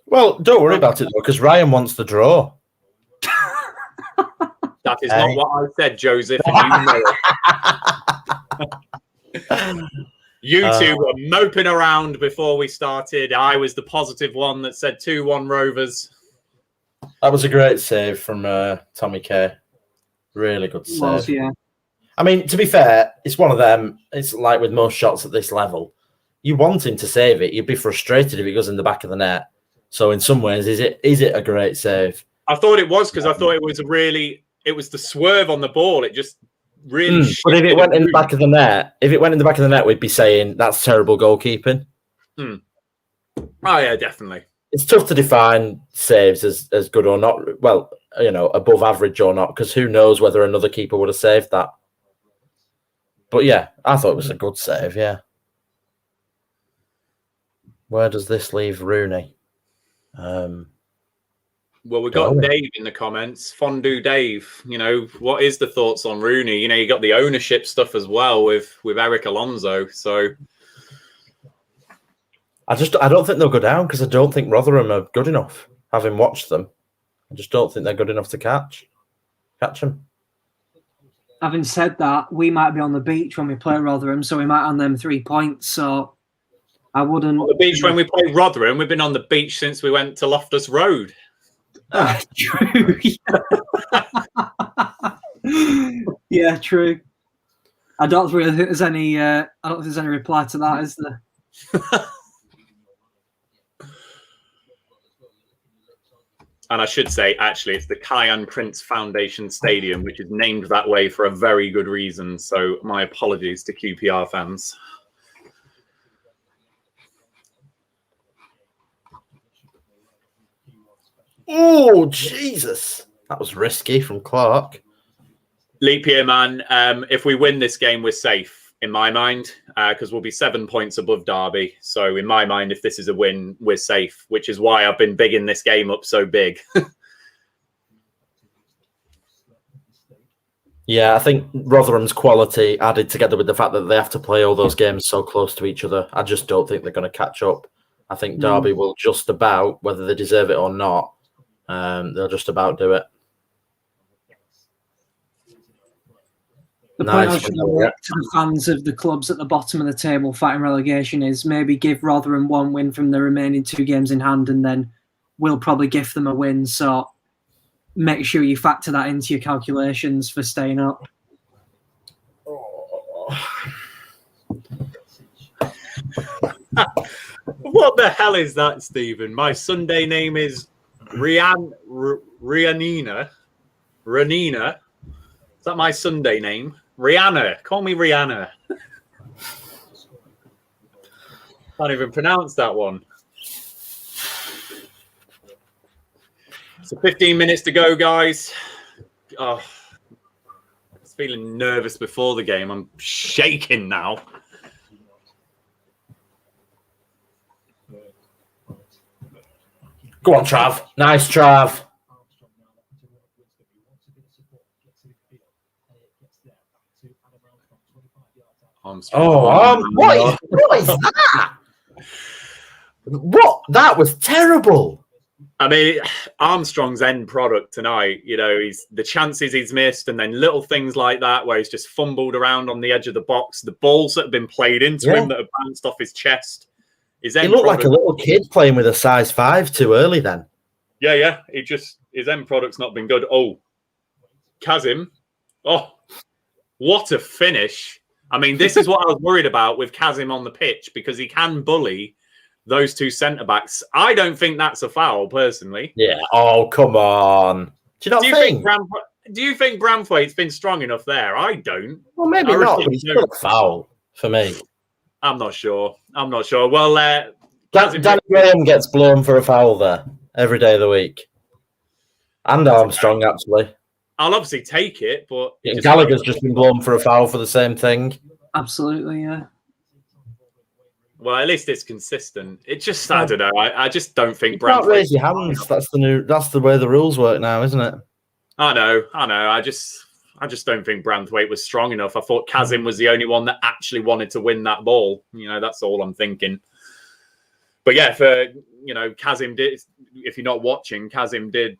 Well, don't worry about it, though, because Ryan wants the draw. That is not what I said, Joseph, and you know it. You two were moping around before we started. I was the positive one that said 2-1 Rovers. That was a great save from Tommy K. Really good save. Was, yeah. I mean, to be fair, it's one of them. It's like with most shots at this level. You want him to save it. You'd be frustrated if it goes in the back of the net. So in some ways, is it a great save? I thought it was, because I thought it was the swerve on the ball. It just really. But if it went in the back of the net, we'd be saying that's terrible goalkeeping. Oh yeah, definitely. It's tough to define saves as good or not. Well, above average or not, because who knows whether another keeper would have saved that. But yeah, I thought it was a good save. Yeah. Where does this leave Rooney? Well, we got Dave in the comments. Fondue Dave, what is the thoughts on Rooney? You got the ownership stuff as well with Eric Alonso. So I don't think they'll go down, because I don't think Rotherham are good enough. Having watched them, I just don't think they're good enough to catch them. Having said that, we might be on the beach when we play Rotherham, so we might on them 3 points. So I wouldn't. On the beach when we play Rotherham, we've been on the beach since we went to Loftus Road. True. Yeah, true. I don't really think there's any. I don't think there's any reply to that, is there? And I should say, actually, it's the Kiyan Prince Foundation Stadium, which is named that way for a very good reason. So my apologies to QPR fans. Oh, Jesus. That was risky from Clark. Leap year, man. If we win this game, we're safe, in my mind, because we'll be 7 points above Derby. So in my mind, if this is a win, we're safe, which is why I've been bigging this game up so big. Yeah, I think Rotherham's quality added together with the fact that they have to play all those games so close to each other, I just don't think they're going to catch up. I think Derby will just about, whether they deserve it or not, they'll just about do it. The point I was trying to make to the fans of the clubs at the bottom of the table fighting relegation is maybe give Rotherham one win from the remaining 2 games in hand, and then we'll probably give them a win. So make sure you factor that into your calculations for staying up. What the hell is that, Stephen? My Sunday name is Ranina. Ranina. Is that my Sunday name? Rihanna. Call me Rihanna. Can't even pronounce that one. So 15 minutes to go, guys. Oh, I was feeling nervous before the game. I'm shaking now. Go on, Trav. Nice, Trav. What is that? What? That was terrible. I mean, Armstrong's end product tonight, he's the chances he's missed, and then little things like that where he's just fumbled around on the edge of the box, the balls that have been played into him that have bounced off his chest. He looked like a little kid playing with a size 5 too early then. Yeah. His end product's not been good. Oh, Kazim. Oh, what a finish. I mean, this is what I was worried about with Kazim on the pitch, because he can bully those 2 centre-backs. I don't think that's a foul, personally. Yeah. Oh, come on. Do you think Branthwaite's been strong enough there? I don't. Well, maybe not, but he's still a foul for me. I'm not sure. Well, Danny Graham gets blown for a foul there every day of the week. And Armstrong, actually. I'll obviously take it, but... Gallagher's just been blown for a foul for the same thing. Absolutely, yeah. Well, at least it's consistent. It just, I don't know. I just don't think... You can't raise your hands. That's the way the rules work now, isn't it? I know. I just don't think Branthwaite was strong enough. I thought Kazim was the only one that actually wanted to win that ball. That's all I'm thinking. But yeah, Kazim did... If you're not watching, Kazim did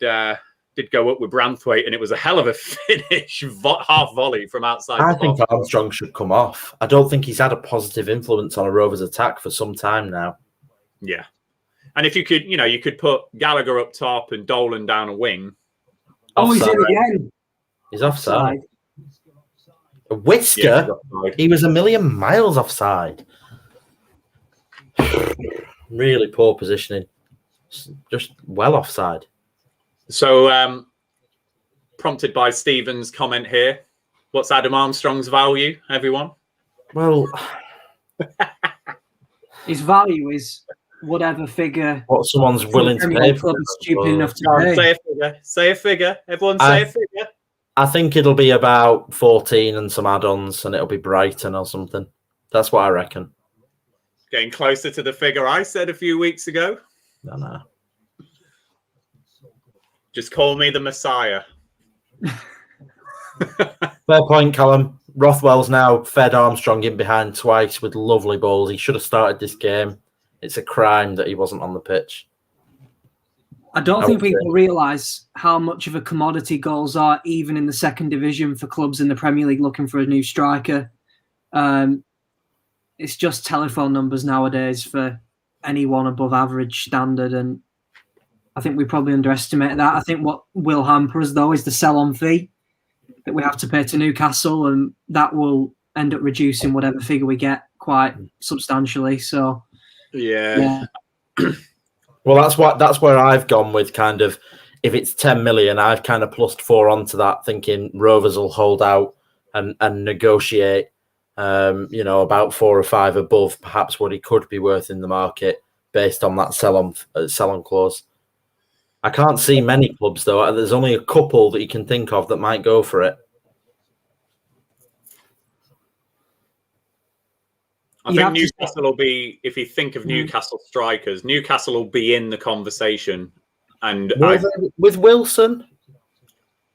go up with Branthwaite, and it was a hell of a finish, half volley from outside. I think Armstrong should come off. I don't think he's had a positive influence on a Rovers attack for some time now. Yeah. And if you could, you could put Gallagher up top and Dolan down a wing. Oh, he's in again. He's offside. A whisker? Yeah, he was a million miles offside. Really poor positioning. Just well offside. So, prompted by Stephen's comment here, what's Adam Armstrong's value, everyone? Well, his value is whatever figure what someone's willing to pay for. Stupid enough to pay. Say a figure. Say a figure. Everyone say a figure. I think it'll be about 14 and some add-ons, and it'll be Brighton or something. That's what I reckon. Getting closer to the figure I said a few weeks ago. No. Just call me the Messiah. Fair point, Callum. Rothwell's now fed Armstrong in behind twice with lovely balls. He should have started this game. It's a crime that he wasn't on the pitch. I don't think people realise how much of a commodity goals are, even in the second division, for clubs in the Premier League looking for a new striker. It's just telephone numbers nowadays for anyone above average standard, and I think we probably underestimate that. I think what will hamper us, though, is the sell-on fee that we have to pay to Newcastle, and that will end up reducing whatever figure we get quite substantially. So, yeah. Well, that's where I've gone with kind of, if it's 10 million, I've kind of plussed 4 onto that, thinking Rovers will hold out and negotiate, about 4 or 5 above perhaps what he could be worth in the market based on that sell-on clause. I can't see many clubs, though. There's only a couple that you can think of that might go for it. I think Newcastle will be, if you think of Newcastle strikers, Newcastle will be in the conversation. And with Wilson?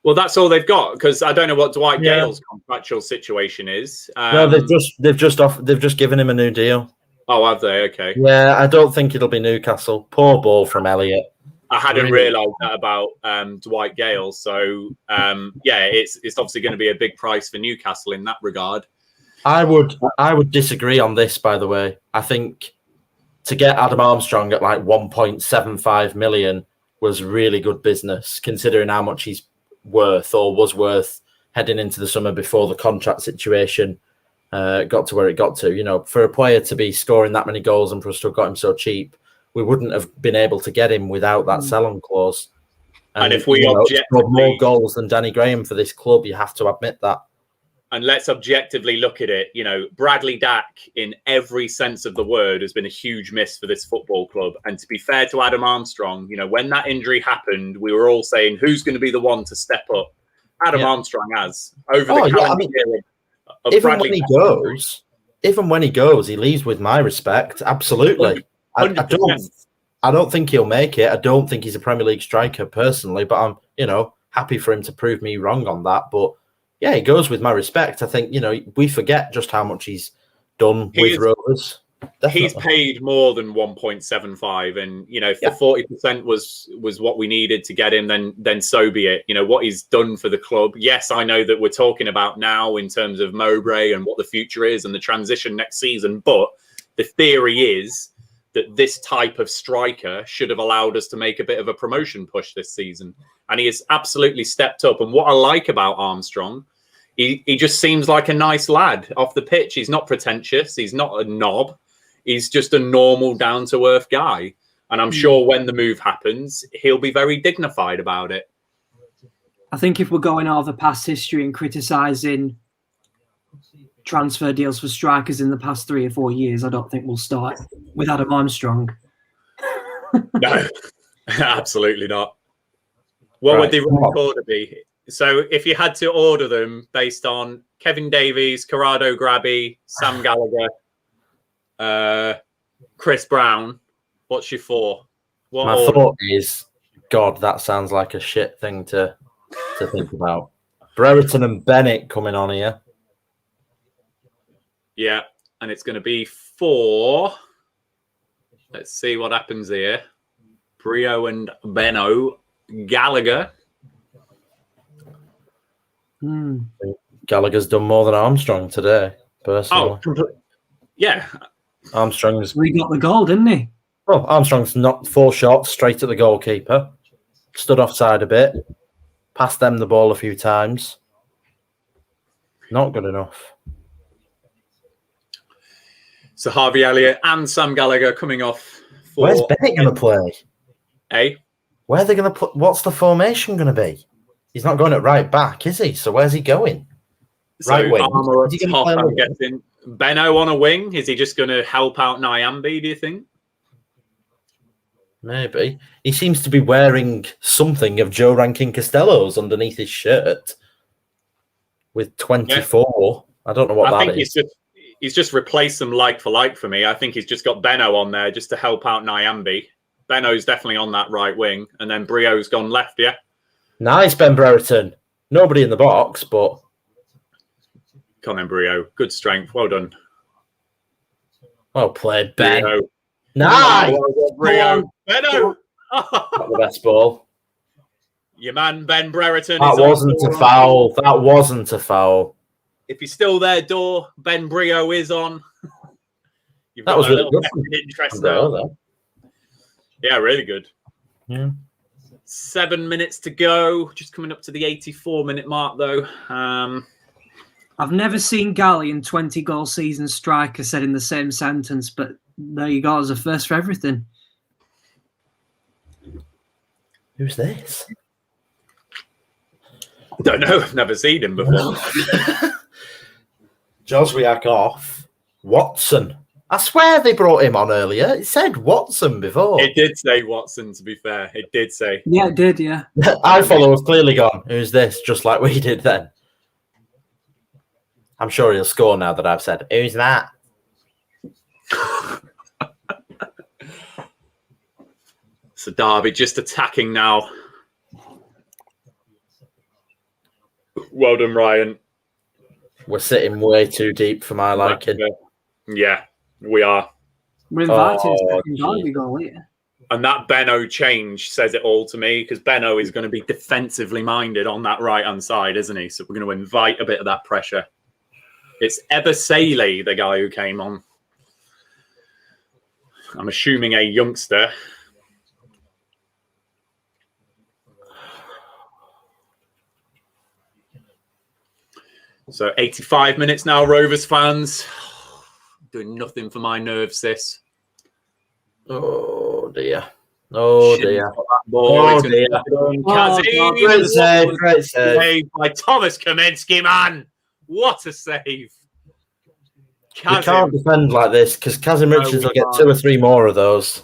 Well, that's all they've got, because I don't know what Dwight Gale's contractual situation is. No, they've just given him a new deal. Oh, have they? Okay. Yeah, I don't think it'll be Newcastle. Poor ball from Elliott. I hadn't realised that about Dwight Gale. So, it's obviously going to be a big price for Newcastle in that regard. I would disagree on this, by the way. I think to get Adam Armstrong at like 1.75 million was really good business, considering how much he's worth or was worth heading into the summer before the contract situation got to where it got to. For a player to be scoring that many goals and for us to have got him so cheap, we wouldn't have been able to get him without that sell-on clause. And if we scored more goals than Danny Graham for this club, you have to admit that. And let's objectively look at it. Bradley Dack, in every sense of the word, has been a huge miss for this football club. And to be fair to Adam Armstrong, when that injury happened, we were all saying, who's going to be the one to step up? Adam Armstrong has. Over the calendar year of even when he goes, he leaves with my respect. Absolutely. I don't think he'll make it. I don't think he's a Premier League striker personally, but I'm, happy for him to prove me wrong on that. But yeah, he goes with my respect. I think, we forget just how much he's done with Rovers. Definitely. He's paid more than 1.75, and if the 40% was what we needed to get him, then so be it. What he's done for the club. Yes, I know that we're talking about now in terms of Mowbray and what the future is and the transition next season, but the theory is that this type of striker should have allowed us to make a bit of a promotion push this season. And he has absolutely stepped up. And what I like about Armstrong, he just seems like a nice lad off the pitch. He's not pretentious. He's not a knob. He's just a normal, down-to-earth guy. And I'm sure when the move happens, he'll be very dignified about it. I think if we're going over past history and criticising transfer deals for strikers in the past 3 or 4 years, I don't think we'll start with Adam Armstrong. No, absolutely not. What would the order be? So if you had to order them based on Kevin Davies, Corrado Grabby, Sam Gallagher, Chris Brown, what's your 4? My thought is, God, that sounds like a shit thing to think about. Brereton and Bennett coming on here. Yeah, and it's going to be 4. Let's see what happens here. Brio and Benno, Gallagher. Gallagher's done more than Armstrong today, personally. Yeah. Armstrong's... We got the goal, didn't he? Well, Armstrong's knocked 4 shots straight at the goalkeeper. Stood offside a bit. Passed them the ball a few times. Not good enough. So Harvey Elliott and Sam Gallagher coming off. Where's Bennett going to play? Eh? Where are they going to put? What's the formation going to be? He's not going at right back, is he? So where's he going? Right wing. Armour up top, I'm guessing. Benno on a wing. Is he just going to help out Nyambe, do you think? Maybe. He seems to be wearing something of Joe Rankin Costello's underneath his shirt with 24. Yeah. I don't know what that is. He's just replaced them like for like for me. I think he's just got Benno on there just to help out Nyambe. Benno's definitely on that right wing. And then Brio's gone left, yeah? Nice, Ben Brereton. Nobody in the box, but... Come on, Brio. Good strength. Well done. Well played, Ben. Brio. Nice! Oh, Brio. Benno! Not the best ball. Your man, Ben Brereton. That wasn't a foul. That wasn't a foul. If he's still there, Door, Ben Brio is on. You've that was really good. Interest now. Yeah, really good. Yeah. 7 minutes to go. Just coming up to the 84-minute mark, though. I've never seen Galley and 20-goal season striker said in the same sentence, but there you go. As a first for everything. Who's this? I don't know. I've never seen him before. 𝒗𝒊𝒆𝒔 Watson. I swear they brought him on earlier. It said Watson before. It did say Watson, to be fair. It did say. Yeah, it did, yeah. iFollow have clearly gone, who's this? Just like we did then. I'm sure he'll score now that I've said, who's that? So Derby just attacking now. Well done, Ryan. We're sitting way too deep for my liking. Yeah, we are. We're invited to second Derby goal later. And that Benno change says it all to me, because Benno is going to be defensively minded on that right-hand side, isn't he? So we're going to invite a bit of that pressure. It's 𝒒𝒑𝒒, the guy who came on. I'm assuming a youngster. So 85 minutes now, Rovers fans. Doing nothing for my nerves, this. Oh, dear. Oh, dear. Oh, dear. Great save. Great save. By Thomas Kaminski, man. What a save. You can't defend like this, because Kazim Richards will get 2 or 3 more of those.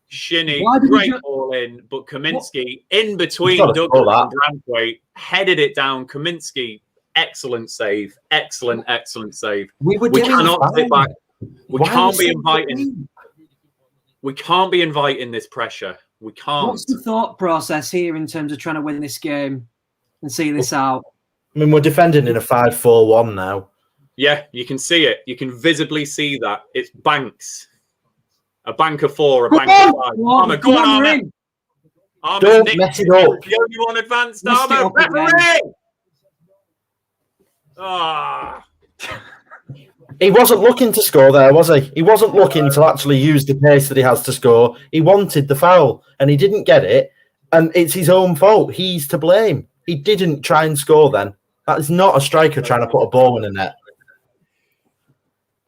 Shinny, great ball in, but Kaminski in between Douglas and Branthwaite headed it down. Kaminski, excellent save. Excellent save. We cannot sit back. We can't be inviting. We can't be inviting this pressure. We can't. What's the thought process here in terms of trying to win this game and see this out? I mean, we're defending in a 5-4-1 now. Yeah, you can see it. You can visibly see that. It's Banks. A bank of 4, a bank of 5. Armour, go on, Armour. Don't mess it up. The only one advanced, Armour. Referee! Ah. He wasn't looking to score there, was he? He wasn't looking to actually use the pace that he has to score. He wanted the foul, and he didn't get it, and it's his own fault. He's to blame. He didn't try and score then. That is not a striker trying to put a ball in the net.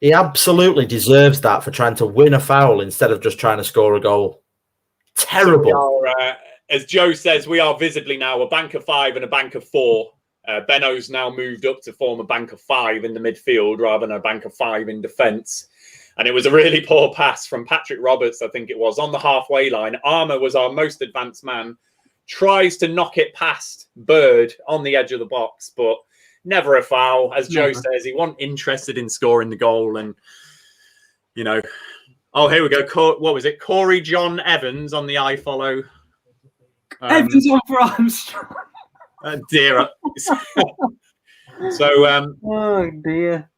He absolutely deserves that for trying to win a foul instead of just trying to score a goal. Terrible. So as Joe says, we are visibly now a bank of 5 and a bank of 4. Benno's now moved up to form a bank of 5 in the midfield rather than a bank of 5 in defence. And it was a really poor pass from Patrick Roberts, I think it was, on the halfway line. Armour was our most advanced man. Tries to knock it past Bird on the edge of the box, but never a foul. As Joe says, he wasn't interested in scoring the goal. And, you know, oh, here we go. What was it? Corey John Evans on the iFollow. Evans on for Armstrong. Dear. So, oh, dear.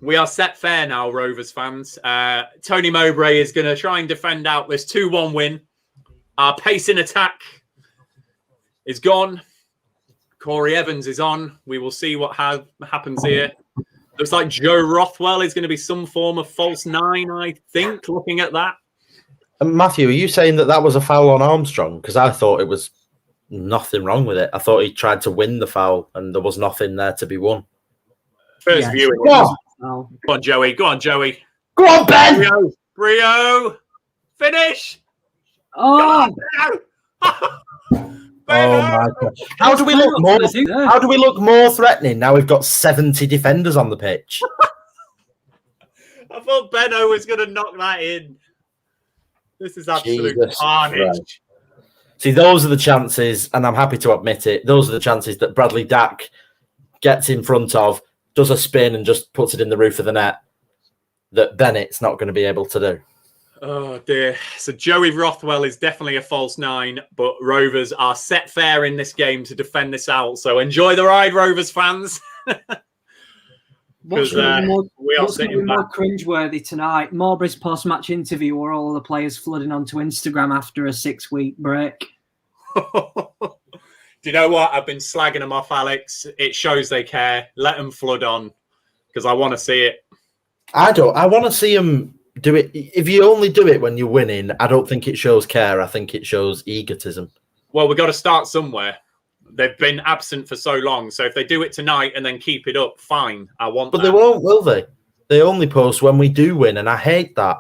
We are set fair now, Rovers fans. Tony Mowbray is going to try and defend out this 2-1 win. Our pace in attack is gone. Corey Evans is on. We will see what happens here. Looks like Joe Rothwell is going to be some form of false 9, I think, looking at that. Matthew, are you saying that was a foul on Armstrong? Because I thought it was nothing wrong with it. I thought he tried to win the foul and there was nothing there to be won. First viewing. Go on, Joey. Go on, Joey. Go on, Ben! Brio. Finish! Oh, Oh my God! How do we look more? How do we look more threatening now? We've got 70 defenders on the pitch. I thought Benno was going to knock that in. This is absolute carnage. Christ. See, those are the chances, and I'm happy to admit it. Those are the chances that Bradley Dack gets in front of, does a spin, and just puts it in the roof of the net. That Bennett's not going to be able to do. Oh dear. So Joey Rothwell is definitely a false 9, but Rovers are set fair in this game to defend this out. So enjoy the ride, Rovers fans. what's going to be more cringeworthy tonight? Mowbray's post-match interview or all the players flooding onto Instagram after a 6-week break? Do you know what? I've been slagging them off, Alex. It shows they care. Let them flood on because I want to see it. I want to see them do it. If you only do it when you're winning, I don't think it shows care. I think it shows egotism. Well, we've got to start somewhere. They've been absent for so long. So if they do it tonight and then keep it up, fine. I want But that. they won't, will they? They only post when we do win, and I hate that.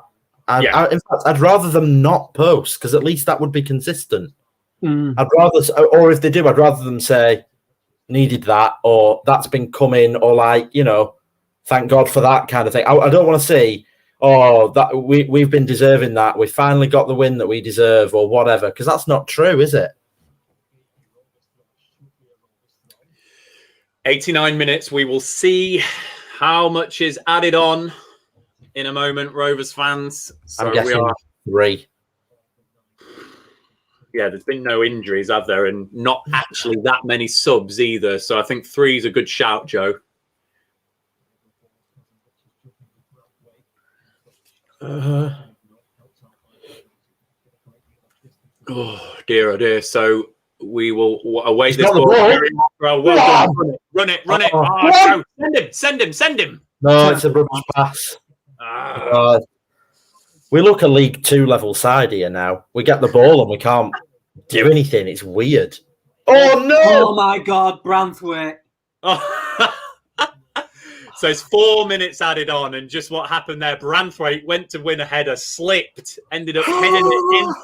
In fact, I'd rather them not post because at least that would be consistent. I'd rather, or if they do, I'd rather them say, needed that, or that's been coming, or like, thank God for that kind of thing. I don't want to see, that we've been deserving that. We finally got the win that we deserve or whatever, because that's not true, is it? 89 minutes. We will see how much is added on in a moment, Rovers fans. So I'm guessing 3. Yeah, there's been no injuries, have there? And not actually that many subs either. So I think 3 is a good shout, Joe. Oh dear, oh dear. So we will await this ball. Well done. Run it. Oh, no. Send him. No, it's a rubbish pass. We look a League 2 level side here now. We get the ball and we can't do anything. It's weird. Oh no! Oh my God, Branthwaite. Oh. So it's 4 minutes added on, and just what happened there, Branthwaite went to win a header, slipped, ended up heading it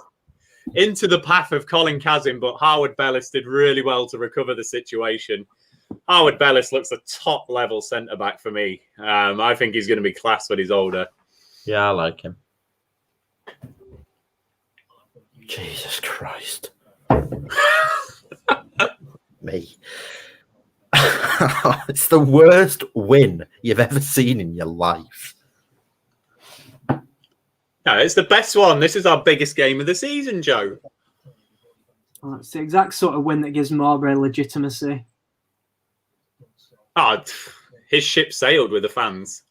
into the path of Colin Kazim, but Harwood Bellis did really well to recover the situation. Harwood Bellis looks a top-level centre-back for me. I think he's going to be class when he's older. Yeah, I like him. Jesus Christ. Me. It's the worst win you've ever seen in your life. No, it's the best one. This is our biggest game of the season, Joe. Oh, it's the exact sort of win that gives Mowbray legitimacy. Oh, his ship sailed with the fans,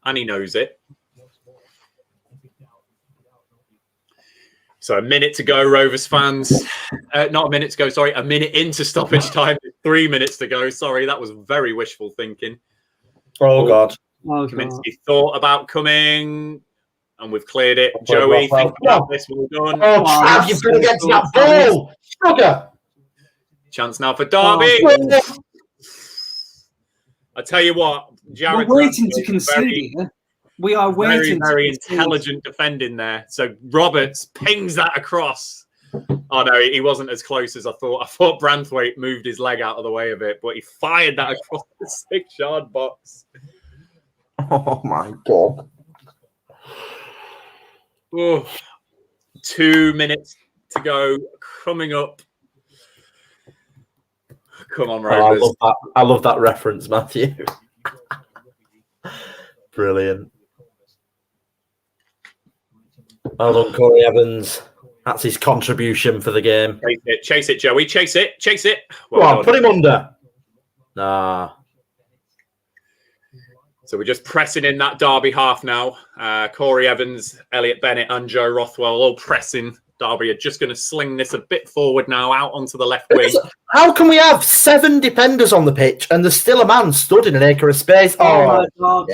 and he knows it. So a minute to go, Rovers fans. Not a minute to go, sorry. A minute into stoppage time. 3 minutes to go. Sorry, that was very wishful thinking. Oh, God. Kaminsky thought about coming, and we've cleared it. Joey, think about this. Well done. Oh, Trav, you've got to get to that ball. Sugar. Chance now for Derby. I tell you what, Jared. We're waiting to concede. We are waiting. Very intelligent defending there. So Roberts pings that across. Oh no, he wasn't as close as I thought. I thought Branthwaite moved his leg out of the way of it, but he fired that across the 6-yard box. Oh my God. Oh, 2 minutes to go. Coming up. Come on, Rovers. I love that reference, Matthew. Brilliant. Well done, Corey Evans. That's his contribution for the game. Chase it, Joey. Chase it. Well Go on, put him under. Nah. So we're just pressing in that Derby half now. Corey Evans, Elliot Bennett, and Joe Rothwell all pressing. Derby are just going to sling this a bit forward now, out onto the left wing. How can we have 7 defenders on the pitch and there's still a man stood in an acre of space? Oh my God.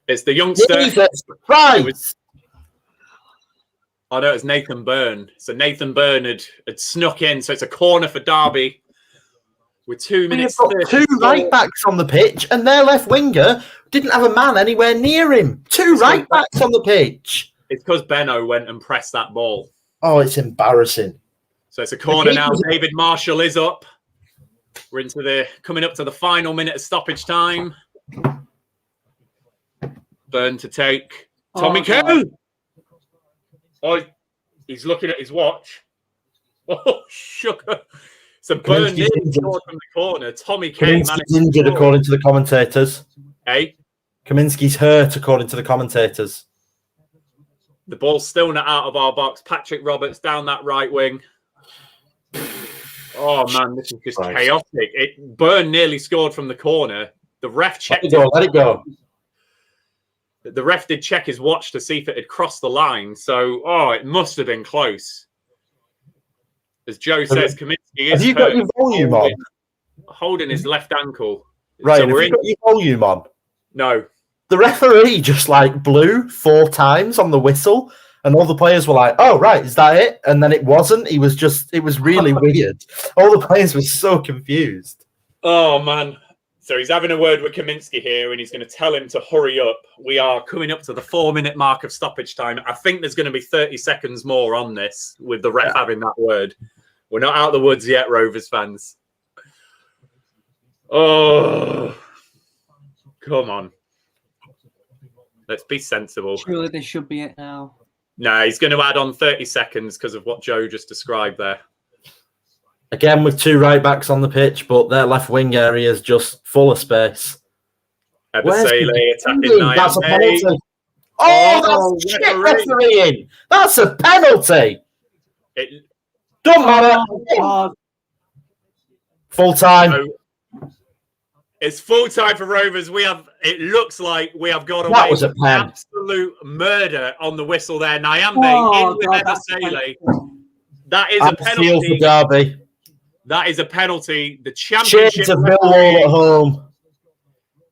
It's the youngster. Jesus Christ. Oh no, it's Nathan Byrne. So Nathan Byrne had snuck in. So it's a corner for Derby. With 2 minutes. We've got 2 right backs on the pitch, and their left winger didn't have a man anywhere near him. 2 right backs on the pitch. It's because Benno went and pressed that ball. Oh, it's embarrassing. So it's a corner now. David Marshall is up. We're coming up to the final minute of stoppage time. Burn to take. Tommy Kane. Oh, he's looking at his watch. Oh, sugar. So Burn nearly scored from the corner. Tommy Kane Kaminsky's injured, according to the commentators. Hey? Kaminsky's hurt, according to the commentators. The ball's still not out of our box. Patrick Roberts down that right wing. Oh, man, this is just chaotic. Burn nearly scored from the corner. The ref checked it. Let it go. The ref did check his watch to see if it had crossed the line. So, it must have been close. As Joe says, Kaminsky is Have you got your volume on? Holding his left ankle. Right, so have you got your volume on? No. The referee just blew 4 times on the whistle, and all the players were like, "Oh, right, is that it?" And then it wasn't. It was really weird. All the players were so confused. Oh man! So he's having a word with Kaminsky here, and he's going to tell him to hurry up. We are coming up to the 4-minute mark of stoppage time. I think there's going to be 30 seconds more on this with the ref having that word. We're not out of the woods yet, Rovers fans. Oh, come on. Let's be sensible. Surely this should be it now. No, he's going to add on 30 seconds because of what Joe just described there. Again, with 2 right backs on the pitch, but their left wing area is just full of space. 𝒂𝒂𝒂𝒂 attacking That's a Nyame. penalty. Oh, that's shit refereeing. That's a penalty. Don't matter. Full time. So, it's full time for Rovers. It looks like we have got away. That was a pen. Absolute murder on the whistle there. Nyame in with 𝒂𝒂𝒂𝒂. That is a penalty. For Derby. That is a penalty. The championship Shades of Millwall at home.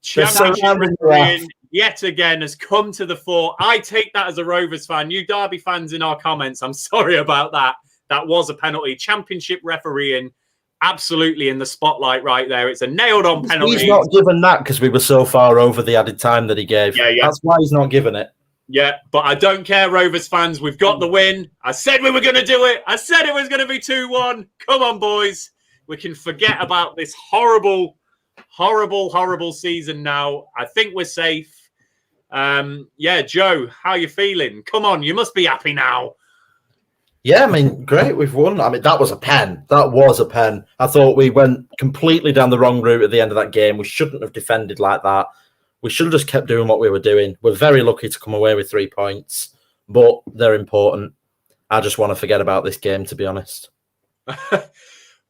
Championship refereeing yet again has come to the fore. I take that as a Rovers fan. You Derby fans in our comments, I'm sorry about that. That was a penalty. Championship refereeing absolutely in the spotlight right there. It's a nailed-on penalty. He's not given that because we were so far over the added time that he gave. Yeah. That's why he's not given it. Yeah, but I don't care, Rovers fans. We've got the win. I said we were going to do it. I said it was going to be 2-1. Come on, boys. We can forget about this horrible season now. I think we're safe. Joe, how are you feeling? Come on, you must be happy now. Yeah, I mean, great, we've won. I mean, that was a pen. That was a pen. I thought we went completely down the wrong route at the end of that game. We shouldn't have defended like that. We should have just kept doing what we were doing. We're very lucky to come away with 3 points, but they're important. I just want to forget about this game, to be honest.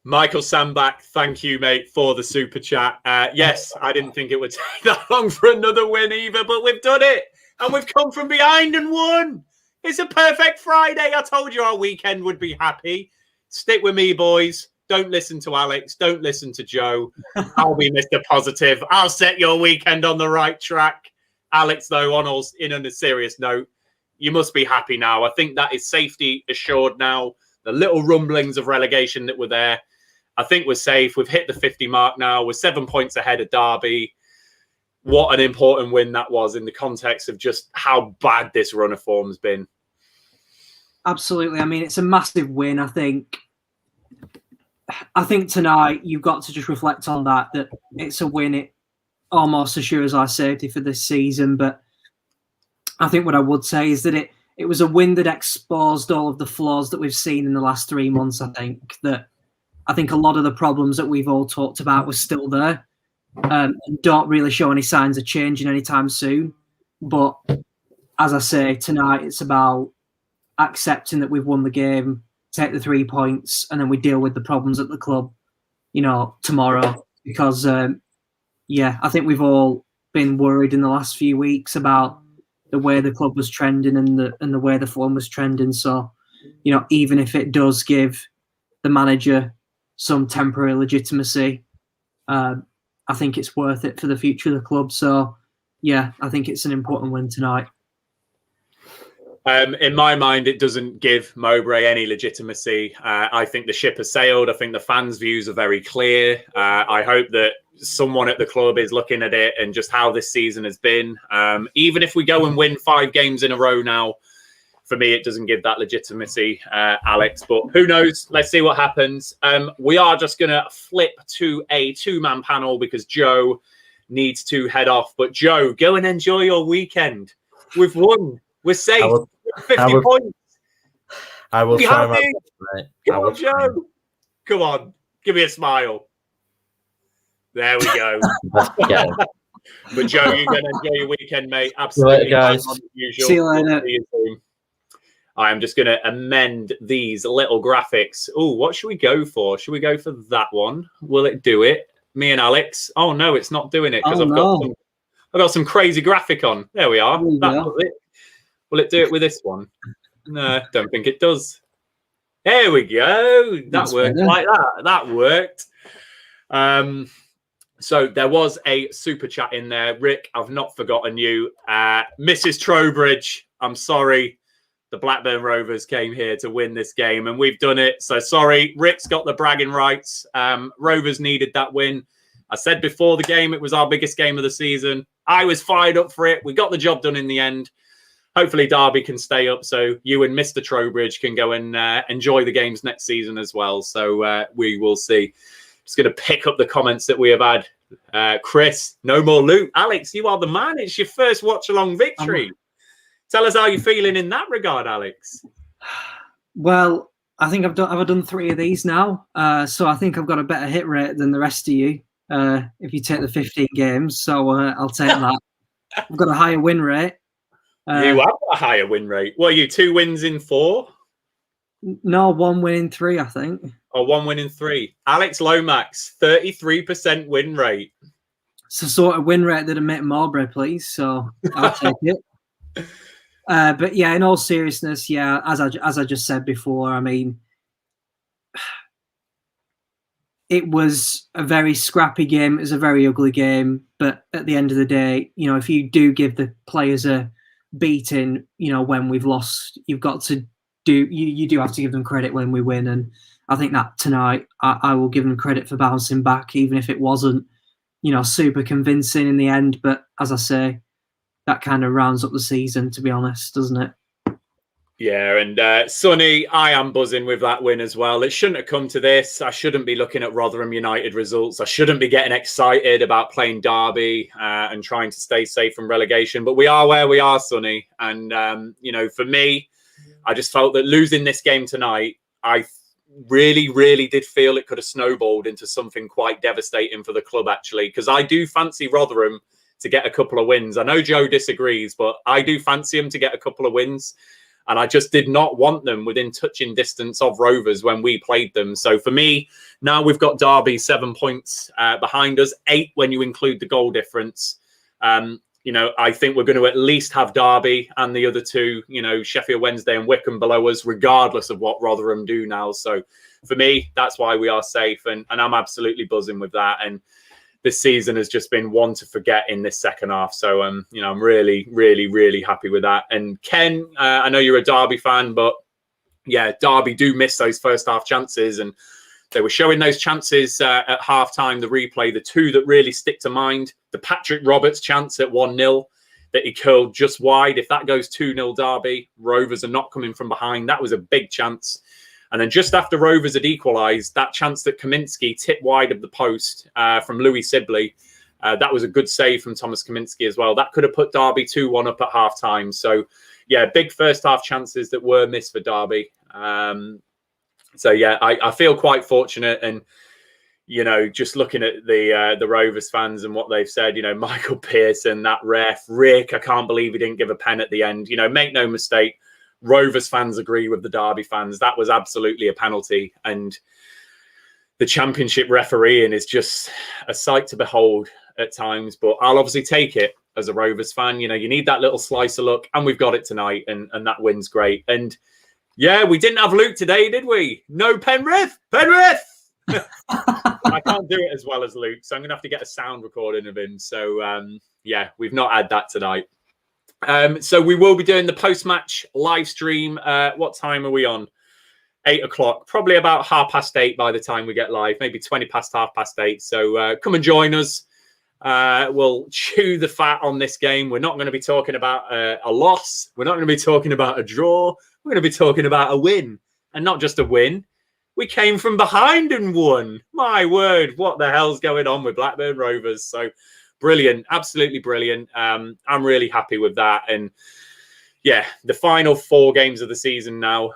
Michael Sandback, thank you, mate, for the super chat. Yes, I didn't think it would take that long for another win either, but we've done it. And we've come from behind and won. It's a perfect Friday. I told you our weekend would be happy. Stick with me, boys. Don't listen to Alex. Don't listen to Joe. I'll be Mr. Positive. I'll set your weekend on the right track. Alex, though, on a serious note, you must be happy now. I think that is safety assured now. The little rumblings of relegation that were there, I think we're safe. We've hit the 50 mark now. We're 7 points ahead of Derby. What an important win that was in the context of just how bad this run of form's been. Absolutely. I mean, it's a massive win. I think tonight you've got to just reflect on that it's a win. It almost assures our safety for this season. But I think what I would say is that it was a win that exposed all of the flaws that we've seen in the last 3 months. I think a lot of the problems that we've all talked about were still there. And don't really show any signs of changing anytime soon. But as I say, tonight it's about accepting that we've won the game, take the 3 points, and then we deal with the problems at the club, tomorrow. Because, I think we've all been worried in the last few weeks about the way the club was trending and the way the form was trending. So, even if it does give the manager some temporary legitimacy, I think it's worth it for the future of the club. So, I think it's an important win tonight. In my mind, it doesn't give Mowbray any legitimacy. I think the ship has sailed. I think the fans' views are very clear. I hope that someone at the club is looking at it and just how this season has been. Even if we go and win 5 games in a row now, for me, it doesn't give that legitimacy, Alex. But who knows? Let's see what happens. We are just going to flip to a two-man panel because Joe needs to head off. But Joe, go and enjoy your weekend. We've won. We're safe. 50 points. I will try my best, mate. Come on, Joe. Come on. Give me a smile. There we go. But Joe, you're going to enjoy your weekend, mate. Absolutely. Guys. See you later. I am just going to amend these little graphics. Oh, what should we go for? Should we go for that one? Will it do it? Me and Alex. Oh, no, it's not doing it because I've got some crazy graphic on. There we are. That's it. Will it do it with this one? No, don't think it does. There we go. That worked like that. That worked. So there was a super chat in there. Rick, I've not forgotten you. Mrs. Trowbridge, I'm sorry. The Blackburn Rovers came here to win this game, and we've done it. So sorry, Rick's got the bragging rights. Rovers needed that win. I said before the game, it was our biggest game of the season. I was fired up for it. We got the job done in the end. Hopefully Derby can stay up so you and Mr. Trowbridge can go and enjoy the games next season as well. So we will see. Just going to pick up the comments that we have had. Chris, no more loot. Alex, you are the man. It's your first watch-along victory. Tell us how you're feeling in that regard, Alex. Well, I think I've done 3 of these now. So I think I've got a better hit rate than the rest of you if you take the 15 games. So I'll take that. I've got a higher win rate. You have got a higher win rate. What are you, 2 wins in 4? No, 1 win in 3, I think. Oh, 1 win in 3. Alex Lomax, 33% win rate. It's the sort of win rate that I met Marbury, please. So I'll take it. But yeah, in all seriousness, yeah, as I just said before, I mean, it was a very scrappy game. It was a very ugly game. But at the end of the day, you know, if you do give the players a beating, you know, when we've lost, you've got to you do have to give them credit when we win. And I think that tonight I will give them credit for bouncing back, even if it wasn't, you know, super convincing in the end. But as I say, that kind of rounds up the season, to be honest, doesn't it? Yeah, and Sonny, I am buzzing with that win as well. It shouldn't have come to this. I shouldn't be looking at Rotherham United results. I shouldn't be getting excited about playing Derby and trying to stay safe from relegation. But we are where we are, Sonny. And, you know, for me, I just felt that losing this game tonight, I really, really did feel it could have snowballed into something quite devastating for the club, actually, because I do fancy Rotherham to get a couple of wins. I know Joe disagrees, but I do fancy him to get a couple of wins. And I just did not want them within touching distance of Rovers when we played them. So for me, now we've got Derby 7 points behind us, 8 when you include the goal difference. You know, I think we're going to at least have Derby and the other 2, you know, Sheffield Wednesday and Wycombe below us, regardless of what Rotherham do now. So for me, that's why we are safe. And I'm absolutely buzzing with that. And this season has just been one to forget in this second half. So, you know, I'm really, really, really happy with that. And Ken, I know you're a Derby fan, but yeah, Derby do miss those first half chances. And they were showing those chances at halftime, the replay, the 2 that really stick to mind. The Patrick Roberts chance at 1-0 that he curled just wide. If that goes 2-0 Derby, Rovers are not coming from behind. That was a big chance. And then just after Rovers had equalised, that chance that Kaminski tipped wide of the post from Louis Sibley, that was a good save from Thomas Kaminski as well. That could have put Derby 2-1 up at half-time. So, yeah, big first-half chances that were missed for Derby. So, yeah, I feel quite fortunate. And, you know, just looking at the Rovers fans and what they've said, you know, Michael Pearson, that ref, Rick, I can't believe he didn't give a pen at the end. You know, make no mistake, Rovers fans agree with the Derby fans. That was absolutely a penalty. And the Championship refereeing is just a sight to behold at times. But I'll obviously take it as a Rovers fan. You know, you need that little slice of luck. And we've got it tonight. And that win's great. And, yeah, we didn't have Luke today, did we? No Penrith. Penrith! I can't do it as well as Luke. So I'm going to have to get a sound recording of him. So, yeah, we've not had that tonight. So we will be doing the post-match live stream. What time are we on? 8 o'clock. Probably about 8:30 by the time we get live. Maybe 8:20. So come and join us. will chew the fat on this game. We're not going to be talking about a loss. We're not going to be talking about a draw. We're going to be talking about a win. And not just a win. We came from behind and won. My word, what the hell's going on with Blackburn Rovers? So brilliant, absolutely brilliant. I'm really happy with that. And yeah, the final 4 games of the season now.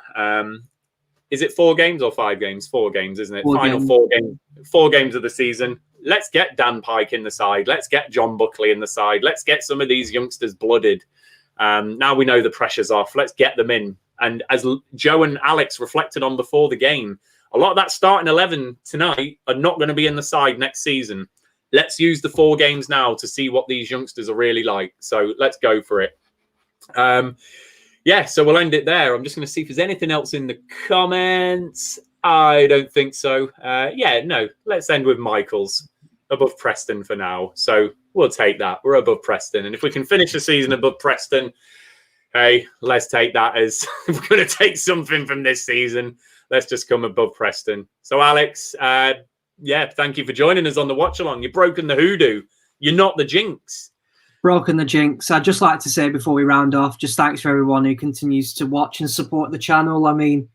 Is it 4 games or 5 games? 4 games, isn't it? Final 4 games of the season. Let's get Dan Pike in the side. Let's get John Buckley in the side. Let's get some of these youngsters blooded. Now we know the pressure's off. Let's get them in. And as Joe and Alex reflected on before the game, a lot of that starting 11 tonight are not going to be in the side next season. Let's use the 4 games now to see what these youngsters are really like. So let's go for it. Yeah, so we'll end it there. I'm just going to see if there's anything else in the comments. I don't think so. Yeah, no, let's end with Michael's above Preston for now. So we'll take that. We're above Preston. And if we can finish the season above Preston, hey, let's take that as we're going to take something from this season. Let's just come above Preston. So, Alex, yeah, thank you for joining us on the watch along. You've broken the hoodoo. You're not the jinx. Broken the jinx. I'd just like to say before we round off, just thanks for everyone who continues to watch and support the channel. I mean,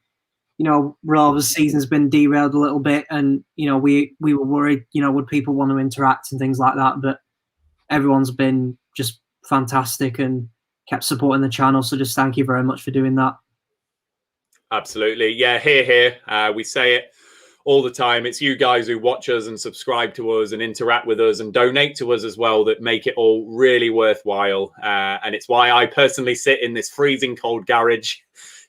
you know, Rovers' season's been derailed a little bit, and you know, we were worried, you know, would people want to interact and things like that, but everyone's been just fantastic and kept supporting the channel. So just thank you very much for doing that. Absolutely. Yeah, here. We say it all the time. It's you guys who watch us and subscribe to us and interact with us and donate to us as well that make it all really worthwhile. And it's why I personally sit in this freezing cold garage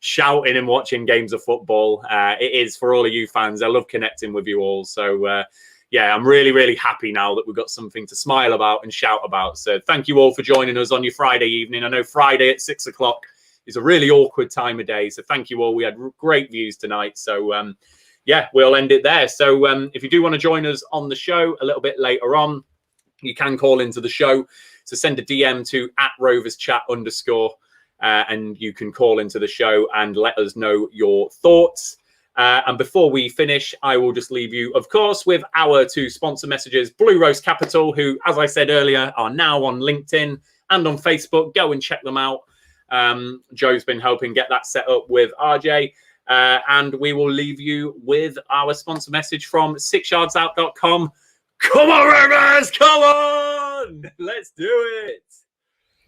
shouting and watching games of football. It is for all of you fans. I love connecting with you all. So, yeah, I'm really, really happy now that we've got something to smile about and shout about. So thank you all for joining us on your Friday evening. I know Friday at 6 o'clock is a really awkward time of day. So thank you all. We had great views tonight. So, yeah, we'll end it there. So if you do want to join us on the show a little bit later on, you can call into the show. So send a DM to @RoversChat_, and you can call into the show and let us know your thoughts. And before we finish, I will just leave you, of course, with our 2 sponsor messages, Blue Roast Capital, who, as I said earlier, are now on LinkedIn and on Facebook. Go and check them out. Joe's been helping get that set up with RJ. And we will leave you with our sponsor message from 𝒑𝒆𝒔 Come on, Rovers! Come on! Let's do it!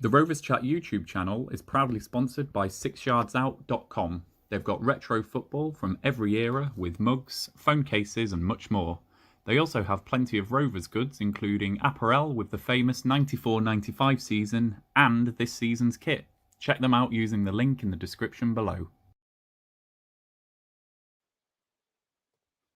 The Rovers Chat YouTube channel is proudly sponsored by 𝒑𝒆𝒔 They've got retro football from every era with mugs, phone cases and much more. They also have plenty of Rovers goods, including apparel with the famous 94-95 season and this season's kit. Check them out using the link in the description below.